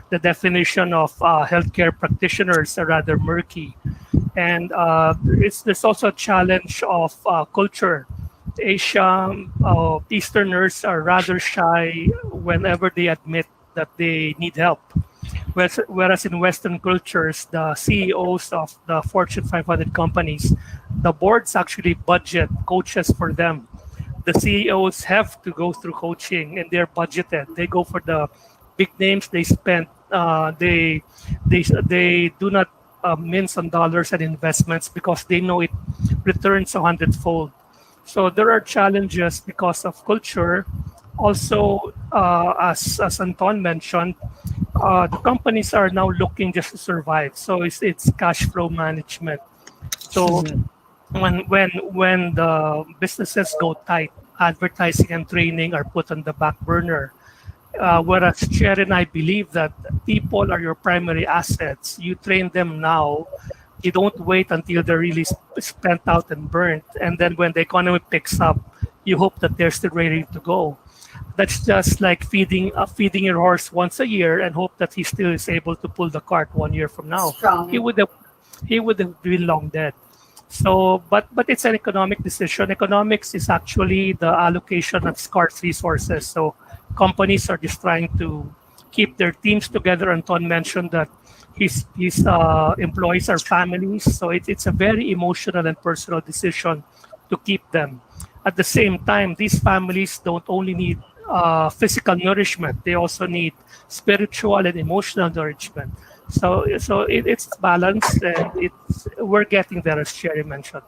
D: The definition of healthcare practitioners are rather murky. And there's also a challenge of culture. Asia, Easterners are rather shy whenever they admit that they need help. Whereas in Western cultures, the CEOs of the Fortune 500 companies, the boards actually budget coaches for them. The CEOs have to go through coaching, and they're budgeted. They go for the big names. They spend. They do not mince on dollars and investments because they know it returns 100-fold. So there are challenges because of culture. Also, as Anton mentioned, the companies are now looking just to survive. So it's cash flow management. So when the businesses go tight, advertising and training are put on the back burner. Whereas Cher and I believe that people are your primary assets. You train them now. You don't wait until they're really spent out and burnt. And then when the economy picks up, you hope that they're still ready to go. That's just like feeding your horse once a year and hope that he still is able to pull the cart 1 year from now.
B: Strong.
D: He would have been long dead. So, but it's an economic decision. Economics is actually the allocation of scarce resources. So companies are just trying to keep their teams together. Anton mentioned that his employees are families. So it's a very emotional and personal decision to keep them. At the same time, these families don't only need physical nourishment; they also need spiritual and emotional nourishment. So it's balanced, and we're getting there, as Sherry mentioned.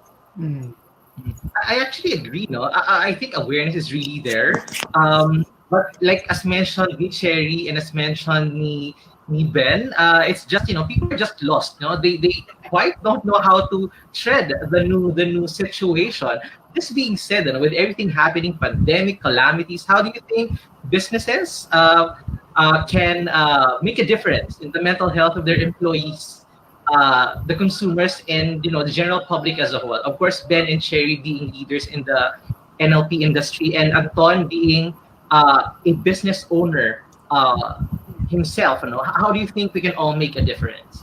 A: I actually agree. No, I think awareness is really there. But like as mentioned ni Cherry and as mentioned ni Ben, it's just people are just lost. They quite don't know how to tread the new situation. This being said, with everything happening, pandemic calamities, how do you think businesses can make a difference in the mental health of their employees? The consumers, and the general public as a whole. Of course, Ben and Cherry being leaders in the NLP industry, and Anton being a business owner himself. How do you think we can all make a difference?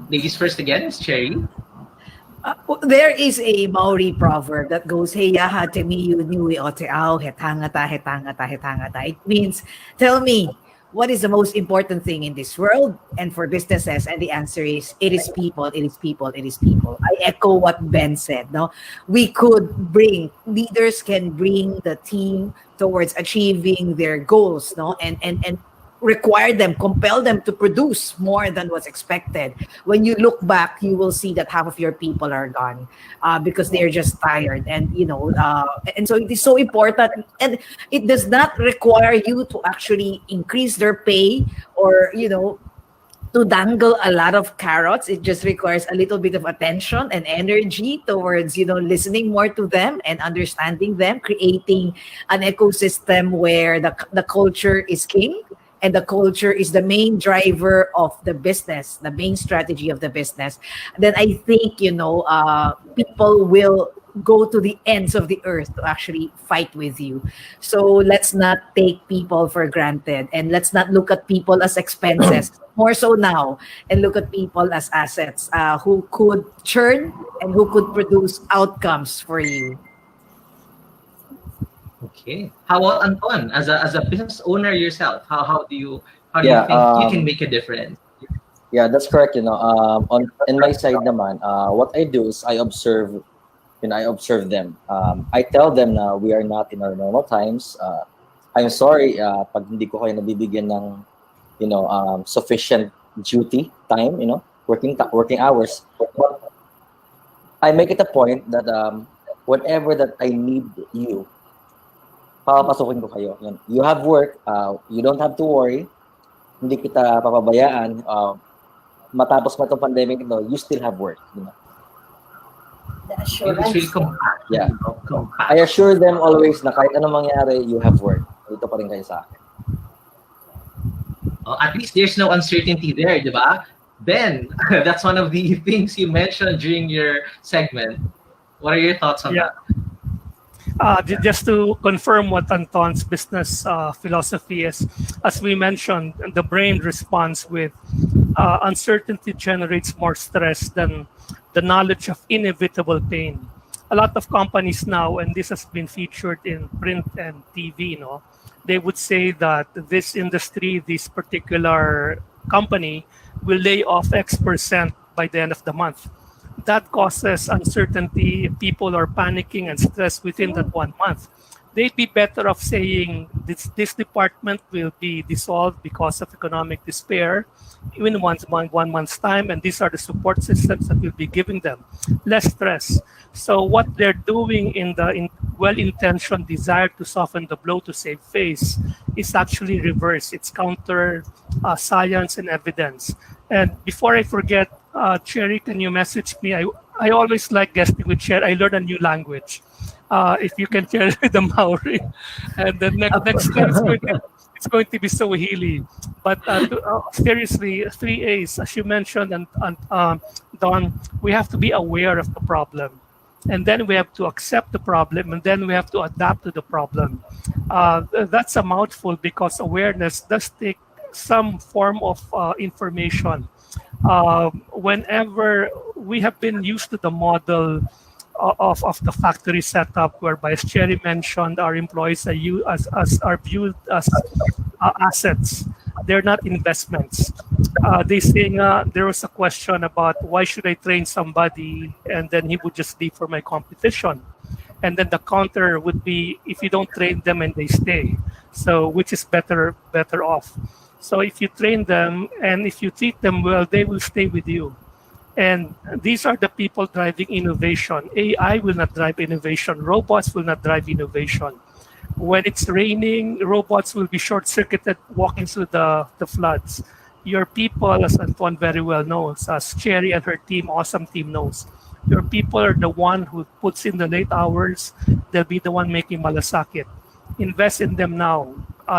A: Ladies first again, is Cherry.
L: There is a Maori proverb that goes, "Hey yaha te miyu niwi o te ao he tangata he tangata he tangata." It means, tell me, what is the most important thing in this world and for businesses? And the answer is, it is people, it is people, it is people. I echo what Ben said. No, leaders can bring the team towards achieving their goals. No, and require them, compel them to produce more than what's expected. When you look back, you will see that half of your people are gone because they're just tired, and and so it is so important. And it does not require you to actually increase their pay or to dangle a lot of carrots. It just requires a little bit of attention and energy towards listening more to them and understanding them, creating an ecosystem where the culture is king. And the culture is the main driver of the business, the main strategy of the business. Then I think people will go to the ends of the earth to actually fight with you. So let's not take people for granted, and let's not look at people as expenses. More so now, and look at people as assets who could churn and who could produce outcomes for you.
A: Okay. How about Anton, as a business owner yourself? How do you
M: Yeah,
A: think you can make a difference?
M: yeah, that's correct. On in my side naman, what I do is I observe them. I tell them na we are not in our normal times. I'm sorry pag hindi ko kayo nabibigyan ng sufficient duty time, working hours. But I make it a point that whenever that I need you, papapasukin ko kayo. Yan. You have work, you don't have to worry. Hindi kita papabayaan. Matapos ma itong pandemic ito, you still have work.
B: The
A: It's really
B: assurance.
A: compact.
M: Yeah.
A: Compact.
M: I assure them always na kahit anong mangyari, you have work. Dito pa rin kayo sa akin.
A: At least there's no uncertainty there, di ba? Ben, that's one of the things you mentioned during your segment. What are your thoughts on that?
D: Just to confirm what Anton's business philosophy is, as we mentioned, the brain responds with uncertainty generates more stress than the knowledge of inevitable pain. A lot of companies now, and this has been featured in print and TV, they would say that this industry, this particular company, will lay off X% by the end of the month. That causes uncertainty. People are panicking and stressed within that 1 month. They'd be better off saying this department will be dissolved because of economic despair in 1 month's time, and these are the support systems that we'll be giving them. Less stress. So what they're doing in the well-intentioned desire to soften the blow to save face is actually reverse. It's counter science and evidence. And before I forget, Cherry, can you message me? I always like guesting with Cherry. I learned a new language. If you can share the Maori, and the next time it's going to be Swahili. But seriously, 3A's, as you mentioned, and Don, we have to be aware of the problem. And then we have to accept the problem, and then we have to adapt to the problem. That's a mouthful because awareness does take some form of information. Whenever we have been used to the model of the factory setup, whereby, as Cherry mentioned, our employees are viewed as assets. They're not investments. They saying there was a question about why should I train somebody and then he would just leave for my competition, and then the counter would be if you don't train them and they stay. So which is better off? So if you train them and if you treat them well, they will stay with you. And these are the people driving innovation. AI will not drive innovation. Robots will not drive innovation. When it's raining, robots will be short-circuited walking through the floods. Your people, as Antoine very well knows, as Cherry and her team, awesome team knows, your people are the one who puts in the late hours. They'll be the one making malasakit. Invest in them now.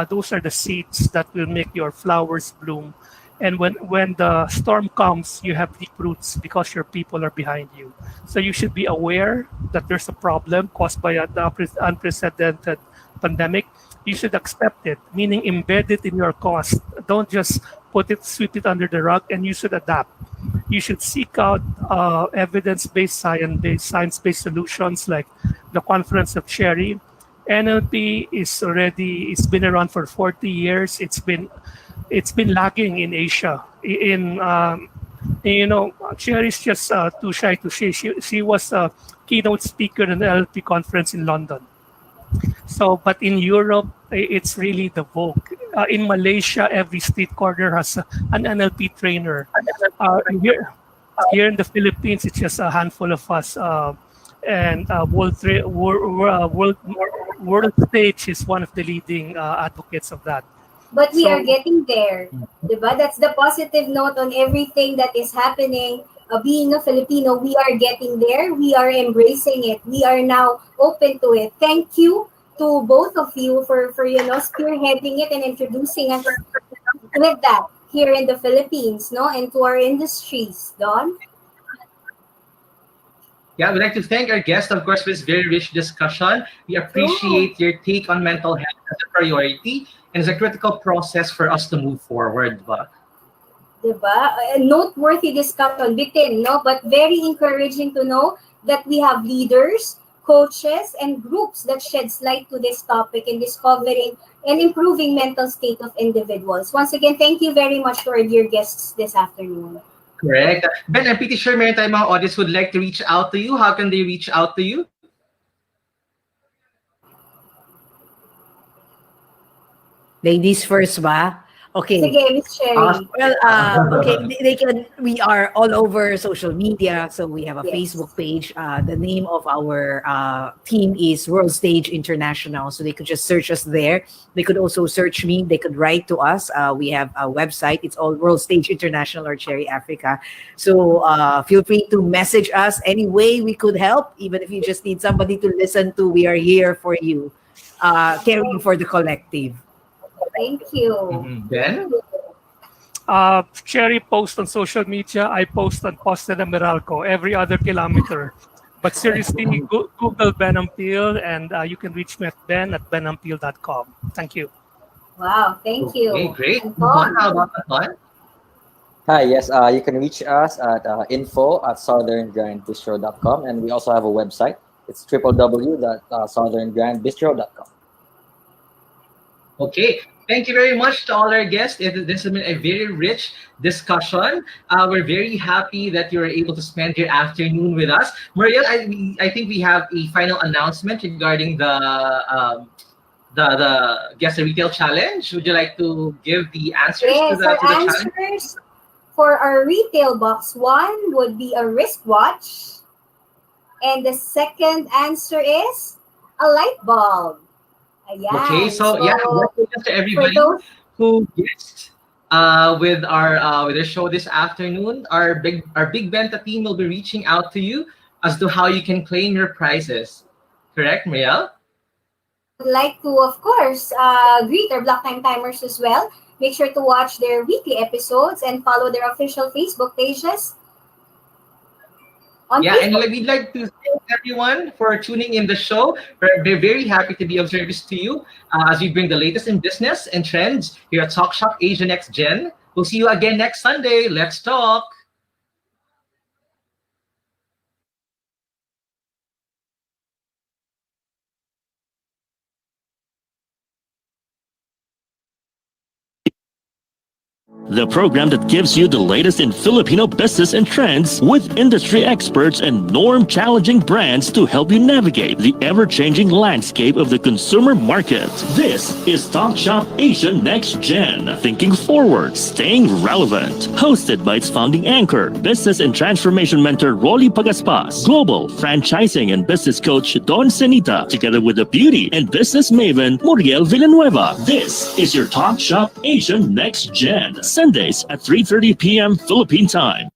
D: Those are the seeds that will make your flowers bloom. And when the storm comes, you have deep roots because your people are behind you. So you should be aware that there's a problem caused by an unprecedented pandemic. You should accept it, meaning embed it in your cost. Don't just sweep it under the rug, and you should adapt. You should seek out evidence-based, science-based solutions like the Conference of Cherry. NLP it's been around for 40 years. It's been lagging in Asia. Cherry's just too shy to say. She was a keynote speaker in the NLP conference in London. So, but in Europe, it's really the vogue. In Malaysia, every street corner has an NLP trainer. Here in the Philippines, it's just a handful of us. And world stage is one of the leading advocates of that.
B: But we are getting there. Diba? That's the positive note on everything that is happening. Being a Filipino, we are getting there. We are embracing it. We are now open to it. Thank you to both of you for spearheading it and introducing us with that here in the Philippines, and to our industries, Don.
A: Yeah, we'd like to thank our guest, of course, for this very rich discussion. We appreciate your take on mental health as a priority and as a critical process for us to move forward. Ba?
B: Diba? A noteworthy discussion, bitin, no? But very encouraging to know that we have leaders, coaches, and groups that sheds light to this topic in discovering and improving mental state of individuals. Once again, thank you very much to our dear guests this afternoon.
A: Correct. Ben, I'm pretty sure meron tayong mga audience would like to reach out to you. How can they reach out to you?
L: Ladies first ba? Okay.
B: Sige, Miss Sherry.
L: Well, okay, they can. We are all over social media, so we have a
B: Yes.
L: Facebook page. The name of our team is World Stage International, so they could just search us there. They could also search me. They could write to us. We have a website. It's all World Stage International or Cherry Africa. So feel free to message us any way we could help. Even if you just need somebody to listen to, we are here for you, caring for the collective.
B: Thank you.
A: Ben?
D: Cherry post on social media. I post on Poste de Meralco every other kilometer. But seriously, Google Ben Ampil, and you can reach me at ben@benampil.com. Thank you.
B: Wow, thank you.
A: Okay, great.
B: Anton?
A: How about Anton?
M: Hi, yes, you can reach us at info@southerngrandbistro.com, and we also have a website. It's www.southerngrandbistro.com.
A: Okay. Thank you very much to all our guests. This has been a very rich discussion. We're very happy that you were able to spend your afternoon with us. Mariel, I think we have a final announcement regarding the Guess the Retail Challenge. Would you like to give the answers
B: Yes,
A: to the challenge?
B: answers for our retail box, one would be a wristwatch. And the second answer is a light bulb. Ayan.
A: Okay, so yeah, congratulations to everybody
B: those-
A: who guessed with our show this afternoon. Our Big Benta team will be reaching out to you as to how you can claim your prizes. Correct, Mariel?
B: Would like to, of course, greet our Black Time Timers as well. Make sure to watch their weekly episodes and follow their official Facebook pages.
A: Yeah, and we'd like to thank everyone for tuning in the show. We're very happy to be of service to you as we bring the latest in business and trends here at Talk Shop Asia Next Gen. We'll see you again next Sunday. Let's talk.
C: The program that gives you the latest in Filipino business and trends with industry experts and norm-challenging brands to help you navigate the ever-changing landscape of the consumer market. This is Talk Shop Asia Next Gen, thinking forward, staying relevant. Hosted by its founding anchor, business and transformation mentor Rolly Pagaspas, global franchising and business coach Don Senita, together with the beauty and business maven Muriel Villanueva. This is your Talk Shop Asia Next Gen. Sundays at 3:30 p.m. Philippine time.